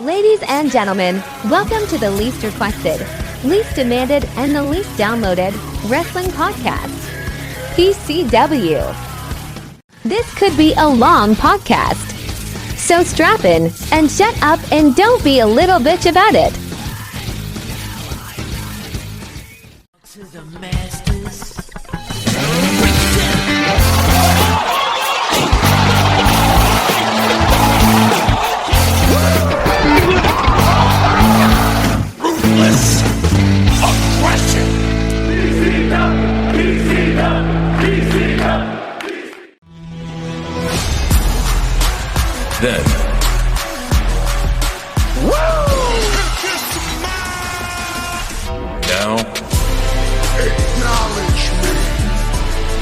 Ladies and gentlemen, welcome to the least requested, least demanded, and the least downloaded wrestling podcast, PCW. This could be a long podcast, so strap in and shut up and don't be a little bitch about it. To the masters. Ruthless aggression. Then now acknowledge me.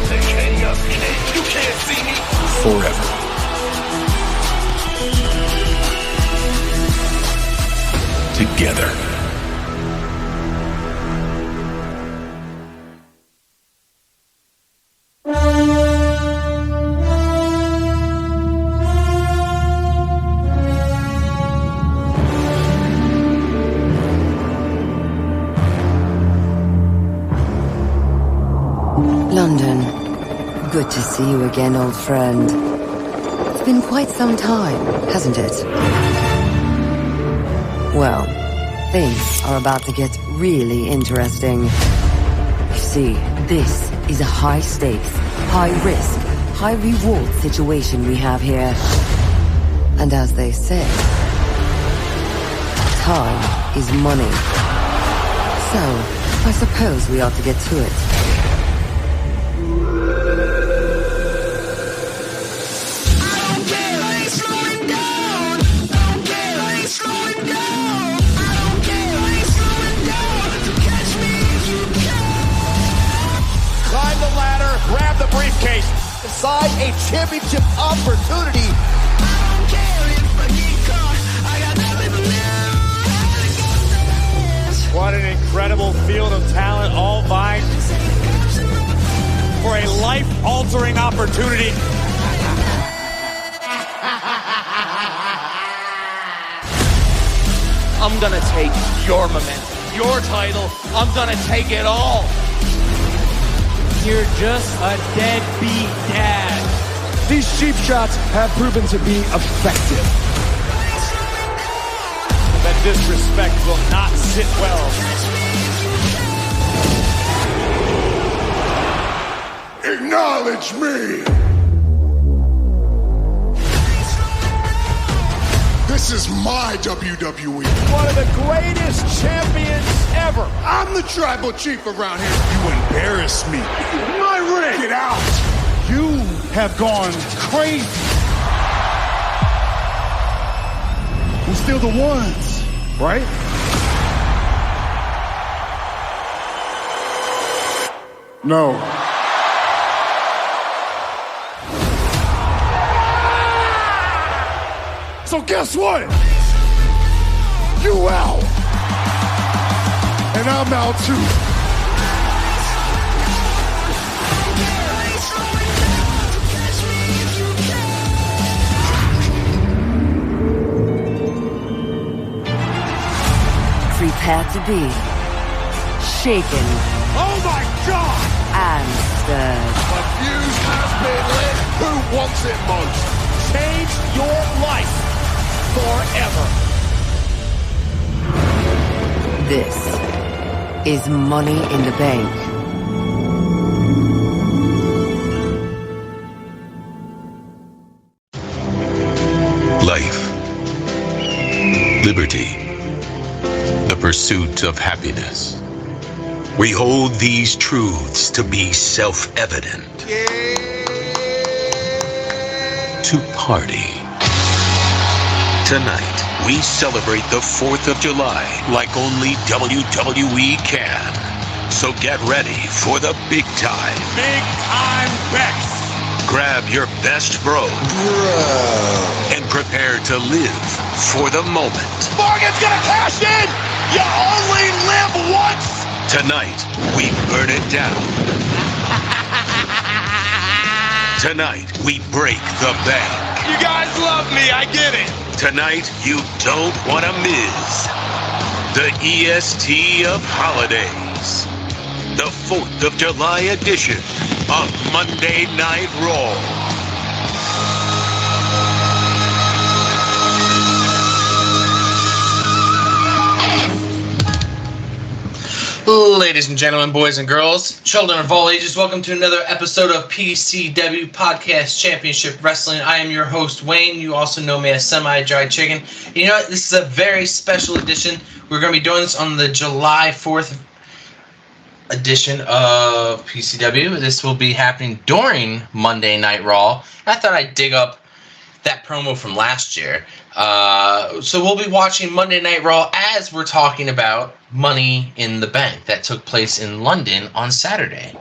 the king of kings. You can't see me. Forever. Together. London. Good to see you again, old friend. It's been quite some time, hasn't it? Well, things are about to get really interesting. You see, this is a high-stakes, high-risk, high-reward situation we have here. And as they say, time is money. So, I suppose we ought to get to it. Climb the ladder, grab the briefcase, decide a championship opportunity. What an incredible field of talent, all vying for a life-altering opportunity. I'm gonna take your momentum, your title. I'm gonna take it all. You're just a deadbeat dad. These cheap shots have proven to be effective. That disrespect will not sit well. Acknowledge me. This is my WWE. One of the greatest champions ever. I'm the tribal chief around here. You embarrass me. My ring. Get out. You have gone crazy. We're still the ones, right? No. So guess what? You out. And I'm out too. Prepare to be shaken Oh my God! and stirred. The fuse has been lit. Who wants it most? Change your life forever. This is Money in the Bank. Life, liberty, the pursuit of happiness. We hold these truths to be self-evident. To party. Tonight, we celebrate the 4th of July like only WWE can. So get ready for the big time. Big time bets. Grab your best bro. And prepare to live for the moment. Morgan's gonna cash in. You only live once. Tonight, we burn it down. Tonight, we break the bank. You guys love me. I get it. Tonight, you don't want to miss the EST of holidays, the 4th of July edition of Monday Night Raw. Ladies and gentlemen, boys and girls, children of all ages, welcome to another episode of PCW Podcast Championship Wrestling. I am your host, Wayne. You also know me as Semi-Dry Chicken. You know what? This is a very special edition. We're going to be doing this on the July 4th edition of PCW. This will be happening during Monday Night Raw. I thought I'd dig up that promo from last year. So we'll be watching Monday Night Raw as we're talking about Money in the Bank that took place in London on Saturday.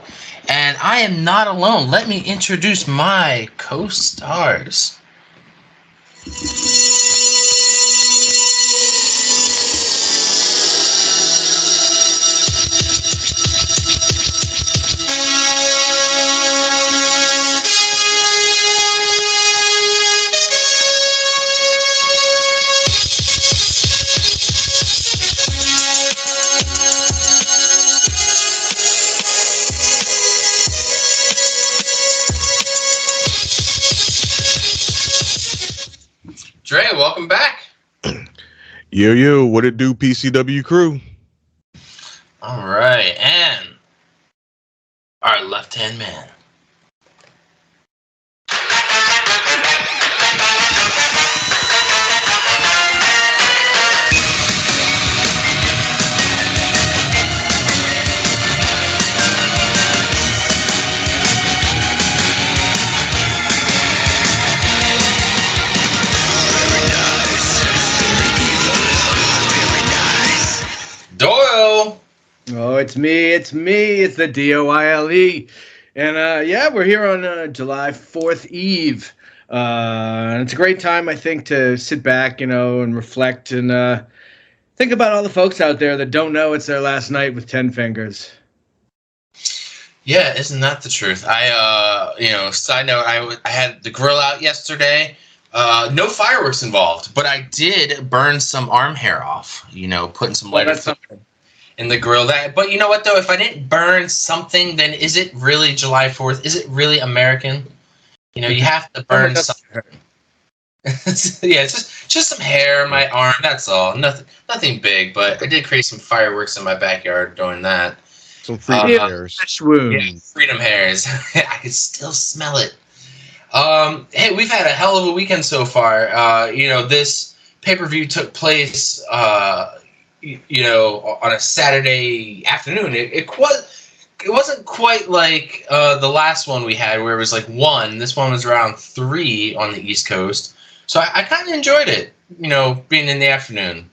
And I am not alone. Let me introduce my co-stars. Dre, welcome back. Yo, what it do, PCW crew? All right, and our left-hand man. Doyle. Oh, it's me. It's the Doyle. And yeah, we're here on July 4th Eve. And it's a great time, I think, to sit back, and reflect and think about all the folks out there that don't know it's their last night with 10 fingers. Yeah, isn't that the truth? Side note, I had the grill out yesterday. No fireworks involved, but I did burn some arm hair off, putting some lighter in the grill. But you know what, though? If I didn't burn something, then is it really July 4th? Is it really American? You have to burn something. Yeah, it's just some hair in my arm, that's all. Nothing big, but I did create some fireworks in my backyard doing that. Some freedom hairs. Yeah, freedom hairs. I can still smell it. Hey, we've had a hell of a weekend so far. This pay-per-view took place, on a Saturday afternoon. It wasn't quite like the last one we had where it was like 1. This one was around 3 on the East Coast. So I kind of enjoyed it, being in the afternoon.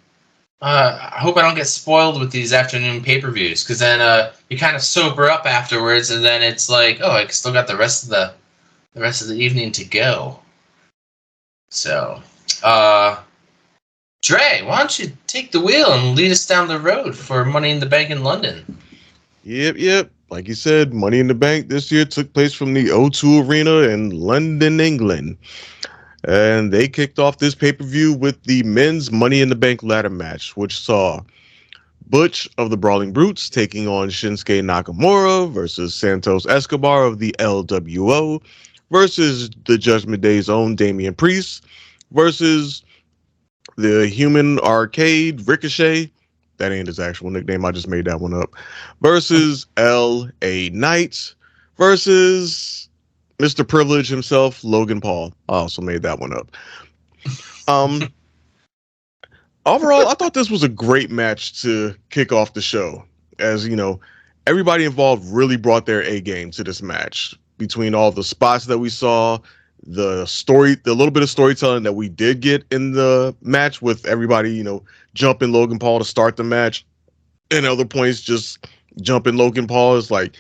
I hope I don't get spoiled with these afternoon pay-per-views, because then you kind of sober up afterwards, and then it's like, oh, I still got the rest of the evening to go. So, Dre, why don't you take the wheel and lead us down the road for Money in the Bank in London? Yep. Like you said, Money in the Bank this year took place from the O2 Arena in London, England. And they kicked off this pay-per-view with the men's Money in the Bank ladder match, which saw Butch of the Brawling Brutes taking on Shinsuke Nakamura versus Santos Escobar of the LWO versus the Judgment Day's own Damian Priest versus the Human Arcade Ricochet. That ain't his actual nickname. I just made that one up. Versus L.A. Knight versus Mr. Privilege himself, Logan Paul. I also made that one up. Overall, I thought this was a great match to kick off the show. As everybody involved really brought their A game to this match. Between all the spots that we saw, the little bit of storytelling that we did get in the match with everybody, jumping Logan Paul to start the match, and other points just jumping Logan Paul. Is like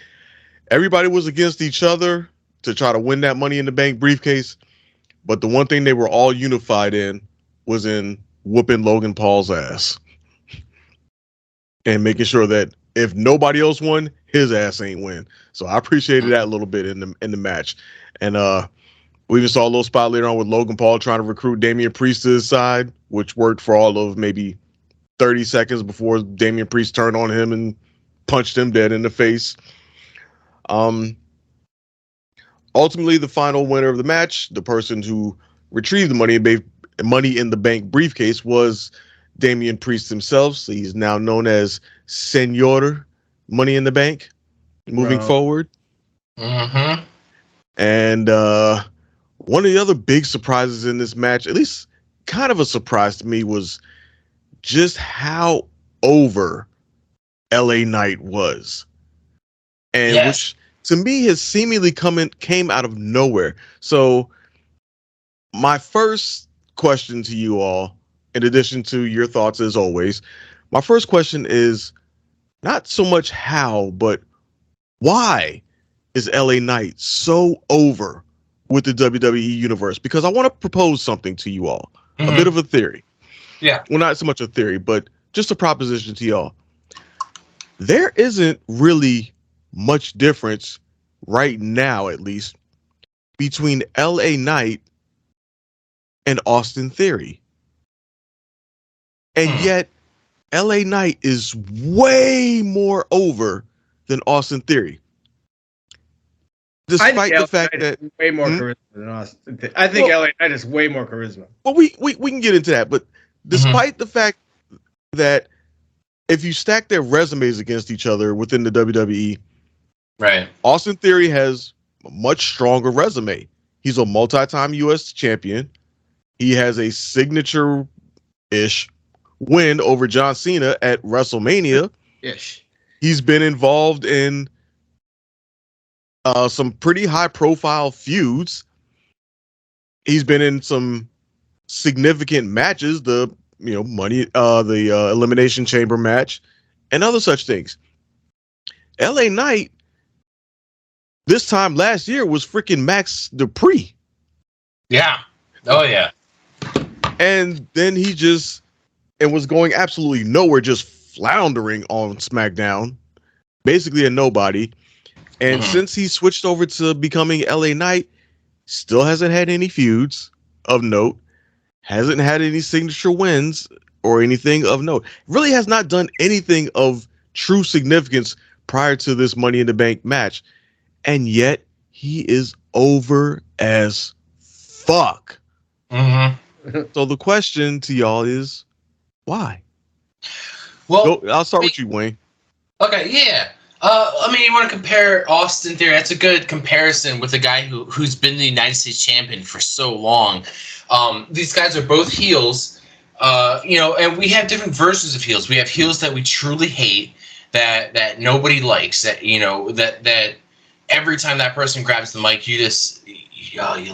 everybody was against each other to try to win that Money in the Bank briefcase. But the one thing they were all unified in was in whooping Logan Paul's ass and making sure that if nobody else won, his ass ain't win. So I appreciated that a little bit in the match. And We even saw a little spot later on with Logan Paul trying to recruit Damian Priest to his side, which worked for all of maybe 30 seconds before Damian Priest turned on him and punched him dead in the face. Ultimately, the final winner of the match, the person who retrieved the Money in the Bank briefcase, was Damian Priest himself. So he's now known as Senor Money in the Bank moving forward. Mm-hmm. And one of the other big surprises in this match, at least kind of a surprise to me, was just how over LA Knight was. And which to me has seemingly came out of nowhere. So my first question to you all, in addition to your thoughts as always, my first question is not so much how, but why is LA Knight so over with the WWE universe? Because I want to propose something to you all, a bit of a theory. Yeah. Well, not so much a theory, but just a proposition to y'all. There isn't really much difference right now, at least, between LA Knight and Austin Theory. And yet, LA Knight is way more over than Austin Theory. Despite the fact that way more charisma than Austin. I think LA Knight has way more charisma. Well, we can get into that, but despite the fact that if you stack their resumes against each other within the WWE, right, Austin Theory has a much stronger resume. He's a multi-time U.S. champion. He has a signature-ish win over John Cena at WrestleMania. Ish. He's been involved in some pretty high-profile feuds. He's been in some significant matches, the Elimination Chamber match, and other such things. LA Knight, this time last year, was freaking Max Dupree. Yeah. Oh, yeah. And then he was going absolutely nowhere, just floundering on SmackDown, basically a nobody. And since he switched over to becoming LA Knight, still hasn't had any feuds of note, hasn't had any signature wins or anything of note. Really has not done anything of true significance prior to this Money in the Bank match. And yet he is over as fuck. So the question to y'all is, why? Well, I'll start with you, Wayne. Okay, yeah. You want to compare Austin Theory? That's a good comparison with a guy who's been the United States champion for so long. These guys are both heels, and we have different versions of heels. We have heels that we truly hate, that nobody likes, that every time that person grabs the mic, you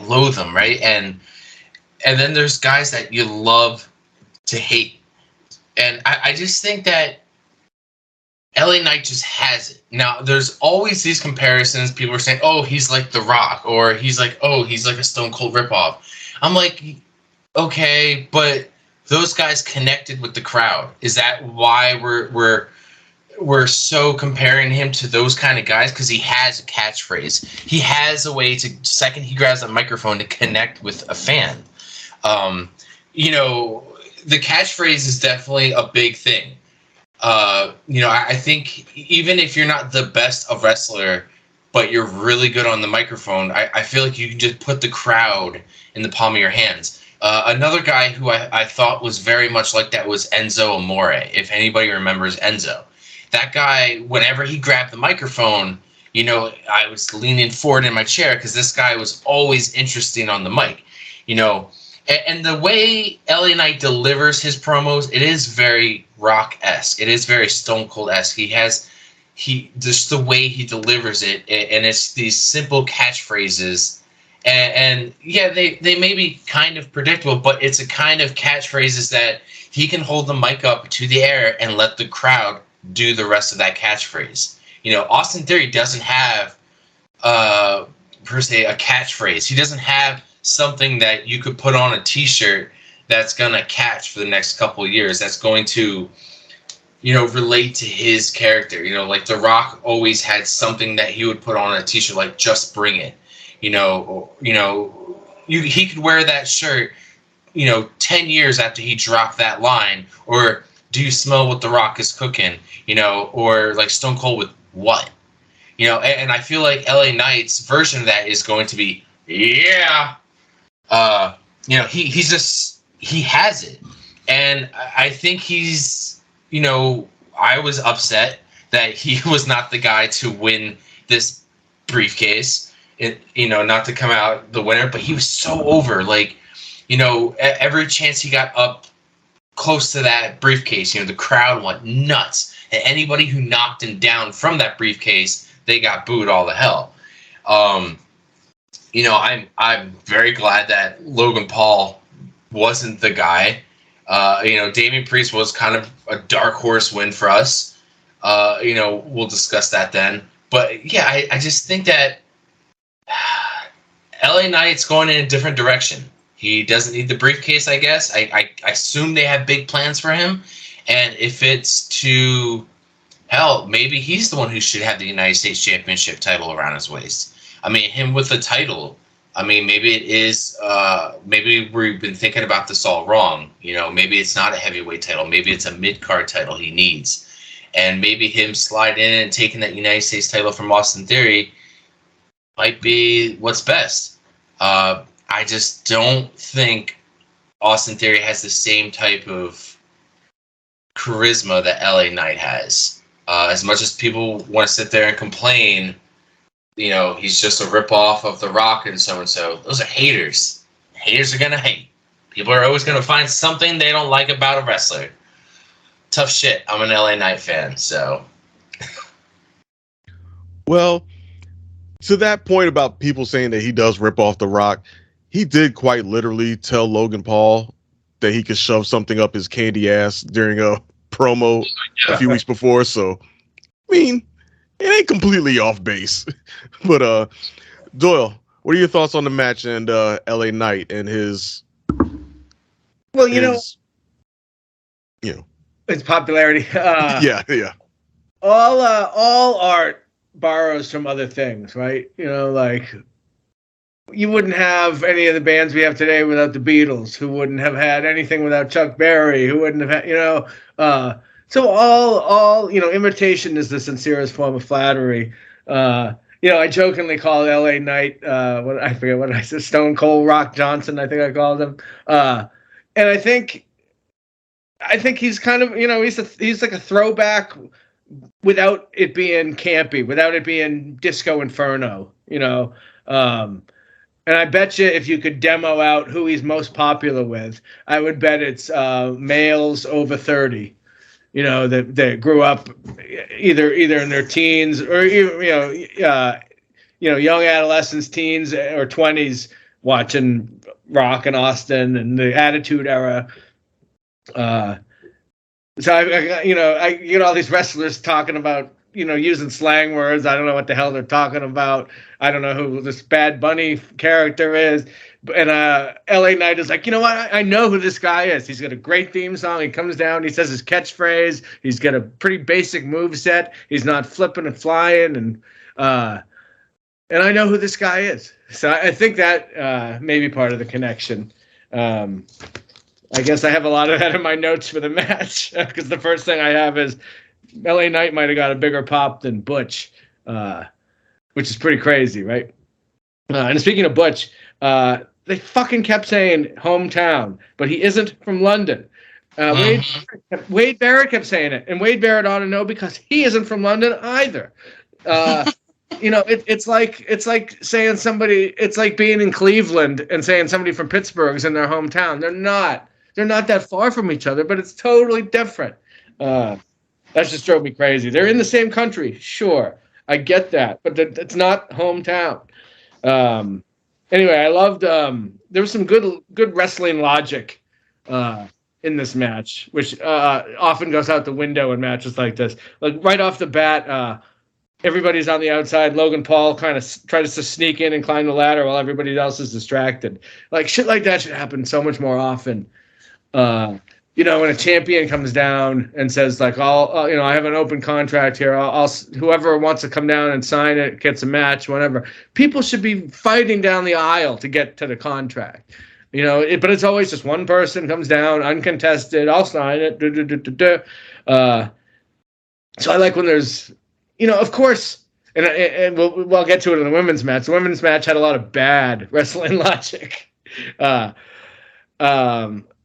loathe them, right? And then there's guys that you love to hate. And I just think that LA Knight just has it. Now, there's always these comparisons. People are saying, oh, he's like The Rock, or he's like a Stone Cold ripoff. I'm like, okay, but those guys connected with the crowd. Is that why we're so comparing him to those kind of guys? Because he has a catchphrase. He has a way to, second he grabs a microphone, to connect with a fan. The catchphrase is definitely a big thing. I think even if you're not the best of wrestler, but you're really good on the microphone, I feel like you can just put the crowd in the palm of your hands. Another guy who I thought was very much like that was Enzo Amore, if anybody remembers Enzo. That guy, whenever he grabbed the microphone, I was leaning forward in my chair because this guy was always interesting on the mic. And the way LA Knight delivers his promos, it is very Rock-esque. It is very Stone Cold-esque. Just the way he delivers it, and it's these simple catchphrases. And they may be kind of predictable, but it's a kind of catchphrases that he can hold the mic up to the air and let the crowd do the rest of that catchphrase. Austin Theory doesn't have, per se, a catchphrase. He doesn't have something that you could put on a T-shirt that's gonna catch for the next couple of years. That's going to, relate to his character. Like The Rock always had something that he would put on a T-shirt, like "Just Bring It." he could wear that shirt, 10 years after he dropped that line, or do you smell what The Rock is cooking, or like Stone Cold with what, and I feel like LA Knight's version of that is going to be, yeah, he has it, and I think he's, I was upset that he was not the guy to win this briefcase, not to come out the winner, but he was so over, like, every chance he got up close to that briefcase, the crowd went nuts. And anybody who knocked him down from that briefcase, they got booed all the hell. I'm very glad that Logan Paul wasn't the guy. Damian Priest was kind of a dark horse win for us. We'll discuss that then. But yeah, I just think that LA Knight's going in a different direction. He doesn't need the briefcase, I guess. I assume they have big plans for him. And if it's to hell, maybe he's the one who should have the United States Championship title around his waist. I mean, him with the title. I mean, maybe it is. Maybe we've been thinking about this all wrong. Maybe it's not a heavyweight title. Maybe it's a mid-card title he needs. And maybe him sliding in and taking that United States title from Austin Theory might be what's best. I just don't think Austin Theory has the same type of charisma that LA Knight has. As much as people want to sit there and complain, he's just a ripoff of The Rock and so. Those are haters. Haters are going to hate. People are always going to find something they don't like about a wrestler. Tough shit. I'm an LA Knight fan, so. Well, to that point about people saying that he does rip off The Rock, he did quite literally tell Logan Paul that he could shove something up his candy ass during a promo a few weeks before. So, I mean, it ain't completely off base. But Doyle, what are your thoughts on the match and LA Knight and his? Well, his popularity. Yeah. All art borrows from other things, right? Like, you wouldn't have any of the bands we have today without the Beatles, who wouldn't have had anything without Chuck Berry, who wouldn't have had, so all imitation is the sincerest form of flattery. I jokingly call LA Knight, I forget what I said, Stone Cold Rock Johnson, I think I called him. And I think he's kind of, he's like a throwback without it being campy, without it being Disco Inferno, and I bet you if you could demo out who he's most popular with, I would bet it's males over 30, that grew up either in their teens or young adolescents, teens or 20s watching Rock and Austin and the Attitude Era. So I get all these wrestlers talking about, using slang words. I don't know what the hell they're talking about. I don't know who this Bad Bunny character is. And LA Knight is like, you know what? I know who this guy is. He's got a great theme song. He comes down. He says his catchphrase. He's got a pretty basic moveset. He's not flipping and flying. And I know who this guy is. So I think that may be part of the connection. I guess I have a lot of that in my notes for the match because the first thing I have is LA Knight might have got a bigger pop than Butch, which is pretty crazy, right? And speaking of Butch, they fucking kept saying hometown, but he isn't from London. Wade Barrett kept saying it, and Wade Barrett ought to know because he isn't from London either. It's like saying somebody. It's like being in Cleveland and saying somebody from Pittsburgh is in their hometown. They're not. They're not that far from each other, but it's totally different. That just drove me crazy. They're in the same country, sure. I get that, but it's not hometown. Anyway, I loved. There was some good wrestling logic in this match, which often goes out the window in matches like this. Like right off the bat, everybody's on the outside. Logan Paul kind of tries to sneak in and climb the ladder while everybody else is distracted. Like shit like that should happen so much more often. when a champion comes down and says like, I have an open contract here. I'll whoever wants to come down and sign it gets a match, whatever. People should be fighting down the aisle to get to the contract. But it's always just one person comes down, uncontested. I'll sign it. So I like when there's, of course, and we'll get to it in the women's match. The women's match had a lot of bad wrestling logic.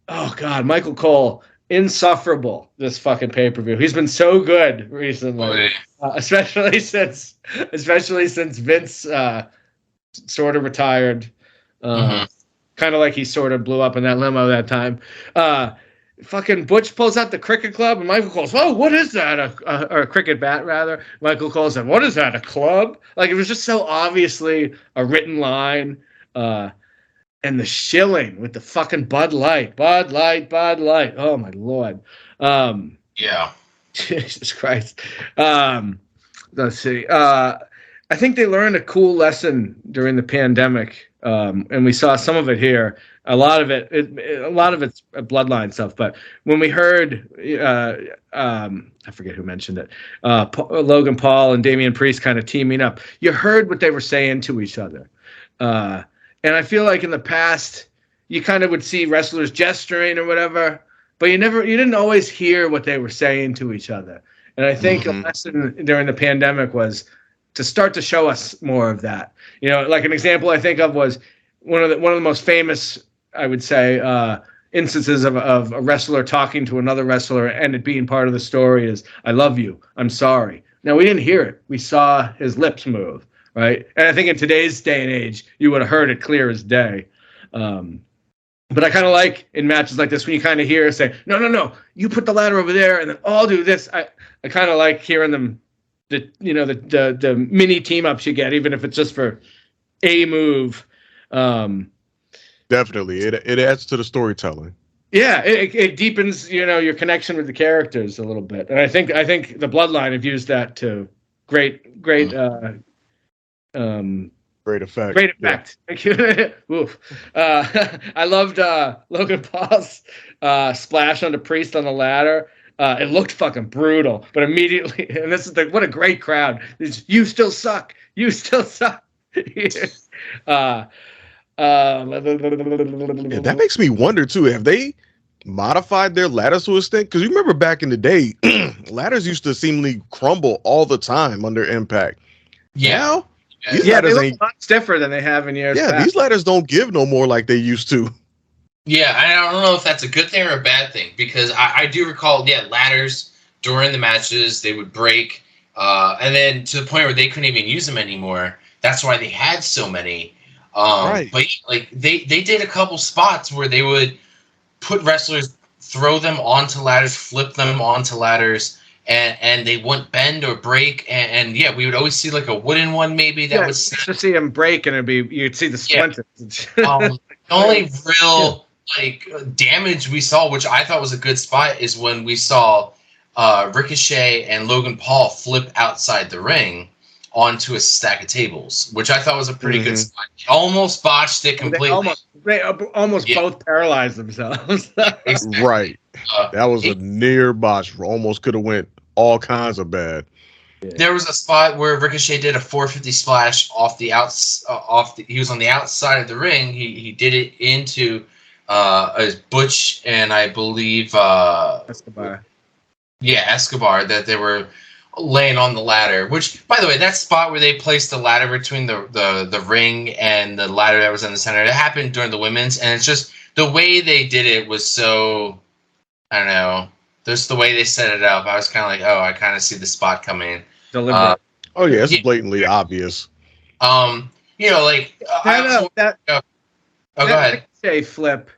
Oh God, Michael Cole, insufferable this fucking pay-per-view. He's been so good recently, especially since Vince sort of retired. Kind of like he sort of blew up in that limo that time. Fucking Butch pulls out the cricket club, and Michael Cole says, "Oh, what is that? Or a cricket bat, rather." Michael Cole said, "What is that? A club?" Like it was just so obviously a written line. And the shilling with the fucking Bud Light. Oh my Lord. Yeah. Jesus Christ. Let's see. I think they learned a cool lesson during the pandemic, and we saw some of it here. A lot of it's bloodline stuff. But when we heard, I forget who mentioned it, Logan Paul and Damian Priest kind of teaming up, you heard what they were saying to each other. And I feel like in the past, you kind of would see wrestlers gesturing or whatever, but you didn't always hear what they were saying to each other. And I think a lesson during the pandemic was to start to show us more of that. Like an example I think of was one of the most famous, I would say, instances of a wrestler talking to another wrestler and it being part of the story is, "I love you. I'm sorry." Now, we didn't hear it. We saw his lips move. Right. And I think in today's day and age, you would have heard it clear as day. But I kind of like in matches like this when you kind of hear say, no, you put the ladder over there and then I'll do this. I kind of like hearing them, the mini team ups you get, even if it's just for a move. Definitely. It adds to the storytelling. Yeah, it deepens, your connection with the characters a little bit. And I think the Bloodline have used that to great effect. Great effect. Yeah. Oof. I loved Logan Paul's splash on the Priest on the ladder. It looked fucking brutal, but immediately, and this is what a great crowd. You still suck. You still suck. That makes me wonder too. Have they modified their ladders to a extent? Because you remember back in the day, ladders used to seemingly crumble all the time under impact. Yeah. Now, they look a lot stiffer than they have in years past. These ladders don't give no more like they used to. Yeah, I don't know if that's a good thing or a bad thing, because I do recall, ladders during the matches, they would break, and then to the point where they couldn't even use them anymore. That's why they had so many. Right. But like they did a couple spots where they would put wrestlers, throw them onto ladders, flip them onto ladders, and they wouldn't bend or break, and we would always see like a wooden one maybe that would to see them break, and you'd see the splinters. The only real damage we saw, which I thought was a good spot, is when we saw Ricochet and Logan Paul flip outside the ring onto a stack of tables, which I thought was a pretty good spot. Almost botched it completely. They almost both paralyzed themselves. Right. That was a near botch. Almost could have went all kinds of bad. There was a spot where Ricochet did a 450 splash off the he was on the outside of the ring. He did it into Butch and I believe Escobar. Yeah, Escobar, that they were laying on the ladder. Which, by the way, that spot where they placed the ladder between the ring and the ladder that was in the center, it happened during the women's, and it's just the way they did it was so, I don't know, just the way they set it up. I was kind of like, I kind of see the spot coming. Deliberate. It's blatantly obvious. Go ahead. Ricochet flip.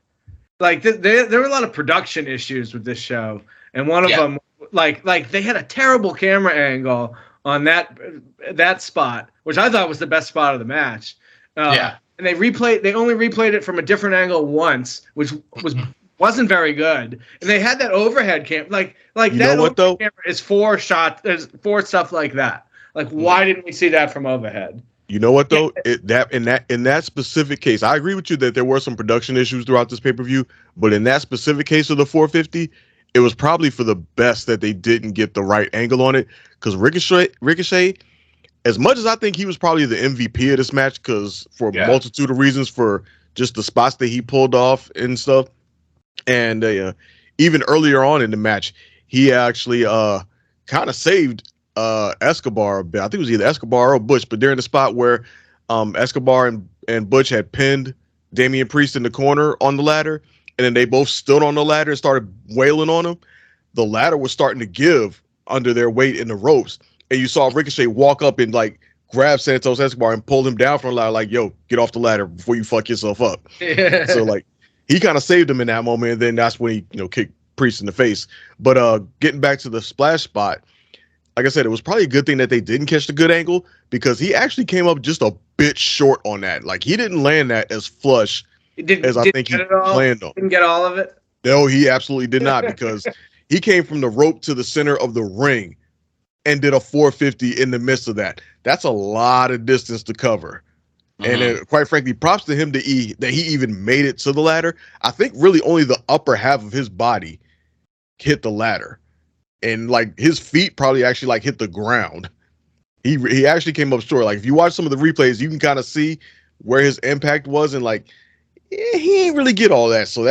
There were a lot of production issues with this show, and one of them, they had a terrible camera angle on that spot, which I thought was the best spot of the match. And they only replayed it from a different angle once, which wasn't very good. And they had that overhead cam, camera is for stuff like that. Why didn't we see that from overhead? You know what though? In that specific case, I agree with you that there were some production issues throughout this pay-per-view, but in that specific case of the 450, it was probably for the best that they didn't get the right angle on it. Because Ricochet, as much as I think he was probably the MVP of this match, because for a multitude of reasons, for just the spots that he pulled off and stuff, and even earlier on in the match, he actually kind of saved Escobar a bit. I think it was either Escobar or Butch, but during the spot where Escobar and Butch had pinned Damian Priest in the corner on the ladder, and then they both stood on the ladder and started wailing on him, the ladder was starting to give under their weight in the ropes, and you saw Ricochet walk up and like grab Santos Escobar and pull him down from the ladder, like, yo, get off the ladder before you fuck yourself up. Yeah. So like he kind of saved him in that moment, and then that's when he kicked Priest in the face. But getting back to the splash spot, like I said, it was probably a good thing that they didn't catch the good angle, because he actually came up just a bit short on that. Like, he didn't land that as flush as I think he planned on. Didn't get all of it? No, he absolutely did not, because he came from the rope to the center of the ring and did a 450 in the midst of that. That's a lot of distance to cover. Mm-hmm. And quite frankly, props to him that he even made it to the ladder. I think really only the upper half of his body hit the ladder. And like his feet probably actually like hit the ground. He actually came up short. Like if you watch some of the replays, you can kind of see where his impact was, and like he ain't really get all that. So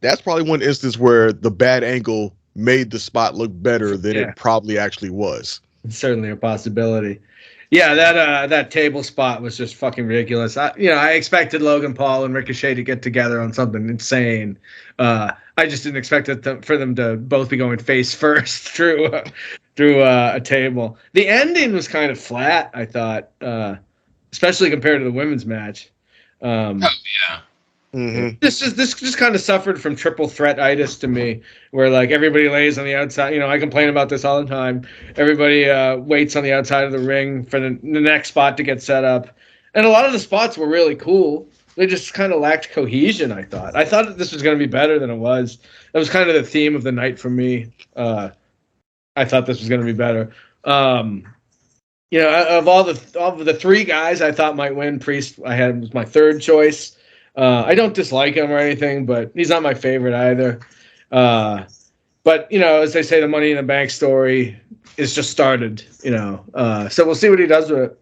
that's probably one instance where the bad angle made the spot look better than it probably actually was. It's certainly a possibility. Yeah, that table spot was just fucking ridiculous. I expected Logan Paul and Ricochet to get together on something insane. I just didn't expect for them to both be going face first through a table. The ending was kind of flat, I thought, especially compared to the women's match. Mm-hmm. This just kind of suffered from triple threat-itis to me, where like everybody lays on the outside. I complain about this all the time. Everybody waits on the outside of the ring for the next spot to get set up, and a lot of the spots were really cool. They just kind of lacked cohesion, I thought. I thought that this was going to be better than it was. That was kind of the theme of the night for me. I thought this was going to be better. Of all the three guys I thought might win, Priest was my third choice. I don't dislike him or anything, but he's not my favorite either. But as they say, the Money in the Bank story is just started. So we'll see what he does with it.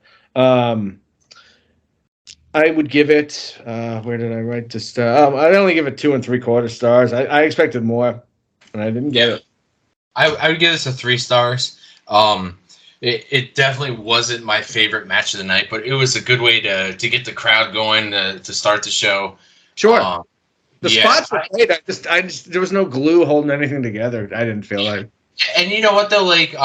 I would give it. Where did I write this? I'd only give it 2 3/4 stars. I expected more, and I didn't get it. I would give this a 3 stars. It definitely wasn't my favorite match of the night, but it was a good way to get the crowd going to start the show. Sure. The spots were great. I just there was no glue holding anything together. I didn't feel like. And you know what though, like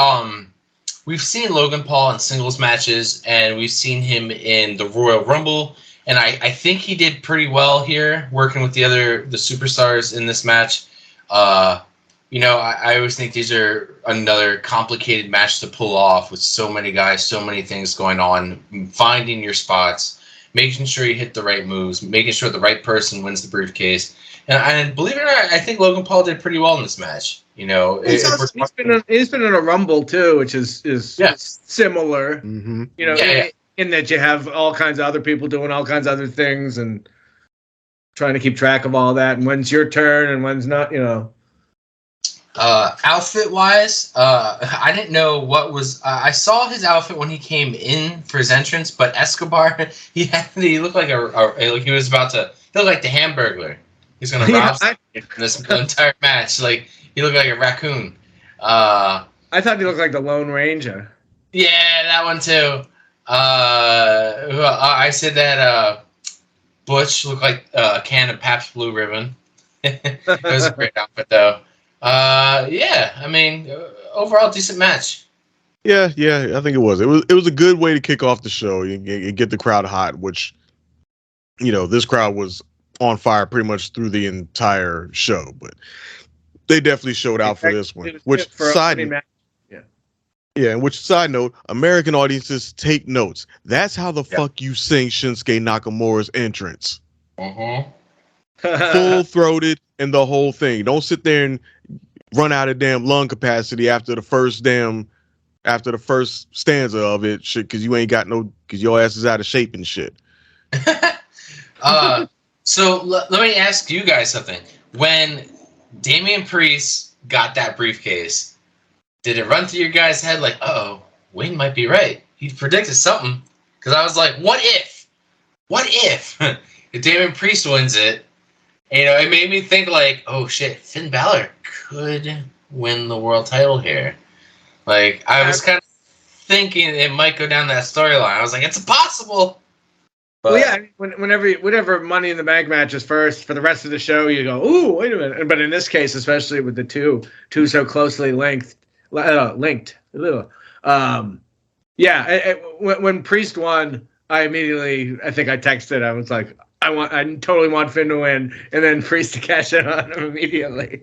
we've seen Logan Paul in singles matches, and we've seen him in the Royal Rumble, and I think he did pretty well here, working with the superstars in this match. I always think these are another complicated match to pull off with so many guys, so many things going on, finding your spots, making sure you hit the right moves, making sure the right person wins the briefcase. And believe it or not, I think Logan Paul did pretty well in this match. He's been in a Rumble too, which is similar. Mm-hmm. In that you have all kinds of other people doing all kinds of other things and trying to keep track of all that, and when's your turn and when's not. Outfit wise, I didn't know what was. I saw his outfit when he came in for his entrance, but Escobar, he looked like like he was about to. He looked like the Hamburglar. He's gonna rob in this entire match. Like he looked like a raccoon. I thought he looked like the Lone Ranger. Yeah, that one too. I said that Butch looked like a can of Pabst Blue Ribbon. It was a great outfit though. Overall decent match. Yeah, I think it was. It was a good way to kick off the show and get the crowd hot, which, this crowd was on fire pretty much through the entire show, but they definitely showed out for this one. Which side note, American audiences take notes. That's how the fuck you sing Shinsuke Nakamura's entrance. Full-throated and the whole thing. Don't sit there and run out of damn lung capacity after the first stanza of it, shit, because you ain't got no because your ass is out of shape and shit. So let me ask you guys something. When Damian Priest got that briefcase, did it run through your guys' head like, uh-oh, Wayne might be right? He predicted something. Because I was like, what if? What if Damian Priest wins it? And, it made me think like, oh shit, Finn Balor could win the world title here. Like, I was kind of thinking it might go down that storyline. I was like, it's impossible. But, well, yeah, whenever Money in the Bank match is first, for the rest of the show, you go, ooh, wait a minute. But in this case, especially with the two so closely linked. When Priest won, I think I texted. I was like, I totally want Finn to win, and then Priest to cash in on him immediately.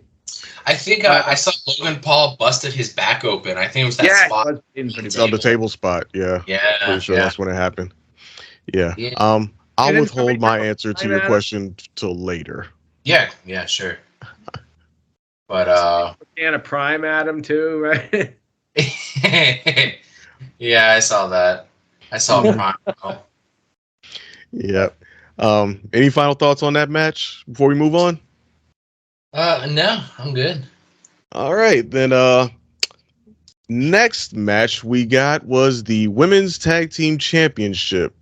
I think I saw Logan Paul busted his back open. I think it was that spot. It's on the table spot. Yeah. Pretty sure that's when it happened. Yeah. I'll withhold my answer to your question till later. Yeah, sure. But and a prime Adam too, right? Yeah, I saw that. I saw prime. Yep. Any final thoughts on that match before we move on? No, I'm good. All right, then. Next match we got was the Women's Tag Team Championship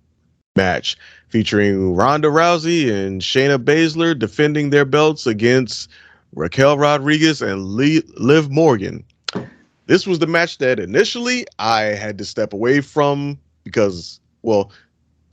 match featuring Ronda Rousey and Shayna Baszler defending their belts against Raquel Rodriguez and Liv Morgan. This was the match that initially I had to step away from because,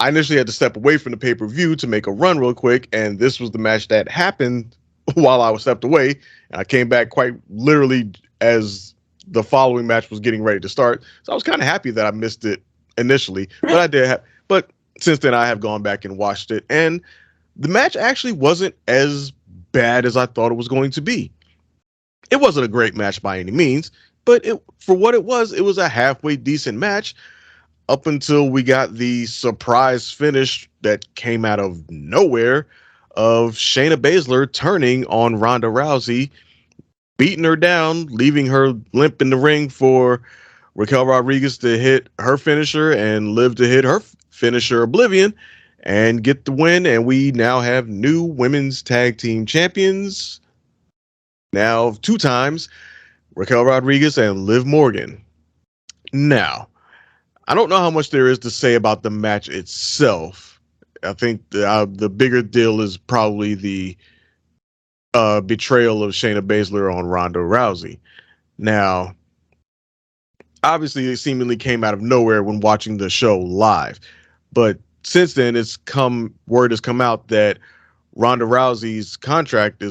I initially had to step away from the pay-per-view to make a run real quick, and this was the match that happened while I was stepped away, and I came back quite literally as the following match was getting ready to start. So I was kind of happy that I missed it initially, but I did. But since then, I have gone back and watched it, and the match actually wasn't as bad as I thought it was going to be. It wasn't a great match by any means, but for what it was a halfway decent match up until we got the surprise finish that came out of nowhere of Shayna Baszler turning on Ronda Rousey, beating her down, leaving her limp in the ring for Raquel Rodriguez to hit her finisher and Liv to hit her finisher Oblivion and get the win. And we now have new women's tag team champions. Now 2 times, Raquel Rodriguez and Liv Morgan. Now, I don't know how much there is to say about the match itself. I think the bigger deal is probably the betrayal of Shayna Baszler on Ronda Rousey. Now, obviously, it seemingly came out of nowhere when watching the show live. But since then, word has come out that Ronda Rousey's contract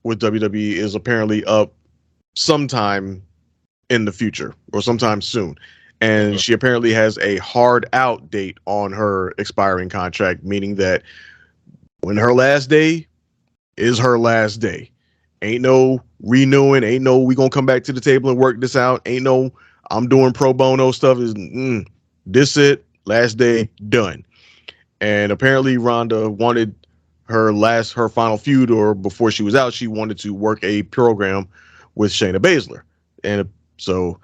with WWE is apparently up sometime in the future or sometime soon. And she apparently has a hard out date on her expiring contract, meaning that when her last day is her last day. Ain't no renewing, ain't no we gonna come back to the table and work this out, ain't no I'm doing pro bono stuff. This it, last day, done. And apparently Ronda wanted her final feud, or before she was out, she wanted to work a program with Shayna Baszler. And so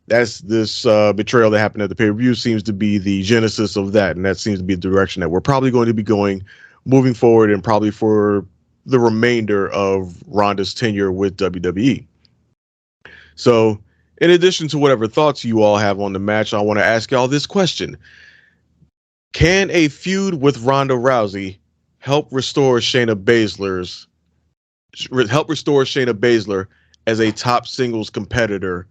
that's this betrayal that happened at the pay-per-view seems to be the genesis of that. And that seems to be the direction that we're probably going to be going moving forward, and probably for the remainder of Ronda's tenure with WWE. So in addition to whatever thoughts you all have on the match, I want to ask y'all this question. Can a feud with Ronda Rousey help restore Shayna Baszler as a top singles competitor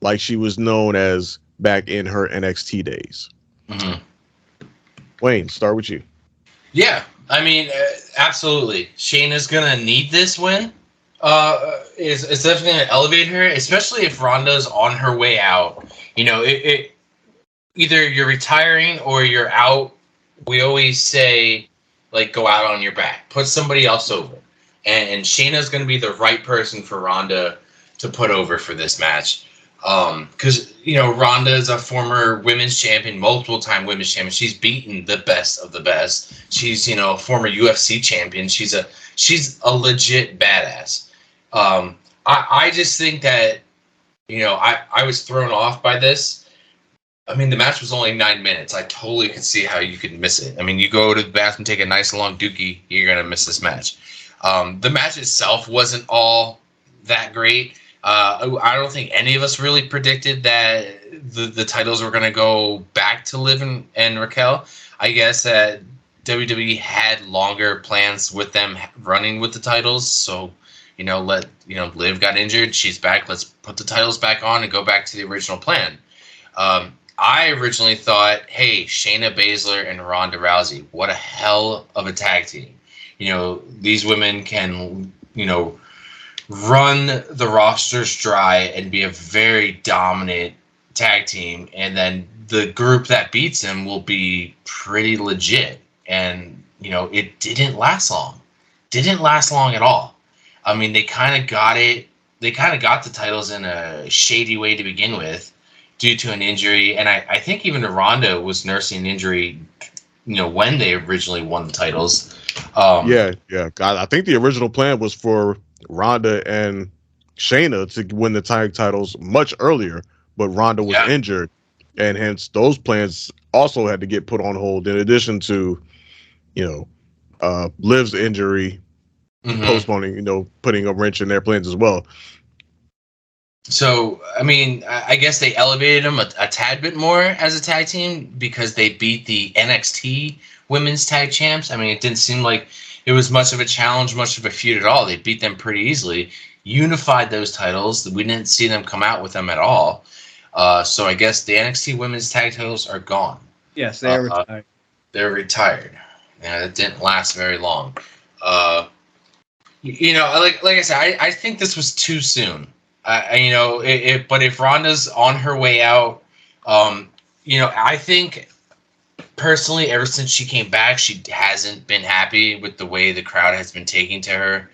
like she was known as back in her NXT days? Mm-hmm. Wayne, start with you. Yeah, I mean, absolutely. Shayna's going to need this win. It's definitely going to elevate her, especially if Ronda's on her way out. You know, either you're retiring or you're out. We always say, like, go out on your back. Put somebody else over. And Shayna's going to be the right person for Ronda to put over for this match. Because, Ronda is a former women's champion, multiple-time women's champion. She's beaten the best of the best. She's, a former UFC champion. She's a legit badass. I just think that, I was thrown off by this. I mean, the match was only 9 minutes. I totally could see how you could miss it. I mean, you go to the bathroom, take a nice long dookie, you're going to miss this match. The match itself wasn't all that great. I don't think any of us really predicted that the titles were going to go back to Liv and Raquel. I guess that WWE had longer plans with them running with the titles. So, Liv got injured. She's back. Let's put the titles back on and go back to the original plan. I originally thought, hey, Shayna Baszler and Ronda Rousey, what a hell of a tag team. These women can, run the rosters dry and be a very dominant tag team. And then the group that beats them will be pretty legit. And, it didn't last long. Didn't last long at all. I mean, they kind of got it. They kind of got the titles in a shady way to begin with, due to an injury, and I think even Ronda was nursing an injury, when they originally won the titles. Yeah. I think the original plan was for Ronda and Shayna to win the tag titles much earlier, but Ronda was injured, and hence those plans also had to get put on hold. In addition to, Liv's injury, postponing, putting a wrench in their plans as well. So, I mean, I guess they elevated them a tad bit more as a tag team because they beat the NXT Women's Tag Champs. I mean, it didn't seem like it was much of a challenge, much of a feud at all. They beat them pretty easily, unified those titles. We didn't see them come out with them at all. So I guess the NXT Women's Tag titles are gone. Yes, they are retired. They're retired. And it didn't last very long. Like I said, I think this was too soon. But if Ronda's on her way out, I think personally, ever since she came back, she hasn't been happy with the way the crowd has been taking to her.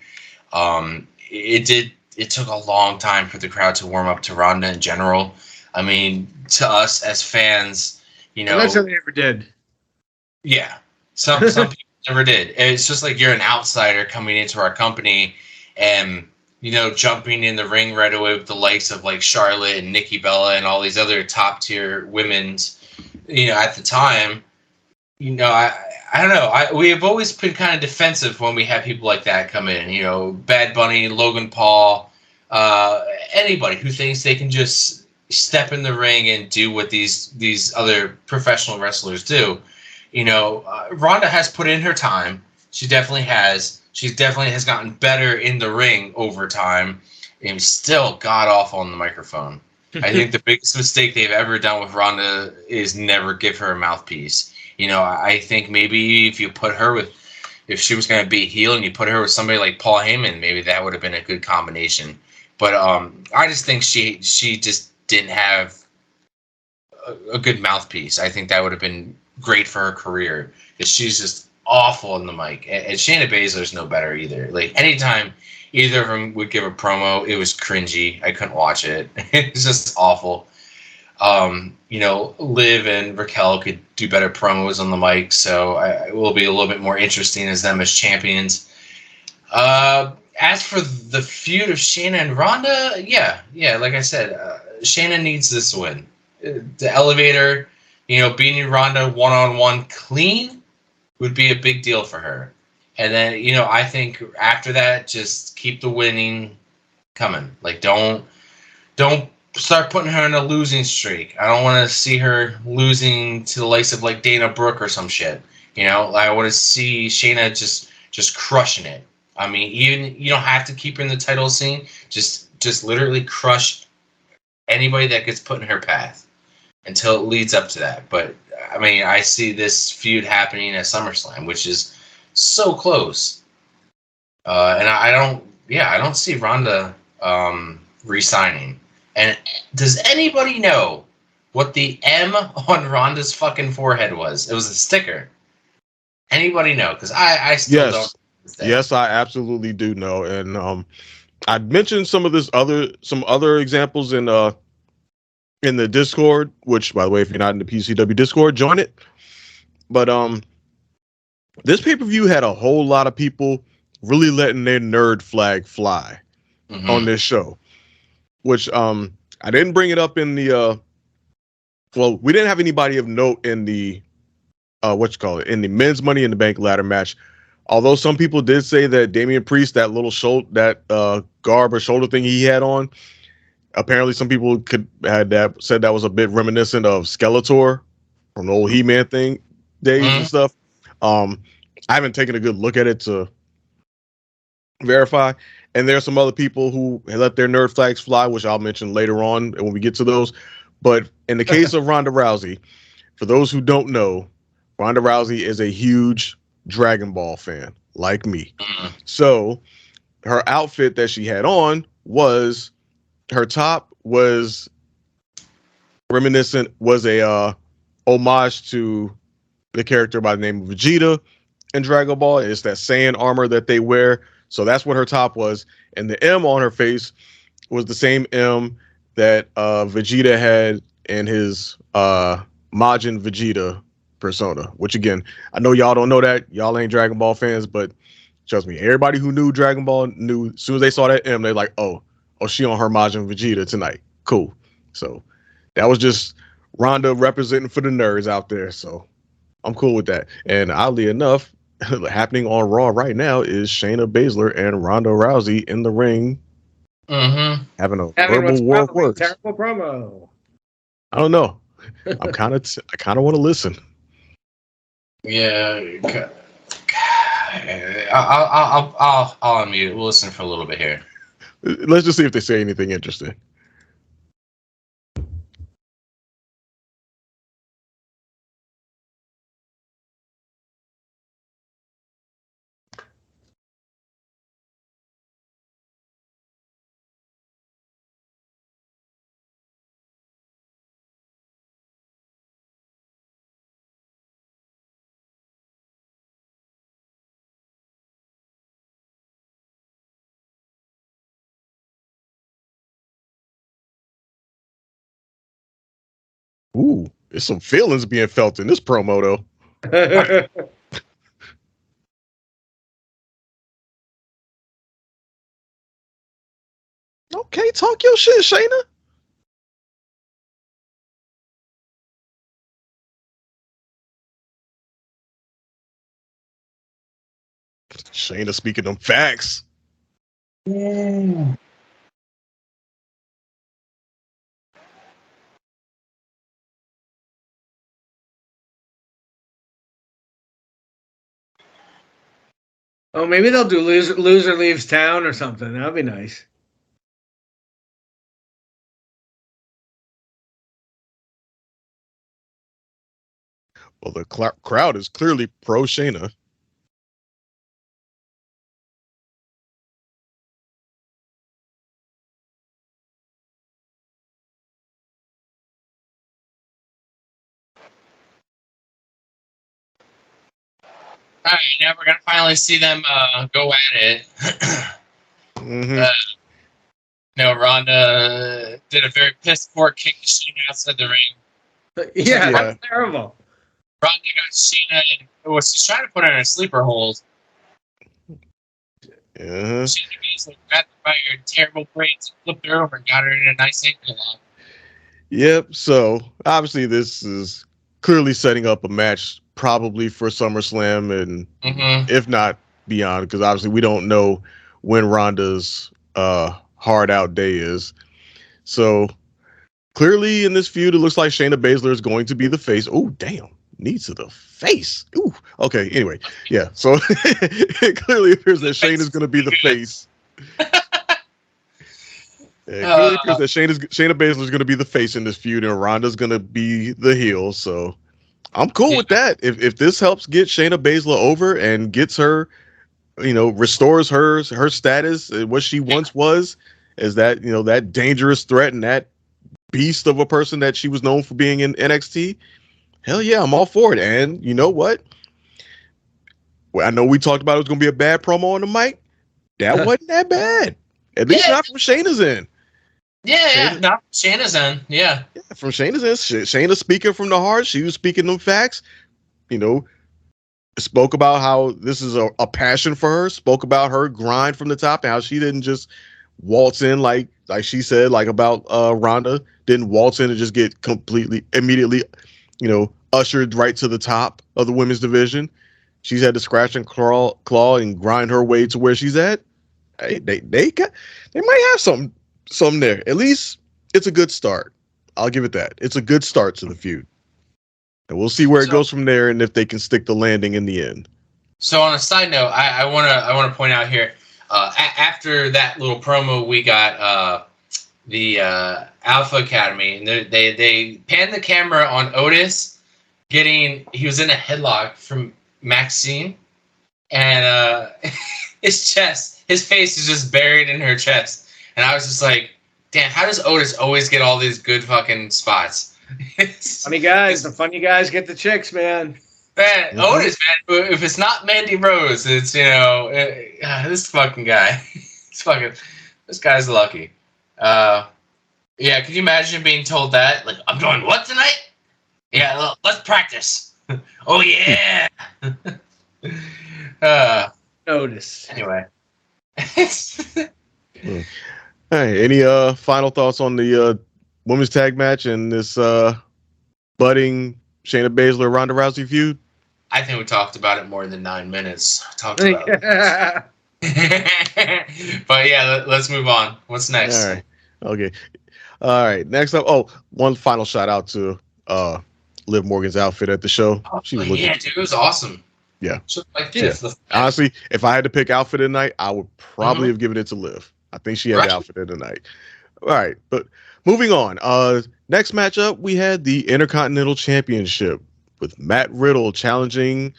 It took a long time for the crowd to warm up to Ronda in general. I mean, to us as fans, that's how they ever did. Yeah, some people never did. It's just like you're an outsider coming into our company and jumping in the ring right away with the likes of like Charlotte and Nikki Bella and all these other top tier women's, at the time, I don't know. We have always been kind of defensive when we have people like that come in, Bad Bunny, Logan Paul, anybody who thinks they can just step in the ring and do what these other professional wrestlers do. Ronda has put in her time. She definitely has. She definitely has gotten better in the ring over time and still god awful on the microphone. I think the biggest mistake they've ever done with Ronda is never give her a mouthpiece. I think maybe if you put her if she was going to be a heel and you put her with somebody like Paul Heyman, maybe that would have been a good combination. But I just think she just didn't have a good mouthpiece. I think that would have been great for her career because she's just awful in the mic, and Shayna Baszler's no better either. Like anytime either of them would give a promo, it was cringy. I couldn't watch it. It was just awful. Liv and Raquel could do better promos on the mic, so it will be a little bit more interesting as them as champions. As for the feud of Shayna and Ronda, yeah, like I said, Shayna needs this win. The elevator, beating Ronda one-on-one clean would be a big deal for her. And then, I think after that, just keep the winning coming. Like, don't start putting her in a losing streak. I don't want to see her losing to the likes of, like, Dana Brooke or some shit. I want to see Shayna just crushing it. I mean, even you don't have to keep her in the title scene. Just literally crush anybody that gets put in her path until it leads up to that. But I mean, I see this feud happening at SummerSlam, which is so close. And I don't see Ronda re-signing. And does anybody know what the M on Ronda's fucking forehead was? It was a sticker. Anybody know? Because I still don't. Yes, I absolutely do know. And I mentioned some other examples in the Discord, which, by the way, if you're not in the PCW Discord, join it. But this pay-per-view had a whole lot of people really letting their nerd flag fly on this show, which I didn't bring it up in the well, we didn't have anybody of note in the in the men's Money in the Bank ladder match. Although some people did say that Damian Priest, that little garb or shoulder thing he had on, apparently some people said that was a bit reminiscent of Skeletor from the old He-Man days and stuff. I haven't taken a good look at it to verify. And there are some other people who let their nerd flags fly, which I'll mention later on when we get to those. But in the case of Ronda Rousey, for those who don't know, Ronda Rousey is a huge Dragon Ball fan, like me. So her outfit that she had on her top was a homage to the character by the name of Vegeta in Dragon Ball. It's that Saiyan armor that they wear. So that's what her top was. And the M on her face was the same M that Vegeta had in his Majin Vegeta persona, which again, I know y'all don't know that. Y'all ain't Dragon Ball fans, but trust me, everybody who knew Dragon Ball knew as soon as they saw that M, they're like, oh, she on her Majin Vegeta tonight. Cool. So that was just Ronda representing for the nerds out there. So I'm cool with that. And oddly enough, happening on Raw right now is Shayna Baszler and Ronda Rousey in the ring, having a verbal war of words. Terrible promo. I don't know. I kind of want to listen. Yeah, I'll unmute. We'll listen for a little bit here. Let's just see if they say anything interesting. Ooh, there's some feelings being felt in this promo, though. Okay, talk your shit, Shayna. Shayna speaking them facts. Yeah. Oh, maybe they'll do loser leaves town or something. That'd be nice. Well, the crowd is clearly pro Shayna. All right, now we're gonna finally see them go at it. Ronda did a very piss poor kick to Sheena outside the ring. Yeah, that's terrible. Ronda got Sheena and she's trying to put her in a sleeper hold. Sheena basically grabbed her by her terrible braids, flipped her over, and got her in a nice ankle lock. Yep. So obviously, this is clearly setting up a match, probably for SummerSlam, and if not beyond, because obviously we don't know when Ronda's hard out day is. So clearly in this feud, it looks like Shayna Baszler is going to be the face. Oh, damn. Knee to the face. Ooh. Okay. Anyway. Yeah. So it clearly appears that Shayna's going to be the face. It clearly appears that Shayna Baszler is going to be the face in this feud, and Ronda's going to be the heel. So I'm cool with that. If this helps get Shayna Baszler over and gets her, restores her status, what she once was, as that, that dangerous threat and that beast of a person that she was known for being in NXT. Hell yeah, I'm all for it. And you know what? Well, I know we talked about it was going to be a bad promo on the mic. That wasn't that bad. At least not from Shayna's end. Yeah, not from Shayna's end. Yeah, from Shayna's end. Shayna speaking from the heart. She was speaking them facts. Spoke about how this is a passion for her. Spoke about her grind from the top and how she didn't just waltz in like she said, like about Ronda. Didn't waltz in and just get immediately, ushered right to the top of the women's division. She's had to scratch and claw and grind her way to where she's at. Hey, they might have something there. At least it's a good start. I'll give it that. It's a good start to the feud. And we'll see where it goes from there and if they can stick the landing in the end. So on a side note, I wanna point out here, after that little promo, we got the Alpha Academy, and they panned the camera on Otis he was in a headlock from Maxine, and his face is just buried in her chest, and I was just like, damn, how does Otis always get all these good fucking spots? Funny guys, the funny guys get the chicks, man. Man, Otis, man, if it's not Mandy Rose, it's, this fucking guy. This guy's lucky. Yeah, could you imagine being told that? Like, I'm doing what tonight? Yeah, let's practice. Oh, yeah. Otis. Anyway. Hey, any final thoughts on the women's tag match and this budding Shayna Baszler Ronda Rousey feud? I think we talked about it more than 9 minutes. Talked about it. But yeah, let's move on. What's next? All right. Okay. All right. Next up. One final shout out to Liv Morgan's outfit at the show. She was looking. Yeah, dude, it was awesome. Yeah. Like this. Yeah. Honestly, if I had to pick outfit of the night, I would probably have given it to Liv. I think she had the outfit of the night. All right, but moving on. Next matchup, we had the Intercontinental Championship with Matt Riddle challenging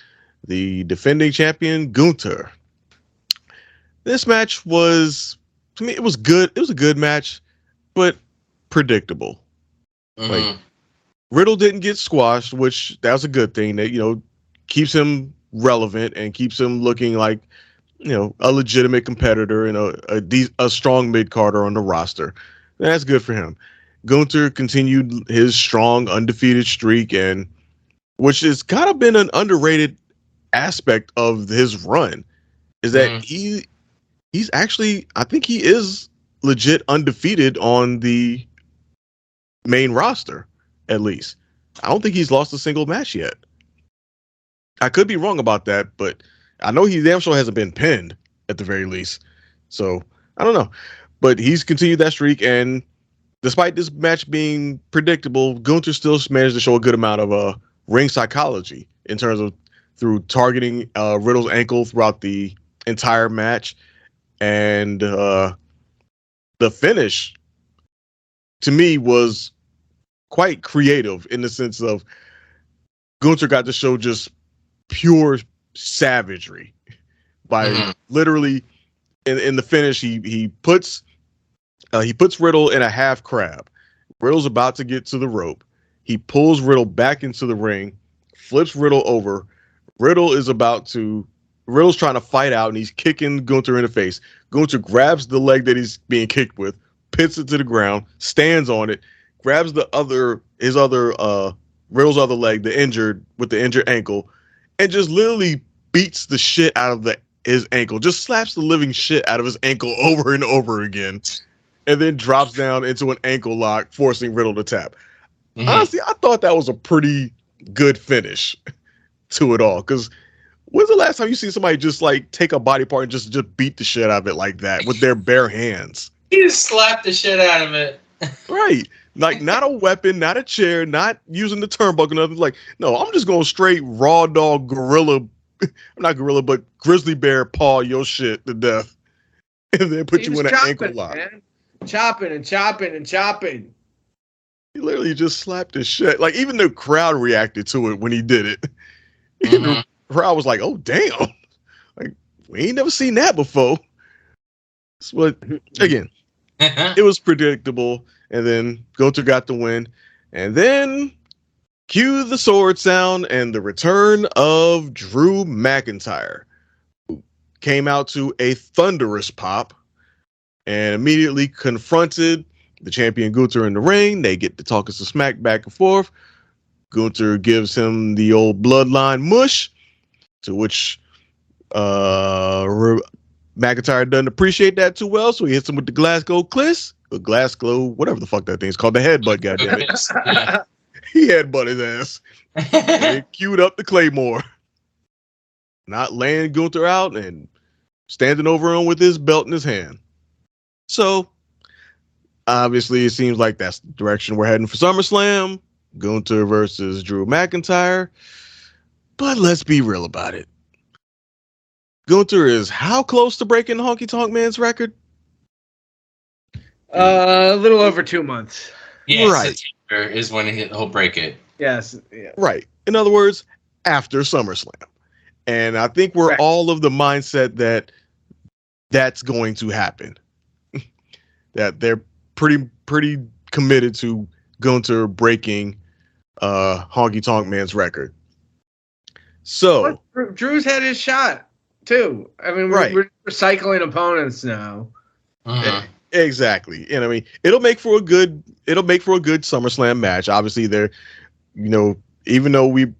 the defending champion Gunther. This match was, to me, it was good. It was a good match, but predictable. Like, Riddle didn't get squashed, which that was a good thing. That keeps him relevant and keeps him looking like a legitimate competitor and a strong mid-carder on the roster. That's good for him. Gunther continued his strong undefeated streak, and which has kind of been an underrated aspect of his run, is that he's actually, I think he is legit undefeated on the main roster, at least. I don't think he's lost a single match yet. I could be wrong about that, but I know he damn sure hasn't been pinned at the very least. So I don't know, but he's continued that streak, and despite this match being predictable, Gunther still managed to show a good amount of ring psychology in terms of through targeting Riddle's ankle throughout the entire match, and the finish to me was quite creative in the sense of Gunther got to show just pure savagery by literally in the finish. He puts Riddle in a half crab. Riddle's about to get to the rope. He pulls Riddle back into the ring, flips Riddle over. Riddle's trying to fight out, and he's kicking Gunther in the face. Gunther grabs the leg that he's being kicked with, pits it to the ground, stands on it, grabs Riddle's other leg, the injured ankle, and just literally beats the shit out of his ankle. Just slaps the living shit out of his ankle over and over again, and then drops down into an ankle lock, forcing Riddle to tap. Honestly, I thought that was a pretty good finish to it all. Because when's the last time you see somebody just like take a body part and just beat the shit out of it like that with their bare hands? He just slapped the shit out of it. Right. Like, not a weapon, not a chair, not using the turnbuckle, nothing. Like, no, I'm just going straight raw dog gorilla, not gorilla, but grizzly bear paw your shit to death. And then put you in an ankle lock. Man. Chopping and chopping and chopping. He literally just slapped his shit. Like, even the crowd reacted to it when he did it. The crowd was like, oh, damn. Like, we ain't never seen that before. But, again, it was predictable. And then Gunther got the win. And then cue the sword sound and the return of Drew McIntyre, who came out to a thunderous pop and immediately confronted the champion Gunther in the ring. They get to talking some smack back and forth. Gunther gives him the old bloodline mush, to which McIntyre doesn't appreciate that too well, so he hits him with the Glasgow Kiss, or Glasgow, whatever the fuck that thing's called, the headbutt, goddammit. He headbutt his ass. And queued up the Claymore. Not laying Gunther out and standing over him with his belt in his hand. So, obviously, it seems like that's the direction we're heading for SummerSlam. Gunther versus Drew McIntyre. But let's be real about it. Gunther is how close to breaking Honky Tonk Man's record? A little over 2 months. Yeah, right. September is when he'll break it. Yes. Yeah. Right. In other words, after SummerSlam. And I think we're all of the mindset that that's going to happen. That they're pretty committed to Gunther breaking Honky Tonk Man's record. So Drew's had his shot too. I mean, we're recycling opponents now. Exactly. And I mean, it'll make for a good SummerSlam match. Obviously, they're, even though we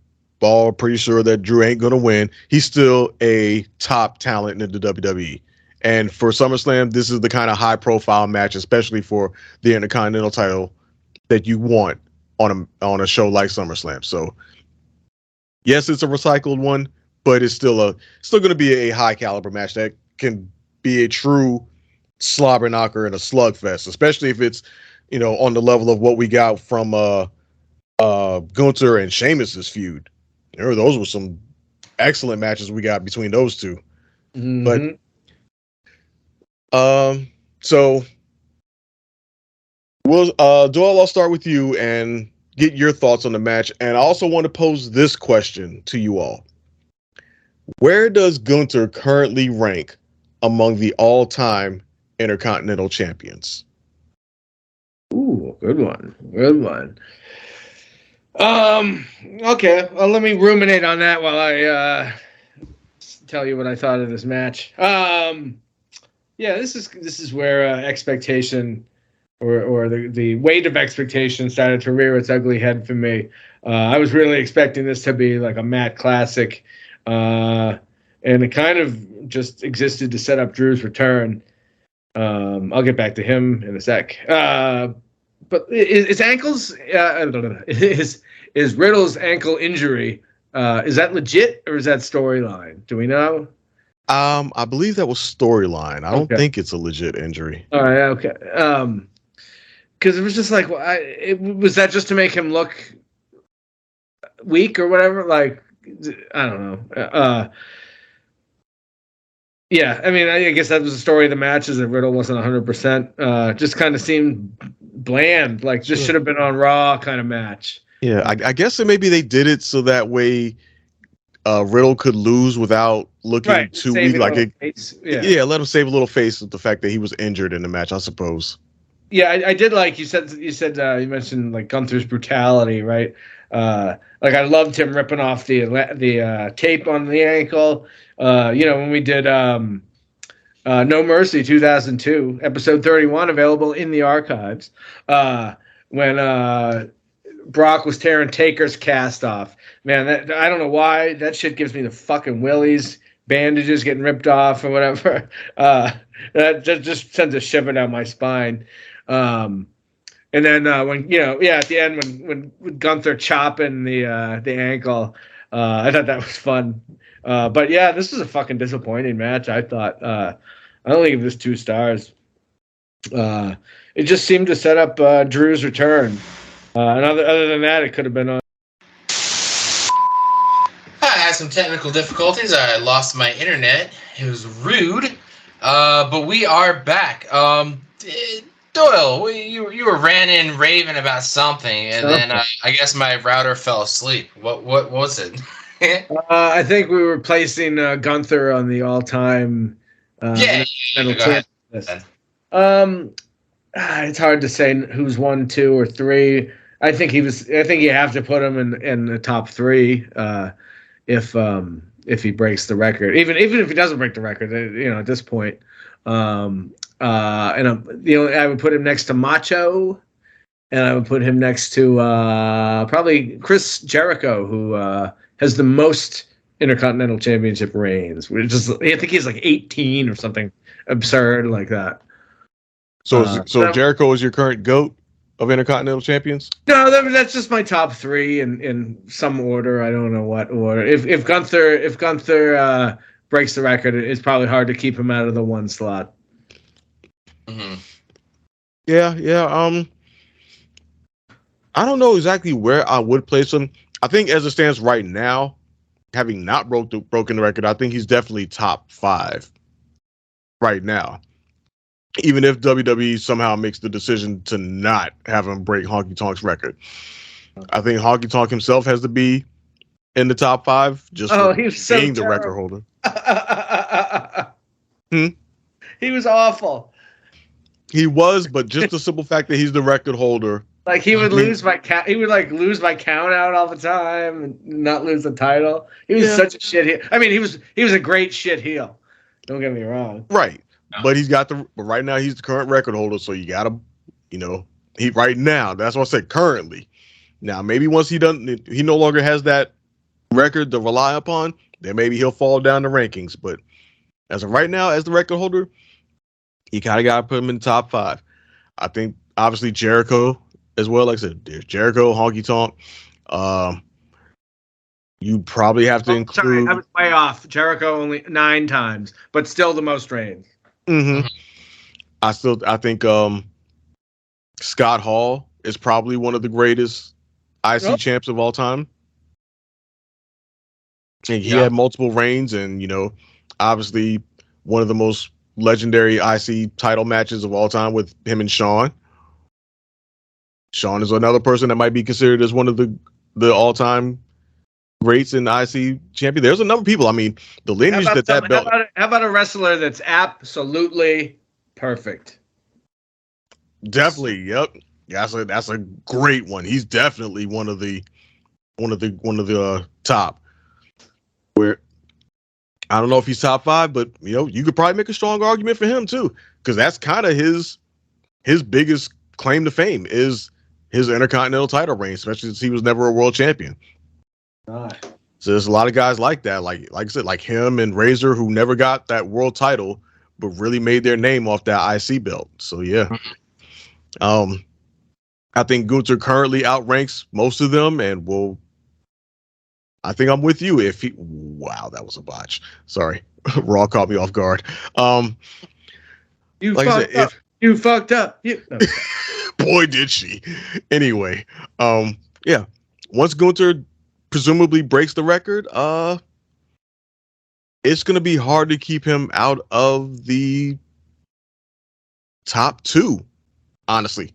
all are pretty sure that Drew ain't gonna win, he's still a top talent in the WWE. And for SummerSlam, this is the kind of high profile match, especially for the Intercontinental title, that you want on a show like SummerSlam. So yes, it's a recycled one, but it's still going to be a high caliber match that can be a true slobber knocker and a slugfest, especially if it's, on the level of what we got from Gunther and Sheamus's feud. Those were some excellent matches we got between those two. Mm-hmm. But so we'll Doyle, I'll start with you and get your thoughts on the match. And I also want to pose this question to you all. Where does Gunther currently rank among the all-time Intercontinental champions? Ooh, good one. Good one. Okay. Well, let me ruminate on that while I tell you what I thought of this match. Yeah, this is where expectation or the weight of expectation started to rear its ugly head for me. I was really expecting this to be like a Matt classic, and it kind of just existed to set up Drew's return. I'll get back to him in a sec. But is ankles? I don't know. Is Riddle's ankle injury? Is that legit or is that storyline? Do we know? I believe that was storyline. I don't think it's a legit injury. All right, okay. Because it was just like, was that just to make him look weak or whatever? Like, I don't know. Yeah, I mean, I guess that was the story of the match, is that Riddle wasn't 100%. Just kind of seemed bland, like just should have been on Raw kind of match. Yeah, I guess that maybe they did it so that way Riddle could lose without looking too weak. Like let him save a little face with the fact that he was injured in the match, I suppose. Yeah, I did like you said you mentioned like Gunther's brutality, right? Like I loved him ripping off the tape on the ankle. When we did No Mercy 2002, episode 31, available in the archives, when Brock was tearing Taker's cast off. Man, I don't know why that shit gives me the fucking willies. Bandages getting ripped off or whatever. That just sends a shiver down my spine. And then when at the end when Gunther chopping the ankle, I thought that was fun. But yeah, this was a fucking disappointing match. I thought I only give this 2 stars. It just seemed to set up Drew's return. And other than that, it could have been on. I had some technical difficulties. I lost my internet. It was rude. But we are back. Doyle, you were ranting, raving about something, and then I guess my router fell asleep. What was it? I think we were placing Gunther on the all-time list. It's hard to say who's 1, 2, or 3. I think you have to put him in the top 3 if he breaks the record. Even if he doesn't break the record, at this point. And I would put him next to Macho, and I would put him next to probably Chris Jericho, who has the most Intercontinental Championship reigns. I think he's like 18 or something absurd like that. So Jericho is your current GOAT of Intercontinental Champions? No, that's just my top three in some order. I don't know what order. If Gunther breaks the record, it's probably hard to keep him out of the one slot. Mm-hmm. Yeah. I don't know exactly where I would place him. I think as it stands right now, having not broken the record, I think he's definitely top 5 right now. Even if WWE somehow makes the decision to not have him break Honky Tonk's record. I think Honky Tonk himself has to be in the top 5 just for being the record holder. He was awful. He was, but just the simple fact that he's the record holder. Like he would lose by count. He would lose by count out all the time and not lose the title. He was such a shit heel. I mean, he was a great shit heel. Don't get me wrong. Right. But but right now he's the current record holder, so you gotta, right now, that's what I said currently. Now maybe once he no longer has that record to rely upon, then maybe he'll fall down the rankings. But as of right now, as the record holder, you kinda gotta put him in the top 5. I think obviously Jericho as well. Like I said, there's Jericho, Honky Tonk. You probably have to include. Sorry, I was way off. Jericho only 9 times, but still the most reigns. Mm-hmm. I think Scott Hall is probably one of the greatest IC champs of all time. And he had multiple reigns, and obviously one of the most legendary IC title matches of all time with him and Shawn. Shawn is another person that might be considered as one of the all-time greats in IC champion. There's a number of people. I mean, the lineage that belt. How about a wrestler that's absolutely perfect? Definitely, yep. That's a great one. He's definitely one of the top. Where I don't know if he's top 5, but you could probably make a strong argument for him too, because that's kind of his biggest claim to fame is his Intercontinental title reign, especially since he was never a world champion. Right. So there's a lot of guys like that, like I said, like him and Razor, who never got that world title, but really made their name off that IC belt. So yeah, I think Gunther currently outranks most of them, and I think I'm with you. Wow, that was a botch. Sorry, Raw caught me off guard. You fucked up. Boy, did she. Anyway, yeah. Once Gunther presumably breaks the record, it's going to be hard to keep him out of the top 2, honestly.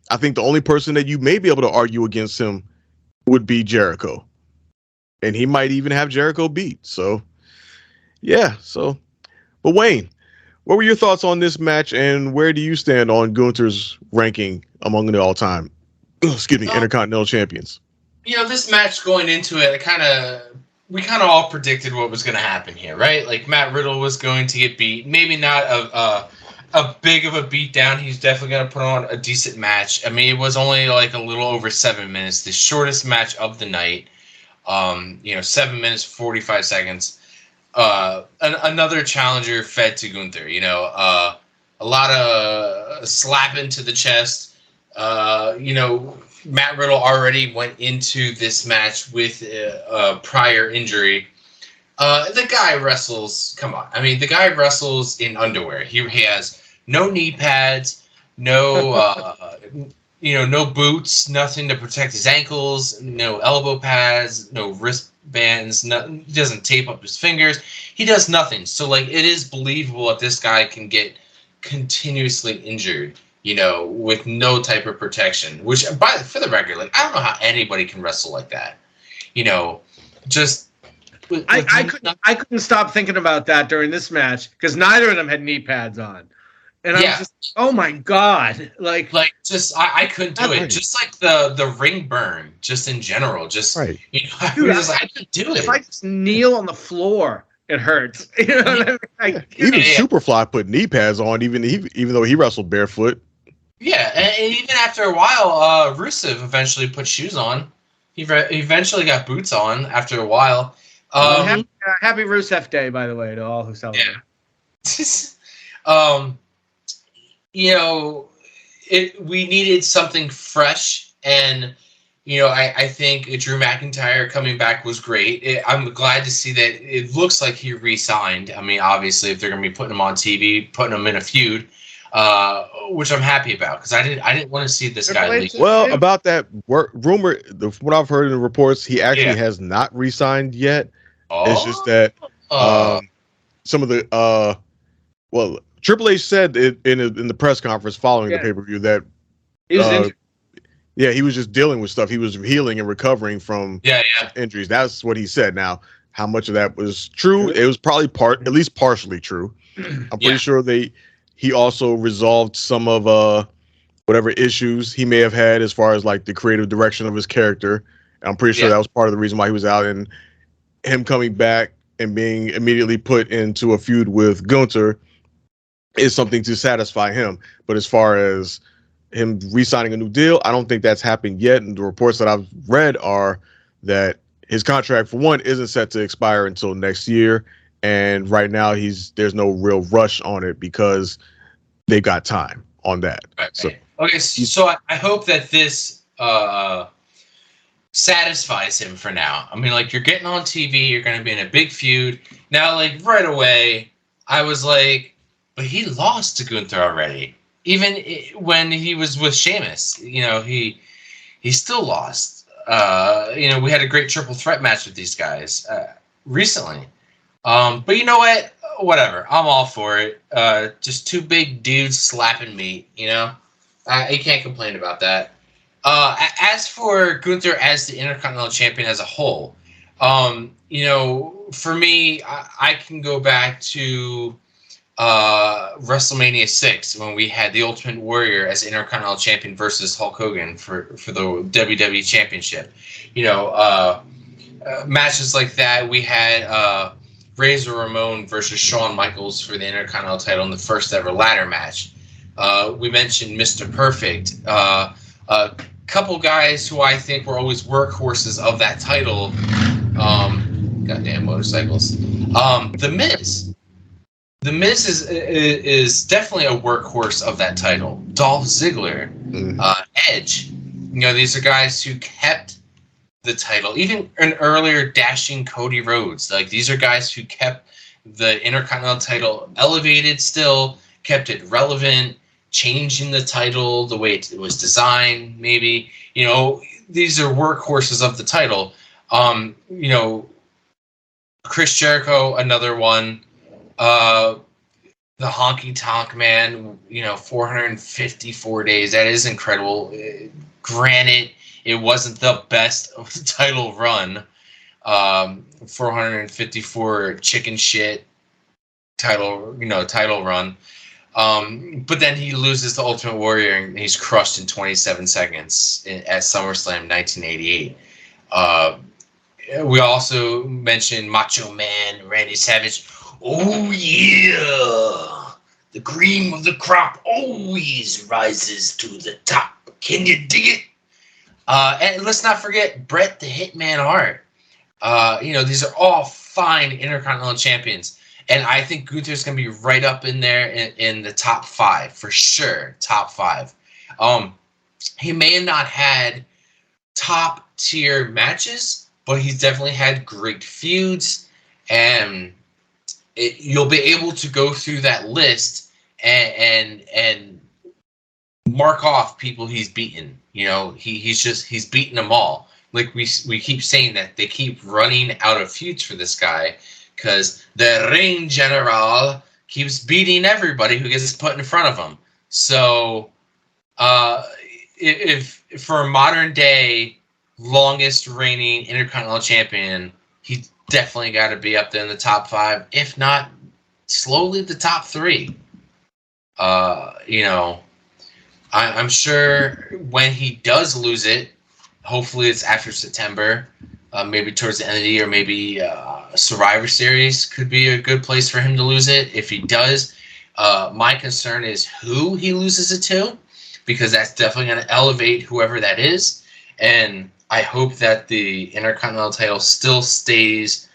I think the only person that you may be able to argue against him would be Jericho. And he might even have Jericho beat. So, yeah. But Wayne, what were your thoughts on this match, and where do you stand on Gunther's ranking among the all-time, Intercontinental champions? This match going into it, we kind of all predicted what was going to happen here, right? Like Matt Riddle was going to get beat. Maybe not a big of a beatdown. He's definitely going to put on a decent match. I mean, it was only like a little over 7 minutes, the shortest match of the night. 7 minutes, 45 seconds. Another challenger fed to Gunther. A lot of slapping to the chest. Matt Riddle already went into this match with a prior injury. The guy wrestles. Come on, I mean, the guy wrestles in underwear. He has no knee pads, no, no boots, nothing to protect his ankles, no elbow pads, no wristbands. He doesn't tape up his fingers. He does nothing. So, it is believable that this guy can get continuously injured, with no type of protection. Which, for the record, I don't know how anybody can wrestle like that. Just. I couldn't stop thinking about that during this match because neither of them had knee pads on, and I was just, oh my god, I couldn't do it. Just like the ring burn, just in general, just right. I couldn't do it. If I just kneel on the floor, it hurts. Even Superfly put knee pads on, even though he wrestled barefoot. Yeah, and even after a while, Rusev eventually put shoes on. He eventually got boots on after a while. Happy Rusev Day, by the way, to all who celebrate. Yeah. You know, we needed something fresh, and you know, I think Drew McIntyre coming back was great. I'm glad to see that it looks like he re-signed. I mean, obviously, if they're going to be putting him on TV, putting him in a feud, which I'm happy about because I didn't want to see this guy leave. Well, about that rumor, what I've heard in the reports, he actually has not re-signed yet. It's just that some of the Triple H said in the press conference following the pay-per-view that he was he was just dealing with stuff. He was healing and recovering from injuries. That's what he said. Now, how much of that was true? It was probably at least partially true. I'm pretty sure he also resolved some of whatever issues he may have had as far as like the creative direction of his character. I'm pretty sure that was part of the reason why he was out, and him coming back and being immediately put into a feud with Gunther is something to satisfy him. But as far as him re-signing a new deal, I don't think that's happened yet. And the reports that I've read are that his contract, for one, isn't set to expire until next year. And right now there's no real rush on it because they got time on that. Right. So I hope that this satisfies him for now. I mean, like, you're getting on TV, you're going to be in a big feud. Now, like, right away, I was like, but he lost to Gunther already. Even when he was with Sheamus, you know, he still lost. You know, we had a great triple threat match with these guys recently. But you know what? Whatever. I'm all for it. Just two big dudes slapping meat, you know? You can't complain about that. As for Gunther as the Intercontinental Champion as a whole, you know, for me, I can go back to WrestleMania 6 when we had the Ultimate Warrior as Intercontinental Champion versus Hulk Hogan for the WWE Championship. You know, matches like that. We had Razor Ramon versus Shawn Michaels for the Intercontinental title in the first ever ladder match. We mentioned Mr. Perfect. A couple guys who I think were always workhorses of that title. Goddamn motorcycles. The Miz. The Miz is definitely a workhorse of that title. Dolph Ziggler, Edge. You know, these are guys who kept the title. Even an earlier dashing Cody Rhodes. Like, these are guys who kept the Intercontinental title elevated still, kept it relevant, changing the title the way it was designed, maybe. You know, these are workhorses of the title. You know, Chris Jericho, another one. The Honky Tonk Man, you know, 454 days. That is incredible. Granted, it wasn't the best of the title run. 454 chicken shit title run. But then he loses to Ultimate Warrior and he's crushed in 27 seconds at SummerSlam 1988. We also mentioned Macho Man, Randy Savage. Oh, yeah. The cream of the crop always rises to the top. Can you dig it? And let's not forget Bret the Hitman Hart. You know, these are all fine Intercontinental champions. And I think Gunther's going to be right up in there in the top 5, for sure. Top 5. He may have not had top-tier matches, but he's definitely had great feuds. And you'll be able to go through that list and mark off people he's beaten. You know, he's beaten them all. Like we keep saying that they keep running out of feuds for this guy because the Ring General keeps beating everybody who gets put in front of him. So if for a modern day longest reigning Intercontinental Champion, he definitely got to be up there in the top 5, if not slowly the top 3. You know, I'm sure when he does lose it, hopefully it's after September, maybe towards the end of the year, maybe Survivor Series could be a good place for him to lose it. If he does, my concern is who he loses it to, because that's definitely going to elevate whoever that is. And I hope that the Intercontinental title still stays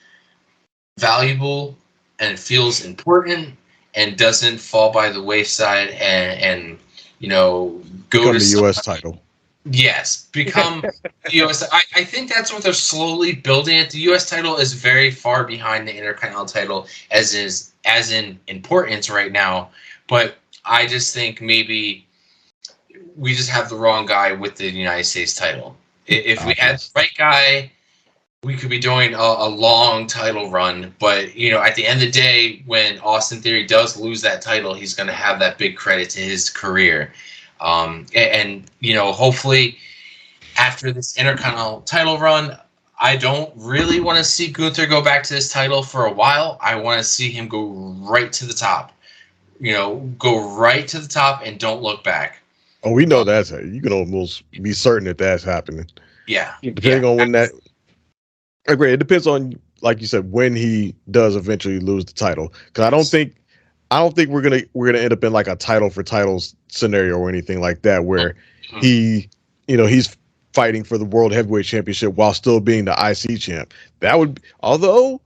valuable and feels important and doesn't fall by the wayside and go Become to the U.S. title. Yes, become the U.S. I think that's what they're slowly building it. The U.S. title is very far behind the Intercontinental title as in importance right now. But I just think maybe we just have the wrong guy with the United States title. If we had the right guy, we could be doing a long title run. But at the end of the day, when Austin Theory does lose that title, he's going to have that big credit to his career. Hopefully after this Intercontinental title run, I don't really want to see Gunther go back to this title for a while. I want to see him go right to the top. Go right to the top and don't look back. Oh, we know that's you can almost be certain that that's happening. Yeah. Depending on when that. I agree. It depends on, like you said, when he does eventually lose the title. Because I don't think we're gonna end up in like a title for titles scenario or anything like that, where he's fighting for the World Heavyweight Championship while still being the IC champ. That would, although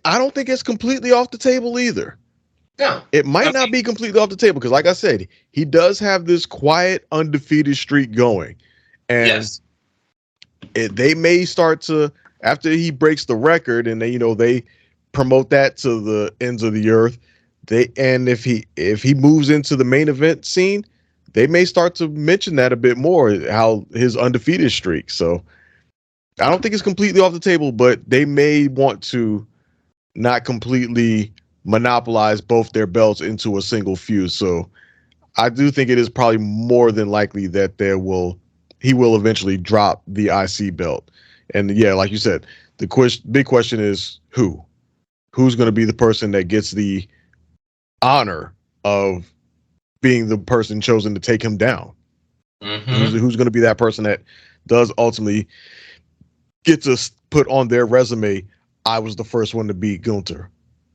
I don't think it's completely off the table either. No, it might not be completely off the table because, like I said, he does have this quiet undefeated streak going, and they may start to, after he breaks the record and they promote that to the ends of the earth. If he moves into the main event scene, they may start to mention that a bit more, how his undefeated streak. So I don't think it's completely off the table, but they may want to not completely monopolize both their belts into a single feud. So I do think it is probably more than likely that he will eventually drop the IC belt. And yeah, like you said, the big question is who's going to be the person that gets the honor of being the person chosen to take him down. Mm-hmm. Who's going to be that person that does ultimately get to put on their resume, I was the first one to beat Gunther.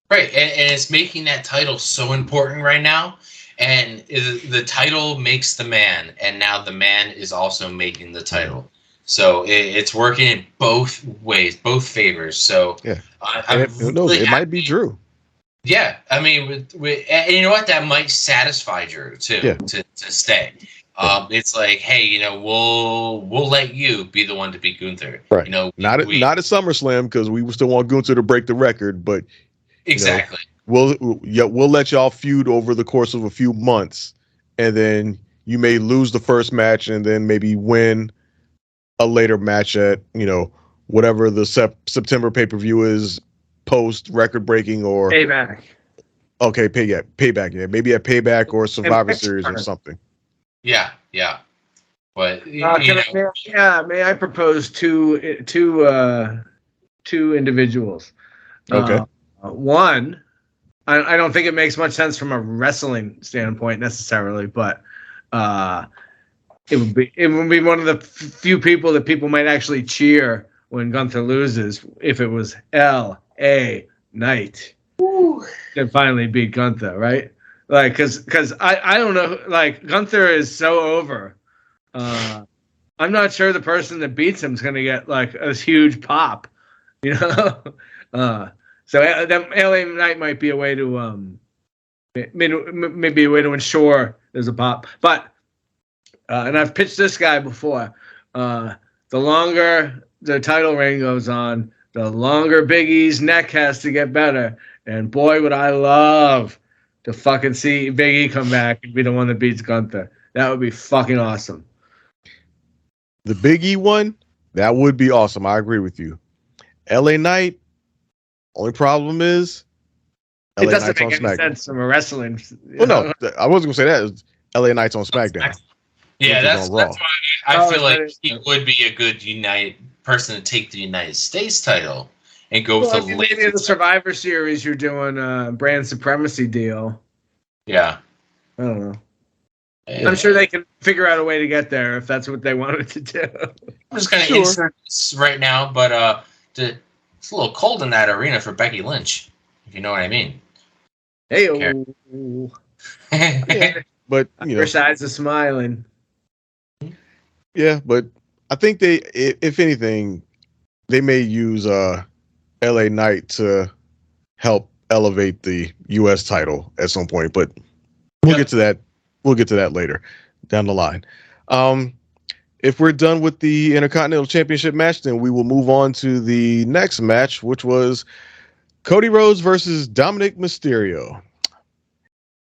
Right, and it's making that title so important right now. And the title makes the man, and now the man is also making the title. So it's working in both ways, both favors. So yeah, who knows? It might be Drew. Yeah, I mean, and you know what? That might satisfy Drew too to stay. It's like, hey, we'll let you be the one to beat Gunther. Right. Not at SummerSlam because we still want Gunther to break the record, but exactly. We'll let y'all feud over the course of a few months, and then you may lose the first match and then maybe win a later match at whatever the September pay-per-view is, post record breaking or Payback. Okay, Payback. Yeah, maybe at Payback or Survivor Series or something. Yeah. But may I propose two individuals? Okay. One, I don't think it makes much sense from a wrestling standpoint necessarily, but it would be one of the few people that people might actually cheer when Gunther loses if it was L.A. Knight that finally beat Gunther, right? Like, because I don't know, like, Gunther is so over. I'm not sure the person that beats him is going to get like a huge pop, So that LA Knight might be a way to maybe a way to ensure there's a pop. But and I've pitched this guy before. The longer the title reign goes on, the longer Big E's neck has to get better. And boy, would I love to fucking see Big E come back and be the one that beats Gunther. That would be fucking awesome. The Big E one, that would be awesome. I agree with you. LA Knight. Only problem is LA it doesn't make any sense from a wrestling. Well, no, I wasn't gonna say that. It's LA Knight's on SmackDown. Yeah, that's why I feel like he would be a good person to take the United States title and go for the maybe the Survivor Series. You're doing a brand supremacy deal. Yeah, I don't know. Yeah. I'm sure they can figure out a way to get there if that's what they wanted to do. I'm just gonna insert this right now, but it's a little cold in that arena for Becky Lynch, if you know what I mean. Hey, but her sides are smiling. Yeah, but I think they, if anything, they may use LA Knight to help elevate the U.S. title at some point, but we'll get to that. We'll get to that later down the line. If we're done with the Intercontinental Championship match, then we will move on to the next match, which was Cody Rhodes versus Dominic Mysterio.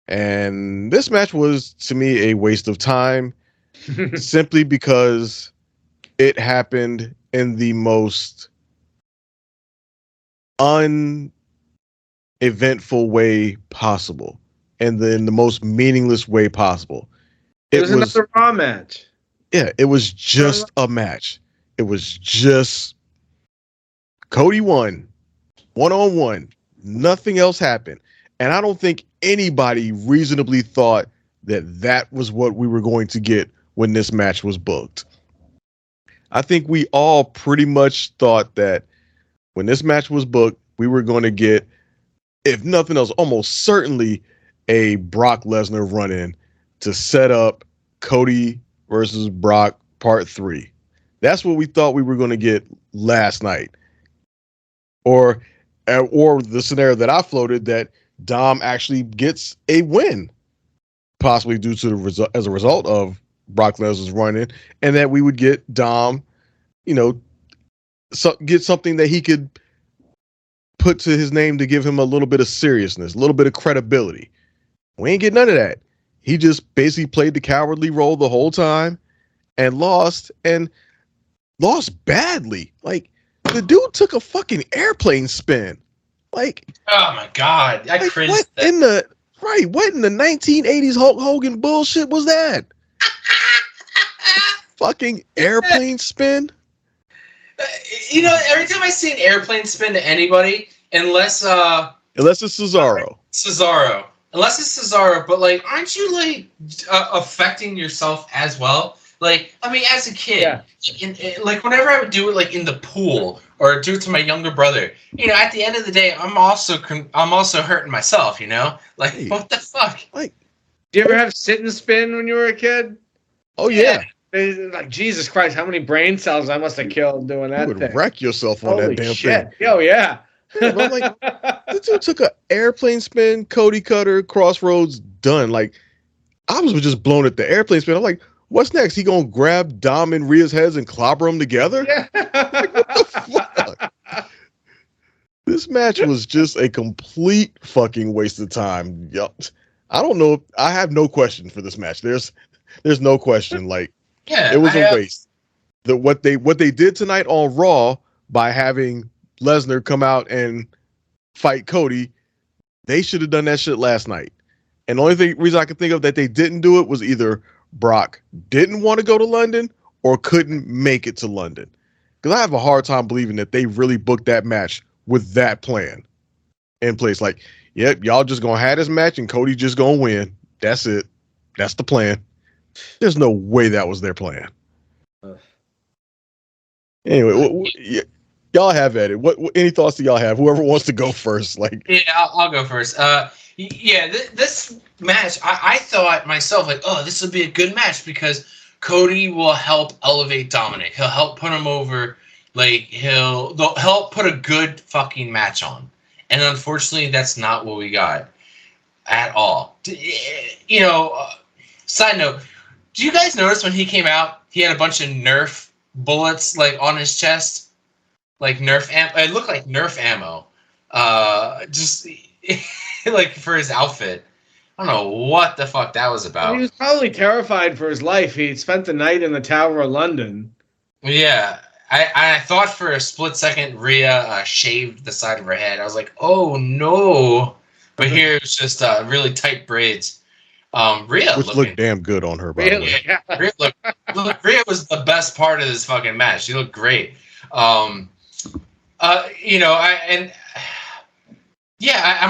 And this match was, to me, a waste of time simply because it happened in the most uneventful way possible and in the most meaningless way possible. It was another Raw match. Yeah, it was just a match. It was just Cody won, one-on-one. Nothing else happened. And I don't think anybody reasonably thought that that was what we were going to get when this match was booked. I think we all pretty much thought that when this match was booked, we were going to get, if nothing else, almost certainly a Brock Lesnar run-in to set up Cody versus Brock Part 3. That's what we thought we were going to get last night. Or the scenario that I floated, that Dom actually gets a win, possibly due to the as a result of Brock Lesnar's run-in, and that we would get Dom, get something that he could put to his name to give him a little bit of seriousness, a little bit of credibility. We ain't get none of that. He just basically played the cowardly role the whole time and lost badly. Like, the dude took a fucking airplane spin. Like, oh my God, I cringed. What in the 1980s Hulk Hogan bullshit was that? Fucking airplane spin. Every time I see an airplane spin to anybody, unless it's Cesaro. Unless it's Cesaro, but aren't you affecting yourself as well? As a kid, whenever I would do it in the pool or do it to my younger brother, at the end of the day, I'm also hurting myself. What the fuck? Do you ever have sit and spin when you were a kid? Oh yeah. Jesus Christ, how many brain cells I must have killed doing that? You would wreck yourself on that damn shit. thing. Oh yeah. But I'm like, this dude took an airplane spin, Cody Cutter, Crossroads, done. I was just blown at the airplane spin. I'm like, what's next? He gonna grab Dom and Rhea's heads and clobber them together? Yeah. What the fuck? This match was just a complete fucking waste of time. I don't know. I have no question for this match. There's no question. It was a waste. What they did tonight on Raw by having Lesnar come out and fight Cody, they should have done that shit last night. And the only reason I could think of that they didn't do it was either Brock didn't want to go to London or couldn't make it to London. Because I have a hard time believing that they really booked that match with that plan in place. Yep, y'all just gonna have this match and Cody just gonna win. That's it. That's the plan. There's no way that was their plan. Anyway, y'all have at it. What any thoughts do y'all have? Whoever wants to go first. Yeah, I'll go first. This match, I thought myself, this would be a good match because Cody will help elevate Dominic. He'll help put him over. He'll help put a good fucking match on. And unfortunately, that's not what we got at all. Side note, do you guys notice when he came out, he had a bunch of Nerf bullets on his chest? Nerf ammo. It looked like Nerf ammo. Just for his outfit. I don't know what the fuck that was about. He was probably terrified for his life. He spent the night in the Tower of London. Yeah. I thought for a split second Rhea shaved the side of her head. I was like, oh no. But here it's just really tight braids. Rhea looked damn good on her, by the way. Yeah. Rhea was the best part of this fucking match. She looked great. I'm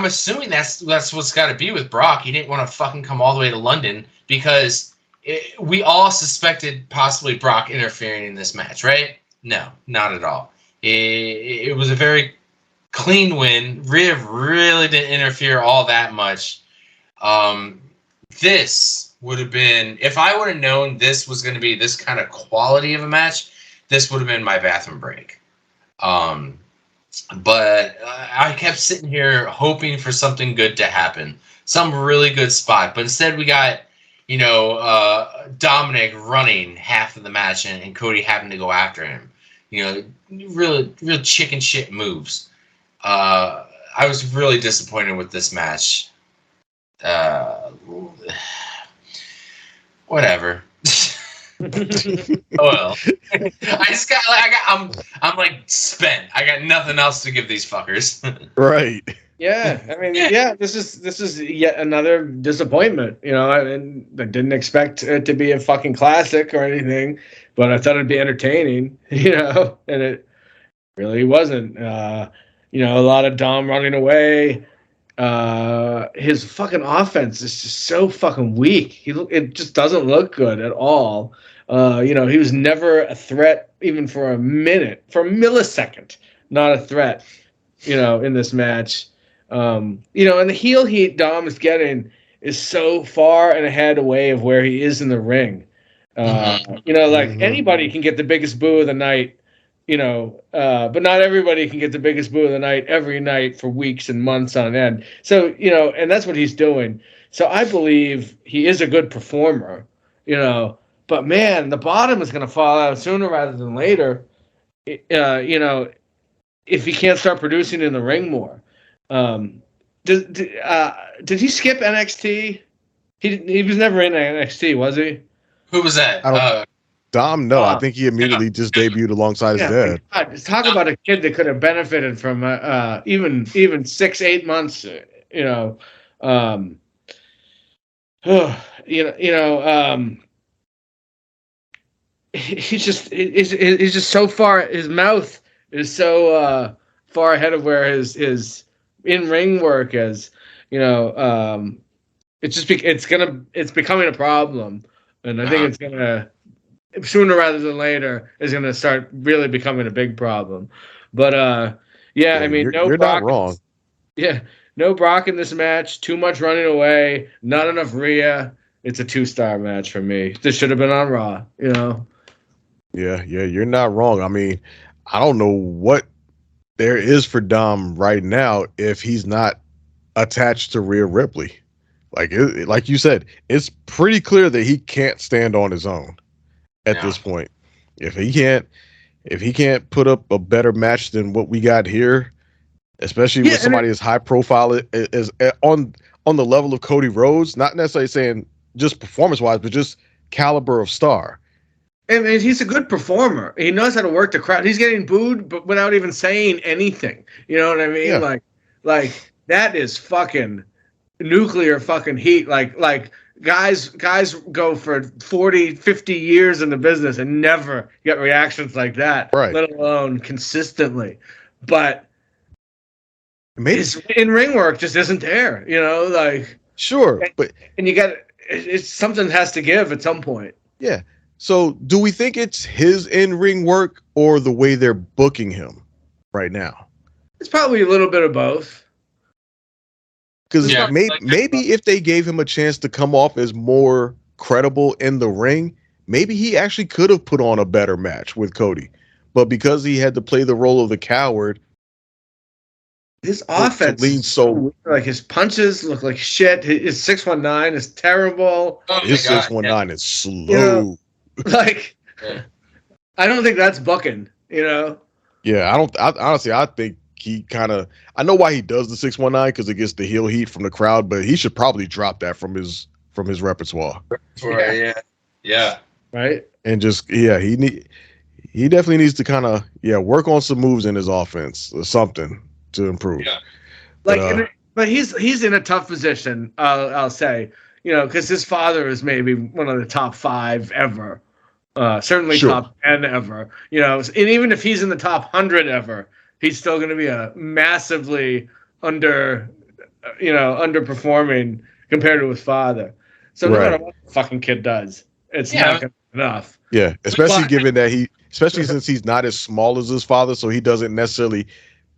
assuming that's what's got to be with Brock. He didn't want to fucking come all the way to London because we all suspected possibly Brock interfering in this match, right? No, not at all. It was a very clean win. Rhea really didn't interfere all that much. This would have been, if I would have known this was going to be this kind of quality of a match, this would have been my bathroom break. But I kept sitting here hoping for something good to happen, some really good spot. But instead, we got, Dominic running half of the match and Cody having to go after him. Real chicken shit moves. I was really disappointed with this match. Whatever. Oh well. I'm like spent. I got nothing else to give these fuckers. Right. Yeah, I mean, yeah, this is yet another disappointment. I didn't expect it to be a fucking classic or anything, but I thought it'd be entertaining. And it really wasn't. A lot of Dom running away. His fucking offense is just so fucking weak. It just doesn't look good at all. He was never a threat, even for a millisecond, not a threat. In this match. And the heel heat Dom is getting is so far and ahead away of where he is in the ring. Anybody can get the biggest boo of the night, but not everybody can get the biggest boo of the night every night for weeks and months on end. So, and that's what he's doing. So I believe he is a good performer, but man, the bottom is going to fall out sooner rather than later, if he can't start producing in the ring more. Did he skip NXT? He was never in NXT, was he? Who was that? Dom, no. I think he immediately just debuted alongside his dad. God, talk about a kid that could have benefited from even 6-8 months. He's just so far. His mouth is so far ahead of where his in-ring work is. It's becoming a problem, and I think it's gonna sooner rather than later is gonna start really becoming a big problem. But I mean, you're Brock, not wrong. Yeah, no Brock in this match. Too much running away. Not enough Rhea. It's a 2-star match for me. This should have been on Raw. Yeah, you're not wrong. I mean, I don't know what there is for Dom right now if he's not attached to Rhea Ripley. Like you said, it's pretty clear that he can't stand on his own at this point. If he can't put up a better match than what we got here, especially with somebody as high profile as on the level of Cody Rhodes, not necessarily saying just performance wise, but just caliber of star. And he's a good performer. He knows how to work the crowd. He's getting booed, but without even saying anything. You know what I mean? Yeah. Like that is fucking nuclear fucking heat. Like guys go for 40, 50 years in the business and never get reactions like that, right? Let alone consistently. But his in-ring work just isn't there. Sure, but it's something has to give at some point. Yeah. So do we think it's his in-ring work or the way they're booking him right now? It's probably a little bit of both. Because maybe if they gave him a chance to come off as more credible in the ring, maybe he actually could have put on a better match with Cody. But because he had to play the role of the coward, his offense like his punches look like shit. His 619 is terrible. His 619 is slow. I don't think that's bucking, Yeah, I think he kind of. I know why he does the 619 because it gets the heel heat from the crowd, but he should probably drop that from his repertoire. Yeah. Right. And just he definitely needs to kind of work on some moves in his offense or something to improve. Yeah. But he's in a tough position. I'll say, because his father is maybe one of the top 5 ever. Certainly top 10 ever, and even if he's in the top 100 ever, he's still going to be a massively underperforming compared to his father. So no matter what the fucking kid does, it's not going to be enough. Yeah, especially since he's not as small as his father, so he doesn't necessarily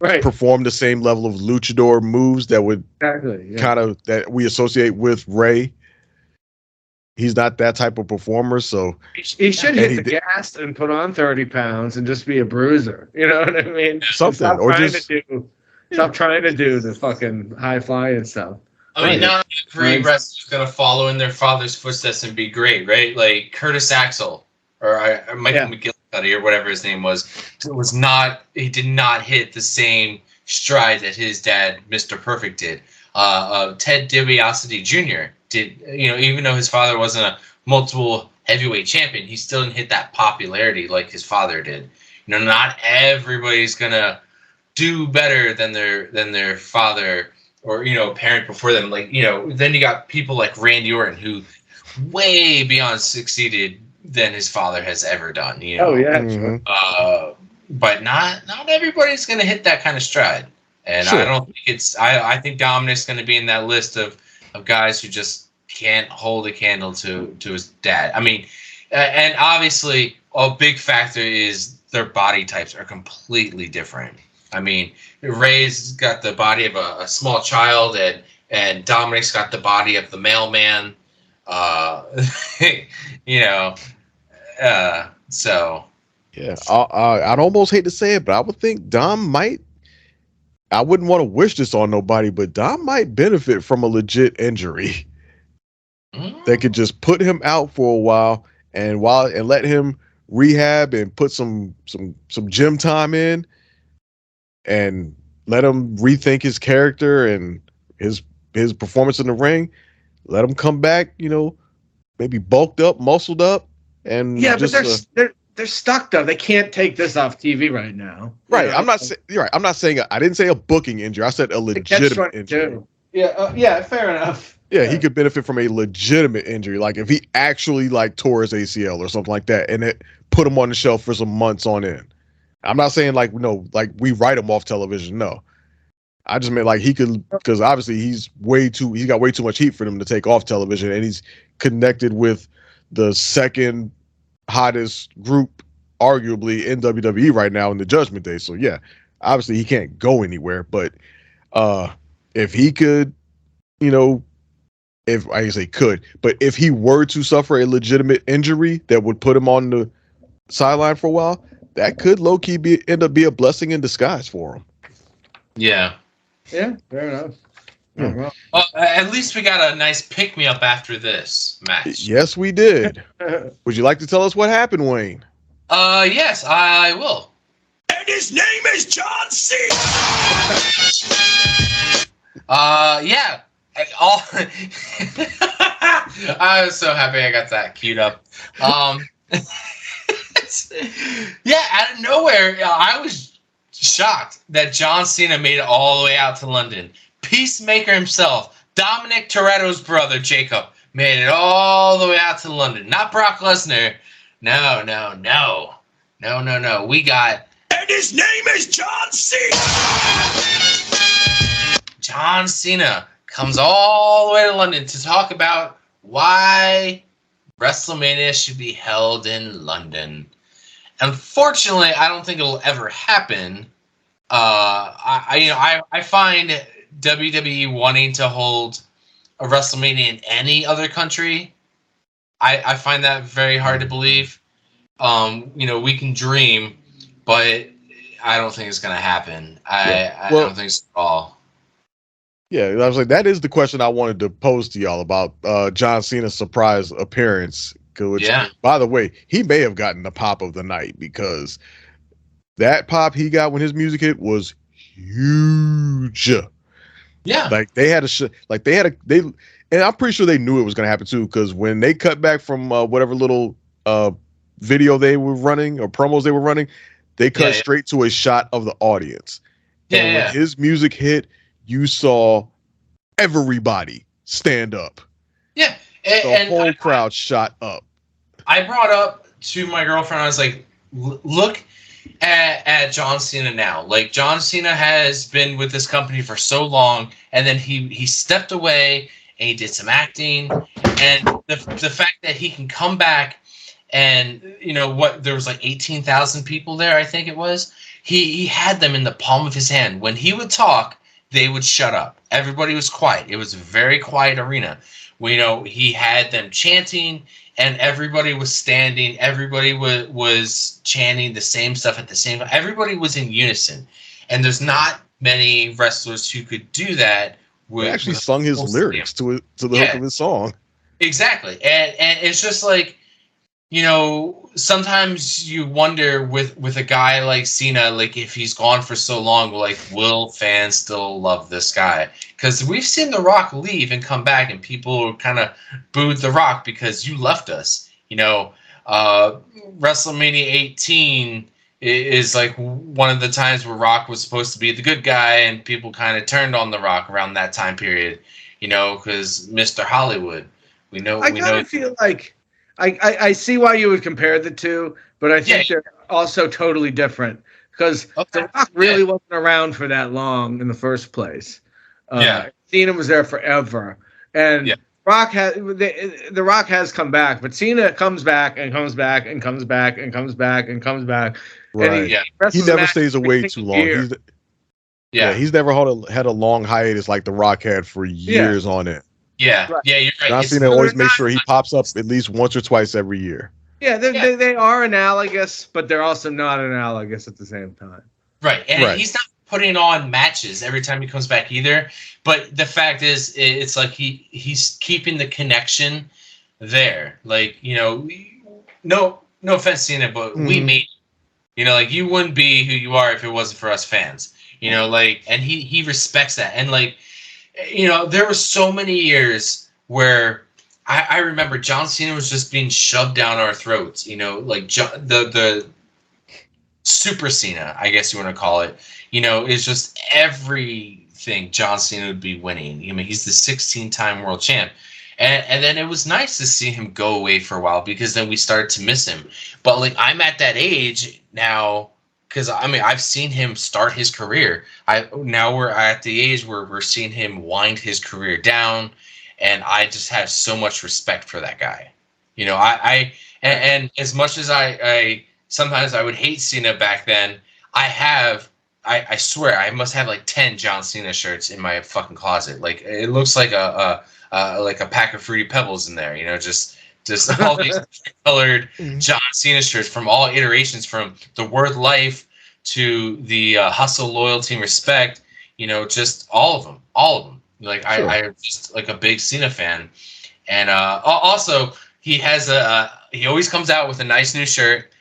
perform the same level of luchador moves that would kind of that we associate with Ray. he's not that type of performer. So he should hit the gas and put on 30 pounds and just be a bruiser. You know what I mean? Something, or just stop trying to do the fucking high flying stuff. I mean, not every wrestler's going to follow in their father's footsteps and be great, right? Like Curtis Axel or Michael McGillicuddy or whatever his name was not. He did not hit the same stride that his dad, Mr. Perfect, did. Ted DiBiase Jr. did. Even though his father wasn't a multiple heavyweight champion, he still didn't hit that popularity like his father did. Not everybody's gonna do better than their father or parent before them. Like then you got people like Randy Orton who way beyond succeeded than his father has ever done. Oh yeah. Sure. But not everybody's gonna hit that kind of stride, and sure. I don't think it's. I think Dominic's gonna be in that list of guys who just can't hold a candle to his dad. I mean, and obviously a big factor is their body types are completely different. I mean, Ray's got the body of a small child, and Dominic's got the body of the mailman. So. Yeah, I'd almost hate to say it, but I would think Dom might. I wouldn't want to wish this on nobody, but Dom might benefit from a legit injury. They could just put him out for a while and let him rehab and put some gym time in, and let him rethink his character and his performance in the ring. Let him come back, maybe bulked up, muscled up, and but they're stuck though. They can't take this off TV right now. Right. I'm not saying. You're right. I'm not saying. I didn't say a booking injury. I said a legitimate injury. Yeah. Fair enough. Yeah, he could benefit from a legitimate injury, like if he actually tore his ACL or something like that, and it put him on the shelf for some months on end. I'm not saying like we write him off television. No, I just meant he could, because obviously he's got way too much heat for them to take off television, and he's connected with the second hottest group arguably in WWE right now in the Judgment Day. So yeah, obviously he can't go anywhere, but if he could, if I say could, but if he were to suffer a legitimate injury that would put him on the sideline for a while, that could low-key end up be a blessing in disguise for him. Yeah, fair enough. Well, at least we got a nice pick-me-up after this match. Yes, we did. Would you like to tell us what happened, Wayne? Yes, I will. And his name is John Cena! Yeah. I was so happy I got that queued up. Yeah, out of nowhere, I was shocked that John Cena made it all the way out to London. Peacemaker himself, Dominic Toretto's brother, Jacob, made it all the way out to London. Not Brock Lesnar. No. We got... And his name is John Cena! John Cena comes all the way to London to talk about why WrestleMania should be held in London. Unfortunately, I don't think it'll ever happen. I find WWE wanting to hold a WrestleMania in any other country, I find that very hard to believe. We can dream, but I don't think it's going to happen. I don't think so at all. Yeah, I was like, that is the question I wanted to pose to y'all about John Cena's surprise appearance. Which, by the way, he may have gotten the pop of the night, because that pop he got when his music hit was huge. Yeah, and I'm pretty sure they knew it was going to happen too, because when they cut back from whatever little video they were running or promos they were running, they cut straight to a shot of the audience. And when his music hit, you saw everybody stand up. Yeah, the whole crowd shot up. I brought up to my girlfriend, I was like, look at John Cena now. Like, John Cena has been with this company for so long, and then he stepped away and he did some acting, and the fact that he can come back and, there was like 18,000 people there, I think it was. He had them in the palm of his hand. When he would talk, they would shut up. Everybody was quiet. It was a very quiet arena. he had them chanting, and everybody was standing. Everybody was chanting the same stuff at the same time. Everybody was in unison, and there's not many wrestlers who could do that. He actually sung his lyrics to the hook of his song. Exactly, and it's just like, sometimes you wonder with a guy like Cena, like if he's gone for so long, like will fans still love this guy? Because we've seen The Rock leave and come back, and people kind of booed The Rock because you left us. WrestleMania 18 is like one of the times where Rock was supposed to be the good guy, and people kind of turned on The Rock around that time period. Because Mr. Hollywood. I feel like I see why you would compare the two, but I think they're also totally different because The Rock really wasn't around for that long in the first place. Cena was there forever, and The Rock has come back, but Cena comes back and comes back and comes back and comes back and comes back. Right. He never stays away too long. He's never had a long hiatus like The Rock had for years on it. Yeah, you're right. John Cena always makes sure he pops up at least once or twice every year. Yeah, they are analogous, but they're also not analogous at the same time. Right, and he's not putting on matches every time he comes back either. But the fact is, it's like he's keeping the connection there. Like, no offense, Cena, but we made like you wouldn't be who you are if it wasn't for us fans. And he respects that. And like, there were so many years where I remember John Cena was just being shoved down our throats, like the Super Cena, I guess you want to call it, is just everything John Cena would be winning. He's the 16-time world champ. And then it was nice to see him go away for a while because then we started to miss him. But like I'm at that age now, because I've seen him start his career. Now we're at the age where we're seeing him wind his career down, and I just have so much respect for that guy. And as much as I sometimes I would hate Cena back then, I swear I must have like 10 John Cena shirts in my fucking closet. Like it looks like a pack of Fruity Pebbles in there. Just all these colored John Cena shirts from all iterations, from the word life to the hustle, loyalty, and respect. Just all of them. Like sure. I'm just like a big Cena fan, and also he has he always comes out with a nice new shirt.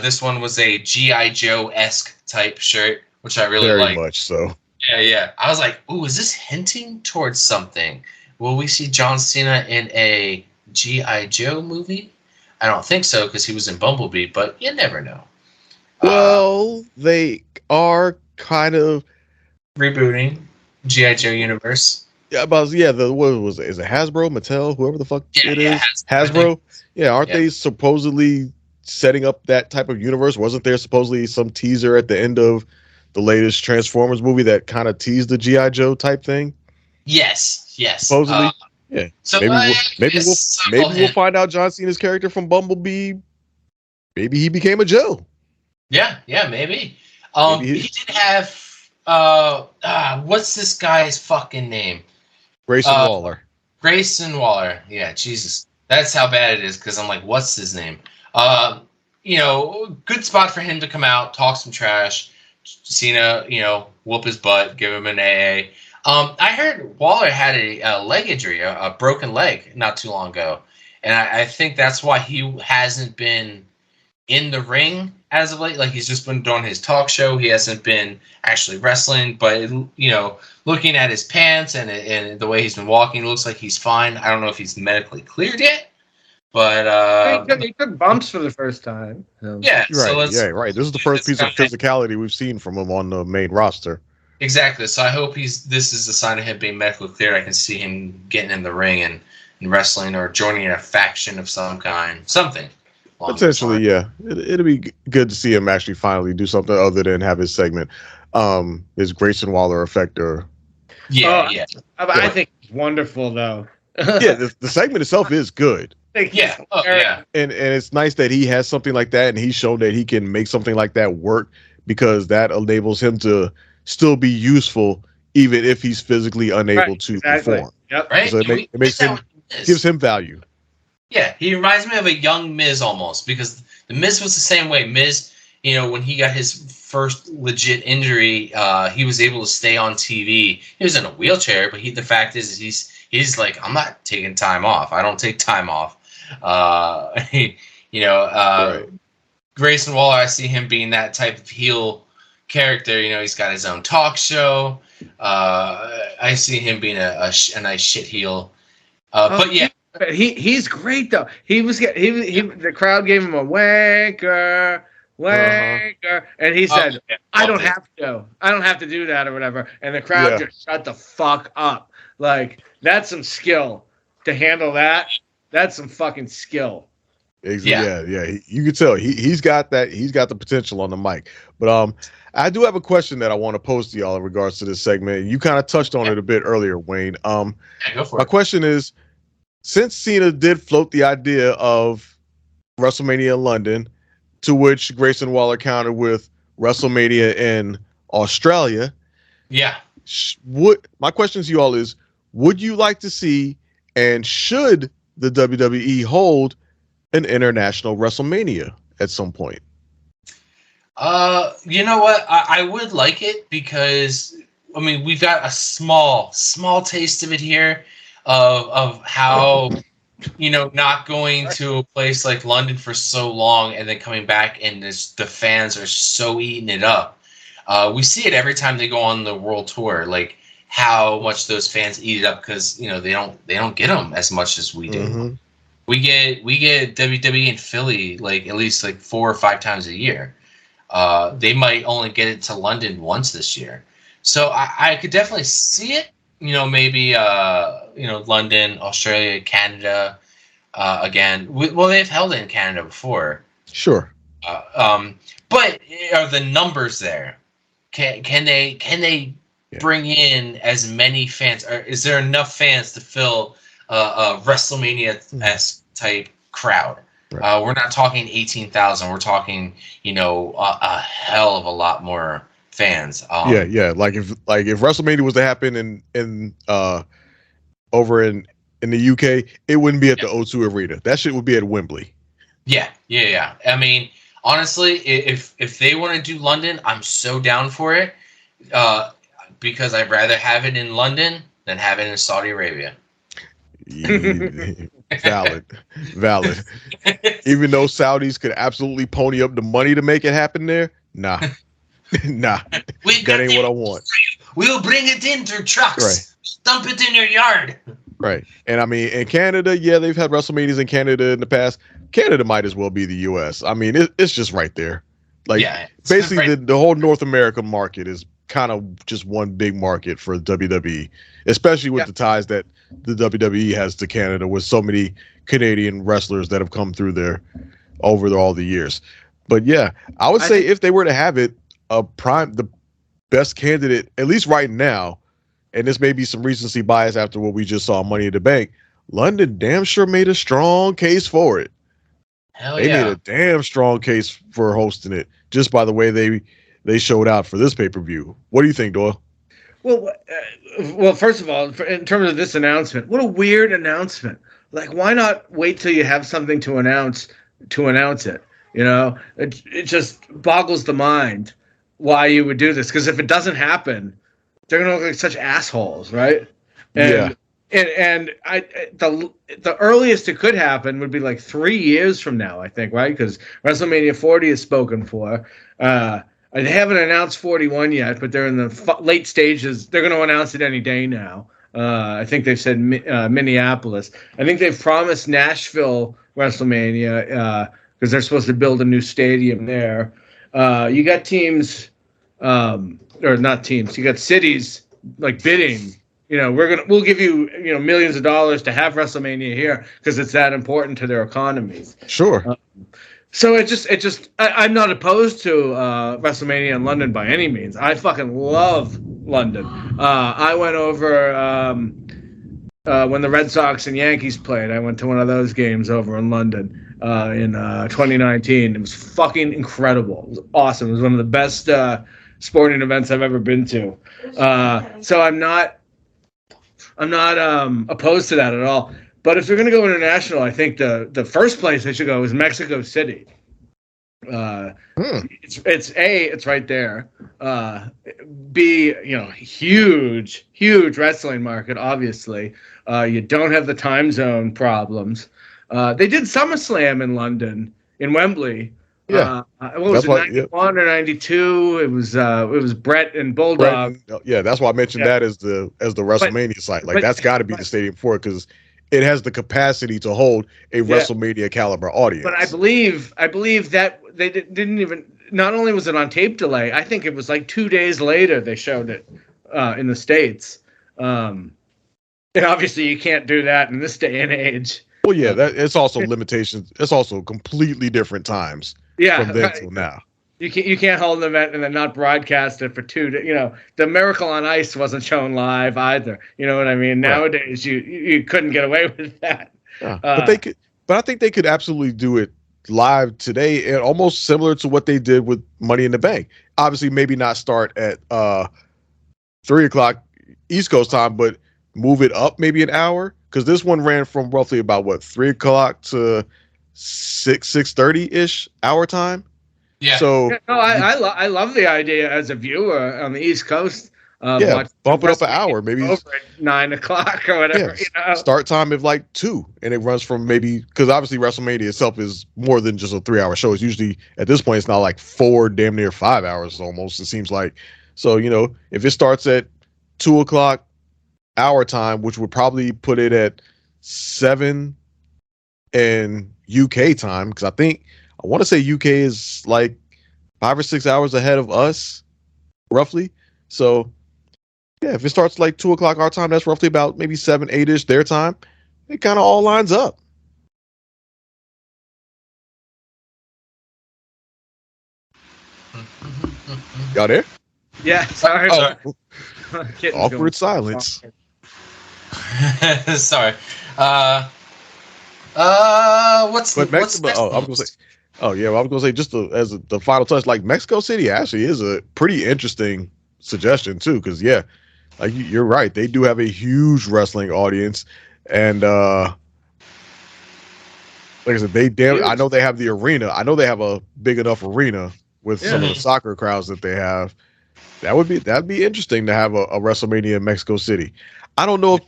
This one was a G.I. Joe-esque type shirt, which I really like. Very much so. Yeah. I was like, ooh, is this hinting towards something? Will we see John Cena in a G.I. Joe movie? I don't think so because he was in Bumblebee, but you never know. Well, they are kind of rebooting G.I. Joe universe. Yeah, what was it? Is it Hasbro, Mattel, whoever the fuck it is? Hasbro. Yeah, aren't they supposedly setting up that type of universe? Wasn't there supposedly some teaser at the end of the latest Transformers movie that kind of teased the G.I. Joe type thing? Yes. Supposedly. Yeah. So maybe we'll find out John Cena's character from Bumblebee. Maybe he became a Joe. Yeah, maybe. He did have what's this guy's fucking name? Grayson Waller. Grayson Waller. Yeah, Jesus. That's how bad it is because I'm like, what's his name? Good spot for him to come out, talk some trash. Cena, whoop his butt, give him an AA. I heard Waller had a leg injury, a broken leg, not too long ago. And I think that's why he hasn't been in the ring as of late. Like, he's just been doing his talk show. He hasn't been actually wrestling. But, looking at his pants and the way he's been walking, it looks like he's fine. I don't know if he's medically cleared yet. But he took bumps for the first time. Yeah, right. This is the first piece of physicality we've seen from him on the main roster. Exactly. So I hope this is a sign of him being medically cleared. I can see him getting in the ring and wrestling or joining a faction of some kind. Something. Potentially, yeah. It'll be good to see him actually finally do something other than have his segment. His Grayson Waller effect or I think it's wonderful though. Yeah, the segment itself is good. Yeah. And it's nice that he has something like that and he's shown that he can make something like that work because that enables him to still be useful even if he's physically unable to perform. Yep. Right. So it makes him Miz. Gives him value. Yeah, he reminds me of a young Miz almost, because the Miz was the same way. Miz, when he got his first legit injury, he was able to stay on TV. He was in a wheelchair, but the fact is he's like, I'm not taking time off. I don't take time off. Right. Grayson Waller, I see him being that type of heel character. He's got his own talk show. I see him being a nice shit heel. But yeah. He's great though. The crowd gave him a wanker, and he said, "I don't have to do that or whatever." And the crowd just shut the fuck up. Like, that's some skill to handle that. That's some fucking skill. Yeah. You can tell he's got that. He's got the potential on the mic. But I do have a question that I want to pose to y'all in regards to this segment. You kind of touched on it a bit earlier, Wayne. Go for my question is, since Cena did float the idea of WrestleMania in London, to which Grayson Waller countered with WrestleMania in Australia. Yeah. My question to you all is, would you like to see, and should the WWE hold an international WrestleMania at some point? You know what? I would like it, because we've got a small taste of it here of how not going to a place like London for so long and then coming back and the fans are so eating it up. We see it every time they go on the world tour, like how much those fans eat it up, because they don't get them as much as we do. Mm-hmm. We get WWE in Philly at least 4 or 5 times a year. They might only get it to London once this year, so I could definitely see it. Maybe London, Australia, Canada again. Well, they've held it in Canada before. Sure. But are the numbers there? Can they bring in as many fans? Or is there enough fans to fill a WrestleMania-esque type crowd? Right. We're not talking 18,000. We're talking, a hell of a lot more fans. Yeah. Like if WrestleMania was to happen in over in the UK, it wouldn't be at the O2 Arena. That shit would be at Wembley. Yeah. Honestly, if they want to do London, I'm so down for it. Because I'd rather have it in London than have it in Saudi Arabia. Valid. Even though Saudis could absolutely pony up the money to make it happen there, nah. That ain't what I want. We'll bring it in through trucks. Right. Dump it in your yard. Right. And in Canada, they've had WrestleManias in Canada in the past. Canada might as well be the US. It's just right there. Basically right. The whole North American market is kind of just one big market for WWE, especially with the ties that the WWE has to Canada, with so many Canadian wrestlers that have come through there over all the years. But yeah, I would say if they were to have it, the best candidate, at least right now, and this may be some recency bias after what we just saw on Money in the Bank, London damn sure made a strong case for it. They made a damn strong case for hosting it just by the way they showed out for this pay-per-view. What do you think, Doyle? Well, first of all, in terms of this announcement, what a weird announcement. Why not wait till you have something to announce it? It just boggles the mind why you would do this. Because if it doesn't happen, they're going to look like such assholes, right? And the earliest it could happen would be 3 years from now, I think, right? Because WrestleMania 40 is spoken for. They haven't announced 41 yet, but they're in the late stages. They're going to announce it any day now. I think they've said Minneapolis. I think they've promised Nashville WrestleMania because they're supposed to build a new stadium there. You got teams, or not teams. You got cities bidding. We'll give you millions of dollars to have WrestleMania here because it's that important to their economies. Sure. So I'm not opposed to WrestleMania in London by any means. I fucking love London. I went over when the Red Sox and Yankees played. I went to one of those games over in London in 2019. It was fucking incredible. It was awesome. It was one of the best sporting events I've ever been to. So I'm not opposed to that at all. But if they're going to go international, I think the first place they should go is Mexico City. It's right there. B, huge wrestling market. Obviously, you don't have the time zone problems. They did SummerSlam in London, in Wembley. Yeah, what was it, 91 or 92? It was Brett and Bulldog. That's why I mentioned that as the WrestleMania site. Like, that's got to be the stadium for it, because it has the capacity to hold a WrestleMania caliber audience. But I believe that they didn't even. Not only was it on tape delay, I think it was like 2 days later they showed it in the States. And obviously, you can't do that in this day and age. Well, yeah, it's also limitations. It's also completely different times. From then till now. You can't hold an event and then not broadcast it for 2 days. The Miracle on Ice wasn't shown live either. You know what I mean? Nowadays, you couldn't get away with that. But they could. But I think they could absolutely do it live today, and almost similar to what they did with Money in the Bank. Obviously, maybe not start at 3:00 East Coast time, but move it up maybe an hour, because this one ran from roughly about 3:00 to 6:30 ish our time. Yeah. So I love the idea as a viewer on the East Coast. Bump it up an hour, maybe over at 9 o'clock or whatever. Start time of 2, and it runs from because obviously WrestleMania itself is more than just a 3-hour show. It's usually at this point it's now 4, damn near 5 hours almost. It seems like. So if it starts at 2:00 our time, which would probably put it at 7 in UK time, because I want to say UK is 5 or 6 hours ahead of us, roughly. So yeah, if it starts 2:00 our time, that's roughly about maybe 7, 8-ish their time. It kind of all lines up. Y'all there? Yeah, sorry. Awkward silence. Sorry. What's next? I was gonna say. Oh yeah, I was gonna say just as the final touch, Mexico City actually is a pretty interesting suggestion too, because you're right, they do have a huge wrestling audience, and like I said, I know they have the arena. I know they have a big enough arena with some of the soccer crowds that they have. That'd be interesting to have a WrestleMania in Mexico City. I don't know if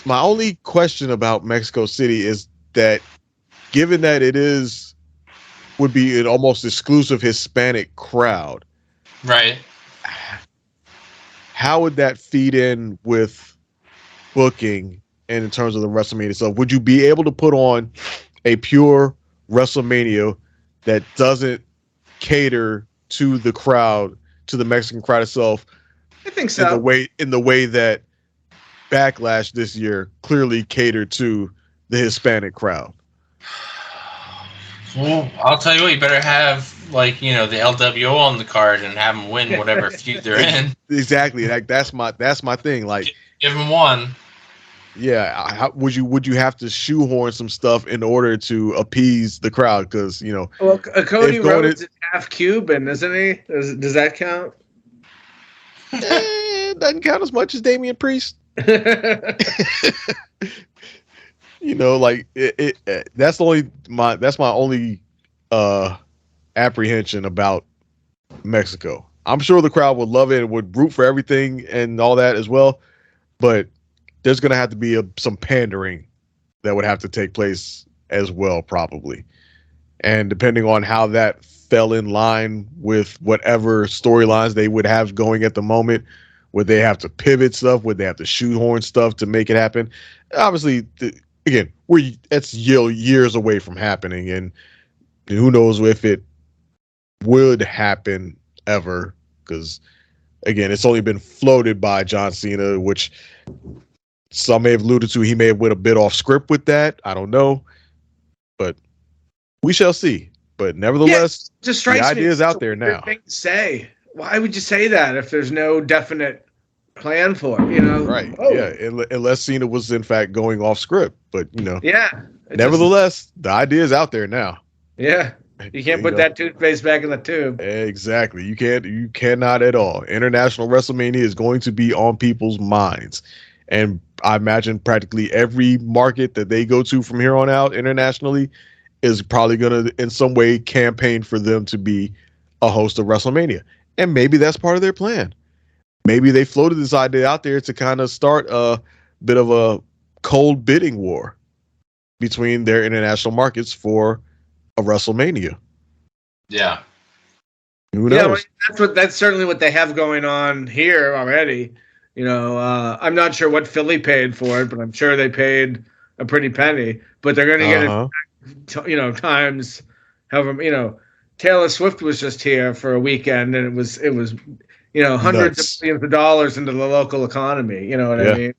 my only question about Mexico City is that, given that would be an almost exclusive Hispanic crowd, right? How would that feed in with booking and in terms of the WrestleMania itself? Would you be able to put on a pure WrestleMania that doesn't cater to the crowd, to the Mexican crowd itself? I think so. In the way that Backlash this year clearly catered to the Hispanic crowd. Well, I'll tell you what, you better have the LWO on the card and have them win whatever feud they're in. Exactly. That's my thing. Give them one. Yeah. Would you have to shoehorn some stuff in order to appease the crowd? Because Cody Rhodes is half Cuban, isn't he? Does that count? It doesn't count as much as Damian Priest. That's my only apprehension about Mexico. I'm sure the crowd would love it and would root for everything and all that as well, but there's going to have to be some pandering that would have to take place as well, probably. And depending on how that fell in line with whatever storylines they would have going at the moment, would they have to pivot stuff? Would they have to shoehorn stuff to make it happen? Obviously, again, it's years away from happening, and who knows if it would happen ever, because, again, it's only been floated by John Cena, which some may have alluded to. He may have went a bit off script with that. I don't know, but we shall see. But nevertheless, the idea is out there now. Thing to say. Why would you say that if there's no definite plan for it? Right? Yeah, unless Cena was in fact going off script, but yeah. Nevertheless, the idea is out there now. Yeah, you can't put that toothpaste back in the tube. Exactly, you cannot at all. International WrestleMania is going to be on people's minds, And I imagine practically every market that they go to from here on out internationally is probably going to, in some way, campaign for them to be a host of WrestleMania. And maybe that's part of their plan. Maybe they floated this idea out there to kind of start a bit of a cold bidding war between their international markets for a WrestleMania. Yeah. Who knows? Yeah, that's certainly what they have going on here already. I'm not sure what Philly paid for it, but I'm sure they paid a pretty penny. But they're going to get it, times however. Taylor Swift was just here for a weekend, and it was hundreds of millions of dollars into the local economy. You know what I mean?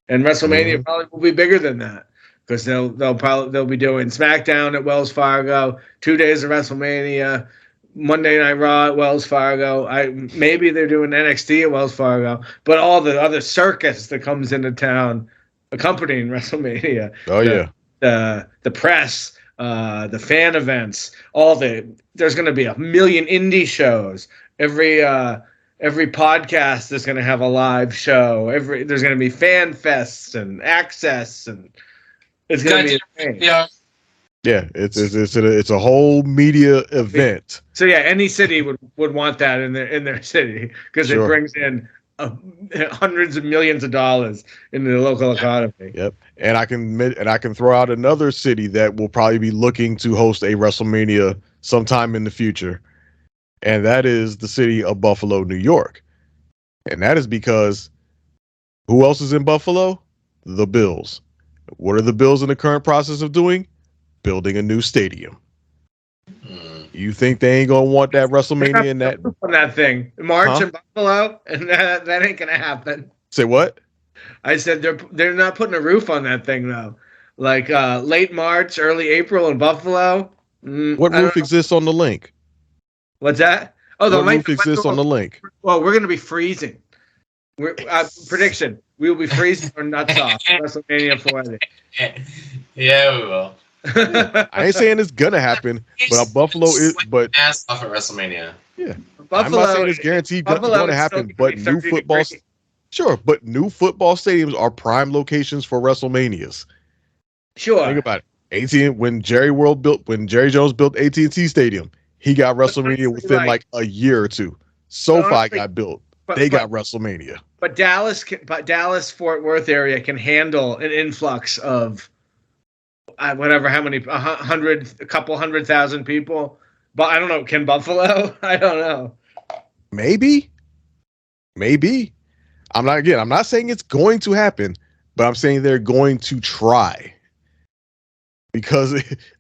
And WrestleMania probably will be bigger than that because they'll be doing SmackDown at Wells Fargo, 2 days of WrestleMania, Monday Night Raw at Wells Fargo. Maybe they're doing NXT at Wells Fargo, but all the other circus that comes into town accompanying WrestleMania. The press, the fan events, there's going to be a million indie shows. Every podcast is going to have a live show. There's going to be fan fests and access, and it's going to be insane. Yeah, it's a whole media event. So yeah, any city would want that in their city because it brings in hundreds of millions of dollars into the local economy. Yep, and I can throw out another city that will probably be looking to host a WrestleMania sometime in the future, and that is the city of Buffalo, New York. And that is because who else is in Buffalo? The Bills. What are the Bills in the current process of doing? Building a new stadium. You think they ain't gonna want that WrestleMania in that on that thing? March in Buffalo, and that ain't gonna happen. Say what? I said they're not putting a roof on that thing though. Like late March, early April in Buffalo. What roof exists on the link? What's that? Oh, the roof exists on the link. Well, we're gonna be freezing. Prediction: we will be freezing our nuts off WrestleMania 40. Yeah, we will. I ain't saying it's gonna happen, but Buffalo is. But ass off at WrestleMania. Yeah, Buffalo, I'm not saying it's guaranteed going to happen, but new football. Sure, but new football stadiums are prime locations for WrestleManias. Sure. Think about it. When Jerry Jones built AT&T Stadium, he got WrestleMania within like a year or two. SoFi got built. They got WrestleMania. But Dallas Fort Worth area can handle an influx of whatever, how many, a couple 100,000 people. But I don't know. Can Buffalo? I don't know. Maybe. I'm not saying it's going to happen, but I'm saying they're going to try. Because,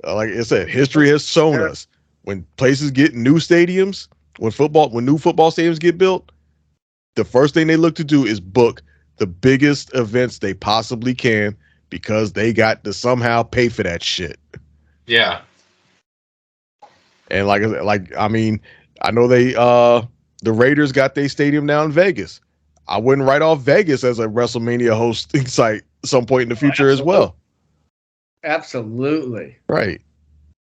like I said, history has shown us when places get new stadiums, when new football stadiums get built, the first thing they look to do is book the biggest events they possibly can because they got to somehow pay for that shit. Yeah. And I know the Raiders got their stadium down in Vegas. I wouldn't write off Vegas as a WrestleMania hosting site some point in the future as well. Absolutely. Right.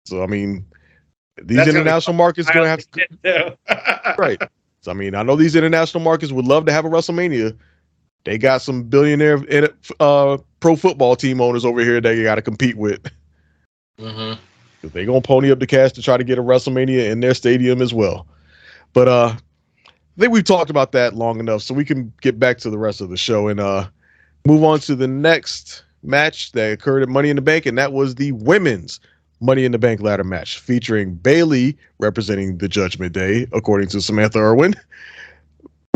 So, these international markets are going to have to. Right. So, I know these international markets would love to have a WrestleMania. They got some billionaire pro football team owners over here they got to compete with. Mm-hmm. They're going to pony up the cash to try to get a WrestleMania in their stadium as well. But I think we've talked about that long enough, so we can get back to the rest of the show and move on to the next match that occurred at Money in the Bank, and that was the women's Money in the Bank ladder match featuring Bayley representing the Judgment Day, according to Samantha Irwin,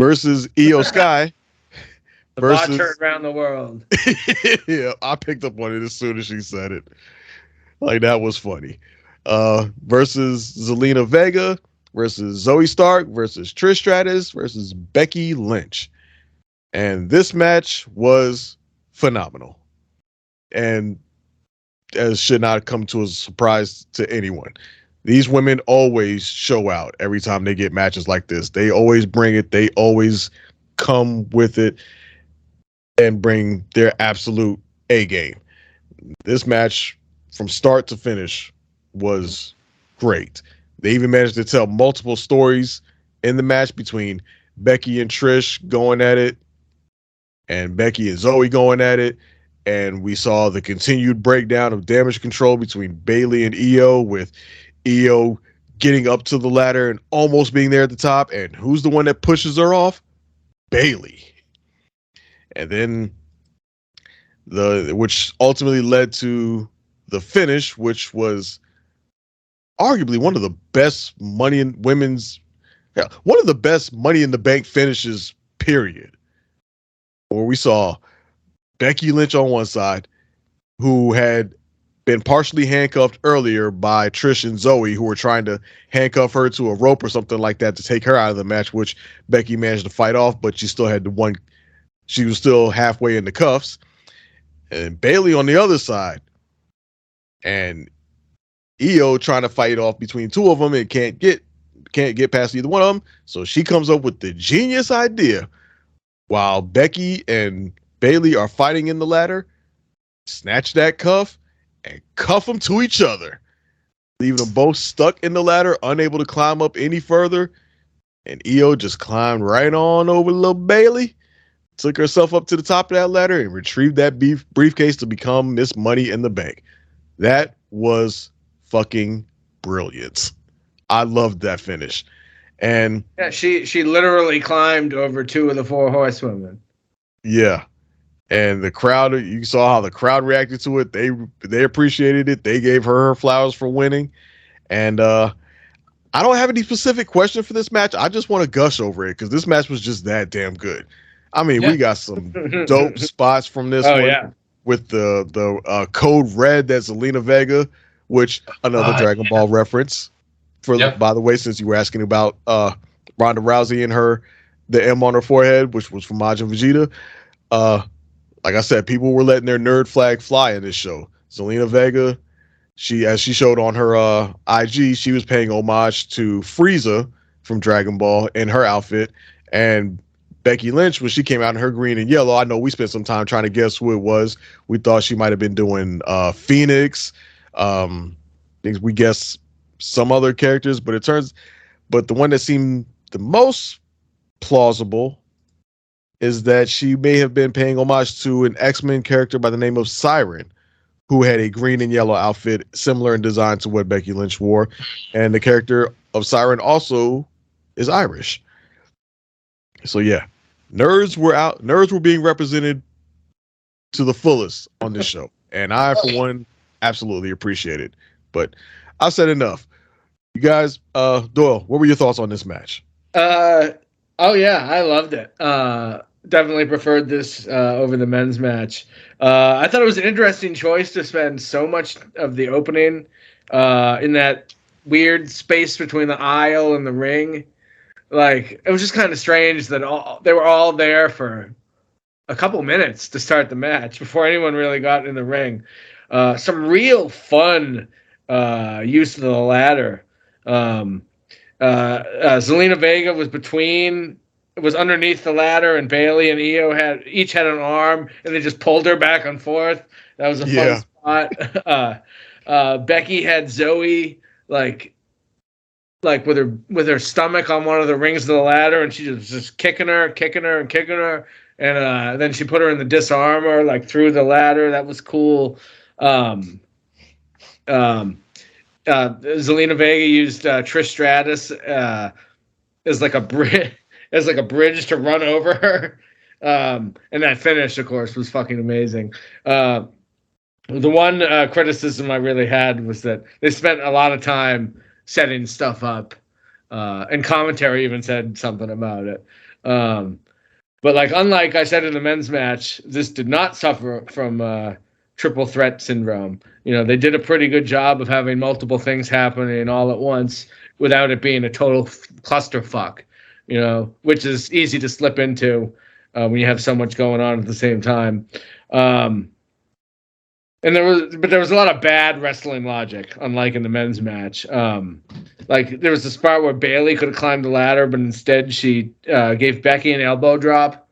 versus Io Sky. The bot turned around the world. Yeah, I picked up on it as soon as she said it. Like, that was funny. Versus Zelina Vega, versus Zoe Stark, versus Trish Stratus, versus Becky Lynch. And this match was phenomenal. And as should not come to a surprise to anyone. These women always show out every time they get matches like this. They always bring it. They always come with it and bring their absolute A game. This match, from start to finish, was great. They even managed to tell multiple stories in the match between Becky and Trish going at it. and Becky and Zoe going at it. And we saw the continued breakdown of damage control between Bayley and Io, with Io getting up to the ladder and almost being there at the top. And who's the one that pushes her off? Bayley. And then which ultimately led to the finish, which was arguably one of the best one of the best Money in the Bank finishes, period. Where we saw Becky Lynch on one side, who had been partially handcuffed earlier by Trish and Zoe, who were trying to handcuff her to a rope or something like that to take her out of the match, which Becky managed to fight off, but she still had she was still halfway in the cuffs. And Bayley on the other side, and Io trying to fight off between two of them and can't get past either one of them. So she comes up with the genius idea, while Becky and Bayley are fighting in the ladder, snatch that cuff and cuff them to each other, leaving them both stuck in the ladder, unable to climb up any further. And Io just climbed right on over little Bayley, took herself up to the top of that ladder, and retrieved that briefcase to become Miss Money in the Bank. That was fucking brilliant. I loved that finish. And yeah, she literally climbed over two of the four horsewomen. Yeah. And the crowd, you saw how the crowd reacted to it. They appreciated it. They gave her flowers for winning. And I don't have any specific question for this match. I just want to gush over it because this match was just that damn good. I mean, we got some dope spots from this one. Yeah. With the code red, that's Zelina Vega, which another Dragon Ball reference. By the way, since you were asking about Ronda Rousey and the M on her forehead, which was from Majin Vegeta. Like I said, people were letting their nerd flag fly in this show. Zelina Vega, as she showed on her IG, she was paying homage to Frieza from Dragon Ball in her outfit. And Becky Lynch, when she came out in her green and yellow, I know we spent some time trying to guess who it was. We thought she might have been doing Phoenix. Things we guessed some other characters, but the one that seemed the most plausible is that she may have been paying homage to an X-Men character by the name of Siren, who had a green and yellow outfit similar in design to what Becky Lynch wore. And the character of Siren also is Irish. So yeah, nerds were being represented to the fullest on this show. And I, for one, absolutely appreciate it. But I've said enough. You guys, Doyle, what were your thoughts on this match? Oh yeah, I loved it. Definitely preferred this over the men's match. I thought it was an interesting choice to spend so much of the opening in that weird space between the aisle and the ring. Like, it was just kind of strange that they were all there for a couple minutes to start the match before anyone really got in the ring. Some real fun use of the ladder. Zelina Vega was underneath the ladder, and Bayley and Io each had an arm, and they just pulled her back and forth. That was a fun spot. Becky had Zoe like with her stomach on one of the rings of the ladder, and she was just kicking her, and then she put her in the disarmor like through the ladder. That was cool. Zelina Vega used Trish Stratus as like a bridge to run over her, and that finish, of course, was fucking amazing. The one criticism I really had was that they spent a lot of time setting stuff up, and commentary even said something about it. But like, unlike I said in the men's match, this did not suffer from triple threat syndrome. You know, they did a pretty good job of having multiple things happening all at once without it being a total clusterfuck, you know, which is easy to slip into when you have so much going on at the same time. And there was a lot of bad wrestling logic, unlike in the men's match. Like, there was this part where Bayley could have climbed the ladder, but instead she gave Becky an elbow drop.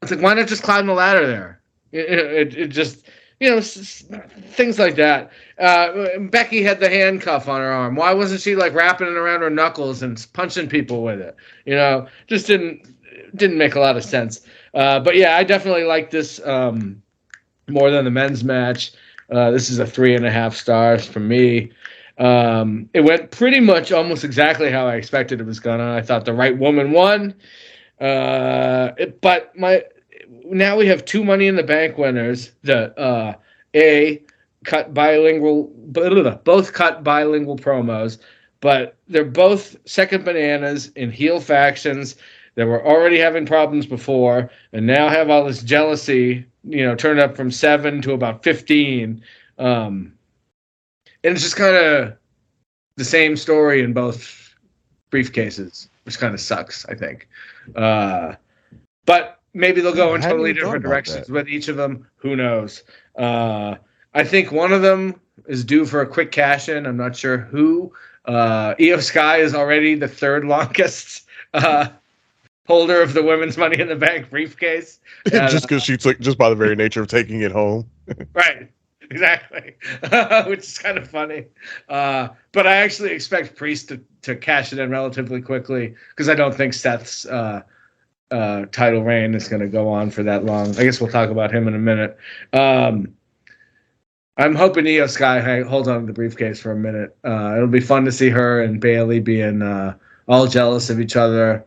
It's like, why not just climb the ladder there? It just, you know, things like that. Becky had the handcuff on her arm. Why wasn't she like wrapping it around her knuckles and punching people with it? You know, just didn't make a lot of sense. But yeah, I definitely like this more than the men's match. This is a 3.5 stars for me. It went pretty much almost exactly how I expected it was gonna. I thought the right woman won. But now we have 2 Money in the Bank winners. Both cut bilingual promos, but they're both second bananas in heel factions that were already having problems before, and now have all this jealousy, turned up from 7 to about 15. And it's just kind of the same story in both briefcases, which kind of sucks, I think. But maybe they'll go in totally different directions with each of them. Who knows? I think one of them is due for a quick cash-in. I'm not sure who. Io Sky is already the third longest holder of the women's Money in the Bank briefcase. Just because she took, just by the very nature of taking it home. Right. Exactly. Which is kind of funny. But I actually expect Priest to cash it in relatively quickly, because I don't think Seth's title reign is going to go on for that long. I guess we'll talk about him in a minute. I'm hoping Io Sky holds on to the briefcase for a minute. It'll be fun to see her and Bayley being all jealous of each other.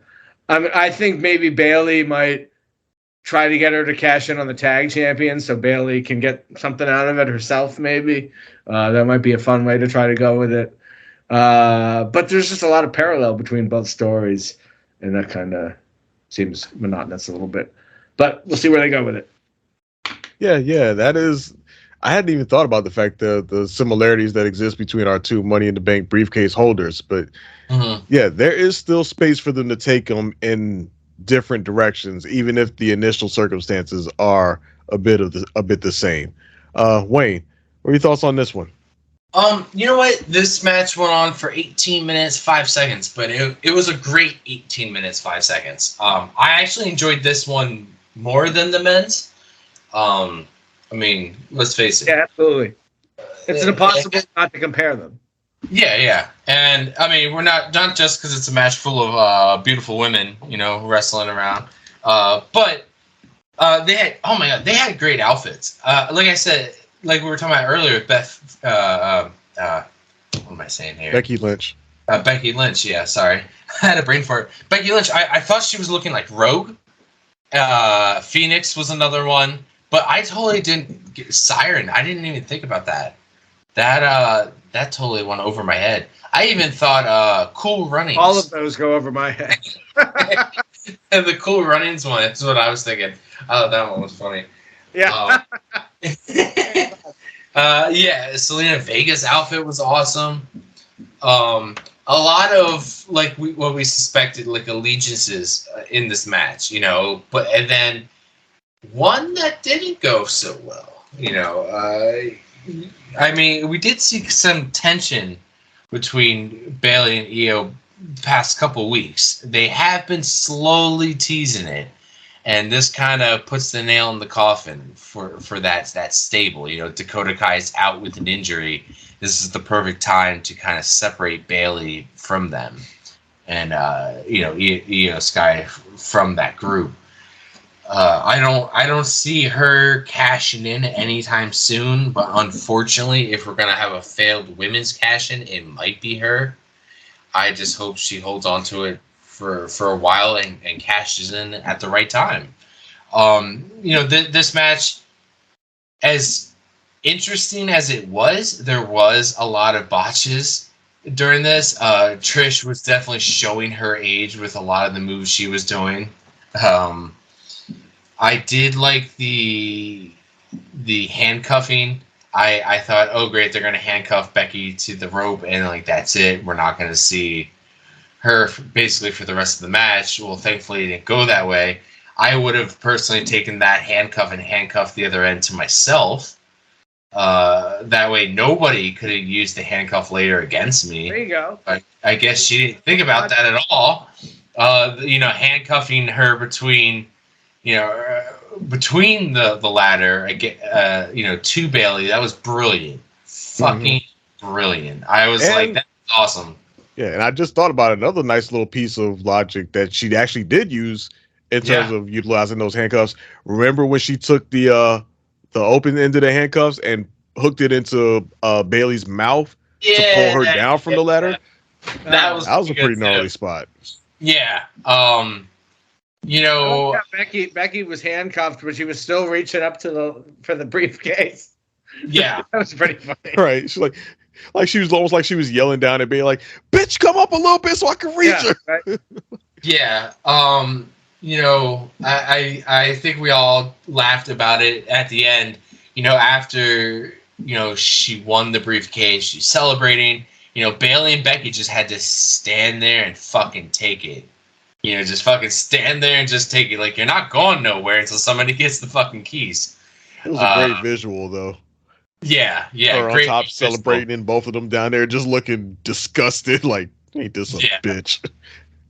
I think maybe Bayley might try to get her to cash in on the tag champion so Bayley can get something out of it herself, maybe. That might be a fun way to try to go with it. But there's just a lot of parallel between both stories, and that kind of seems monotonous a little bit. But we'll see where they go with it. Yeah, that is... I hadn't even thought about the fact that the similarities that exist between our 2 Money in the Bank briefcase holders, but yeah, there is still space for them to take them in different directions, even if the initial circumstances are a bit the same. Wayne, what are your thoughts on this one? You know what? This match went on for 18 minutes, 5 seconds, but it was a great 18 minutes, 5 seconds. I actually enjoyed this one more than the men's. I mean, let's face it. Yeah, absolutely. It's impossible not to compare them. Yeah. And, I mean, we're not just because it's a match full of beautiful women, wrestling around. But they had great outfits. Like I said, like we were talking about earlier with Beth, what am I saying here? Becky Lynch. Becky Lynch, yeah, sorry. I had a brain fart. Becky Lynch, I thought she was looking like Rogue. Phoenix was another one. But I totally didn't get Siren. I didn't even think about that. That totally went over my head. I even thought Cool Runnings. All of those go over my head. And the Cool Runnings one is what I was thinking. I thought that one was funny. Yeah. Yeah, Selena Vega's outfit was awesome. A lot of what we suspected, like allegiances in this match, and then one that didn't go so well, I mean, we did see some tension between Bayley and Io past couple weeks. They have been slowly teasing it, and this kind of puts the nail in the coffin for that stable. Dakota Kai's out with an injury. This is the perfect time to kind of separate Bayley from them, and Io Sky from that group. I don't see her cashing in anytime soon, but unfortunately, if we're gonna have a failed women's cash-in, it might be her. I just hope she holds on to it for a while and cashes in at the right time. This match, as interesting as it was, there was a lot of botches during this. Trish was definitely showing her age with a lot of the moves she was doing. I did like the handcuffing. I thought, oh great, they're gonna handcuff Becky to the rope and that's it. We're not gonna see her basically for the rest of the match. Well, thankfully it didn't go that way. I would have personally taken that handcuff and handcuffed the other end to myself. That way nobody could have used the handcuff later against me. There you go. I guess she didn't think about that at all. Handcuffing her between the ladder, to Bayley, that was brilliant. Fucking brilliant. I was that's awesome. Yeah, and I just thought about another nice little piece of logic that she actually did use in terms of utilizing those handcuffs. Remember when she took the open end of the handcuffs and hooked it into Bailey's mouth to pull her down from the ladder? That was a pretty gnarly spot. Yeah. Becky was handcuffed, but she was still reaching up for the briefcase. Yeah. That was pretty funny. Right. She's like she was almost like she was yelling down and being like, "Bitch, come up a little bit so I can reach her." Right. Yeah. I think we all laughed about it at the end. After she won the briefcase, she's celebrating. Bailey and Becky just had to stand there and fucking take it. Just fucking stand there and just take it. Like, you're not going nowhere until somebody gets the fucking keys. It was a great visual, though. Yeah. Her on great top visual. celebrating, and both of them down there just looking disgusted. Like, ain't this a bitch?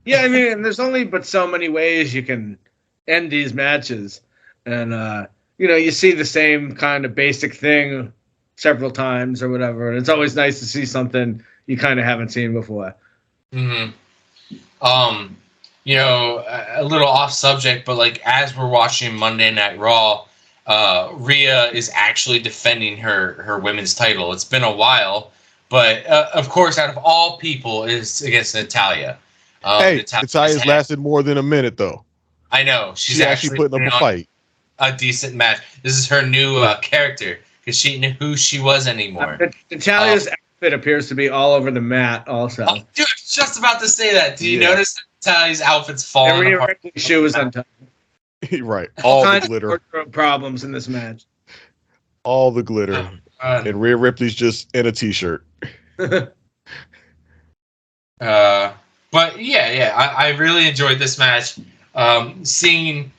Yeah, I mean, there's only but so many ways you can end these matches. And, you see the same kind of basic thing several times or whatever. And it's always nice to see something you kind of haven't seen before. Mm-hmm. A little off subject, but like as we're watching Monday Night Raw, Rhea is actually defending her women's title. It's been a while, but of course, out of all people, is against Natalya. Natalya's lasted more than a minute, though. I know. She's actually putting up a fight. A decent match. This is her new character because she knew who she was anymore. Natalya's outfit appears to be all over the mat also. Dude, I was just about to say that. Do you notice that Natalya's outfit's falling apart? Every shoe was untied. Right. All the glitter. Problems in this match. All the glitter. And Rhea Ripley's just in a t-shirt. But I really enjoyed this match. Seeing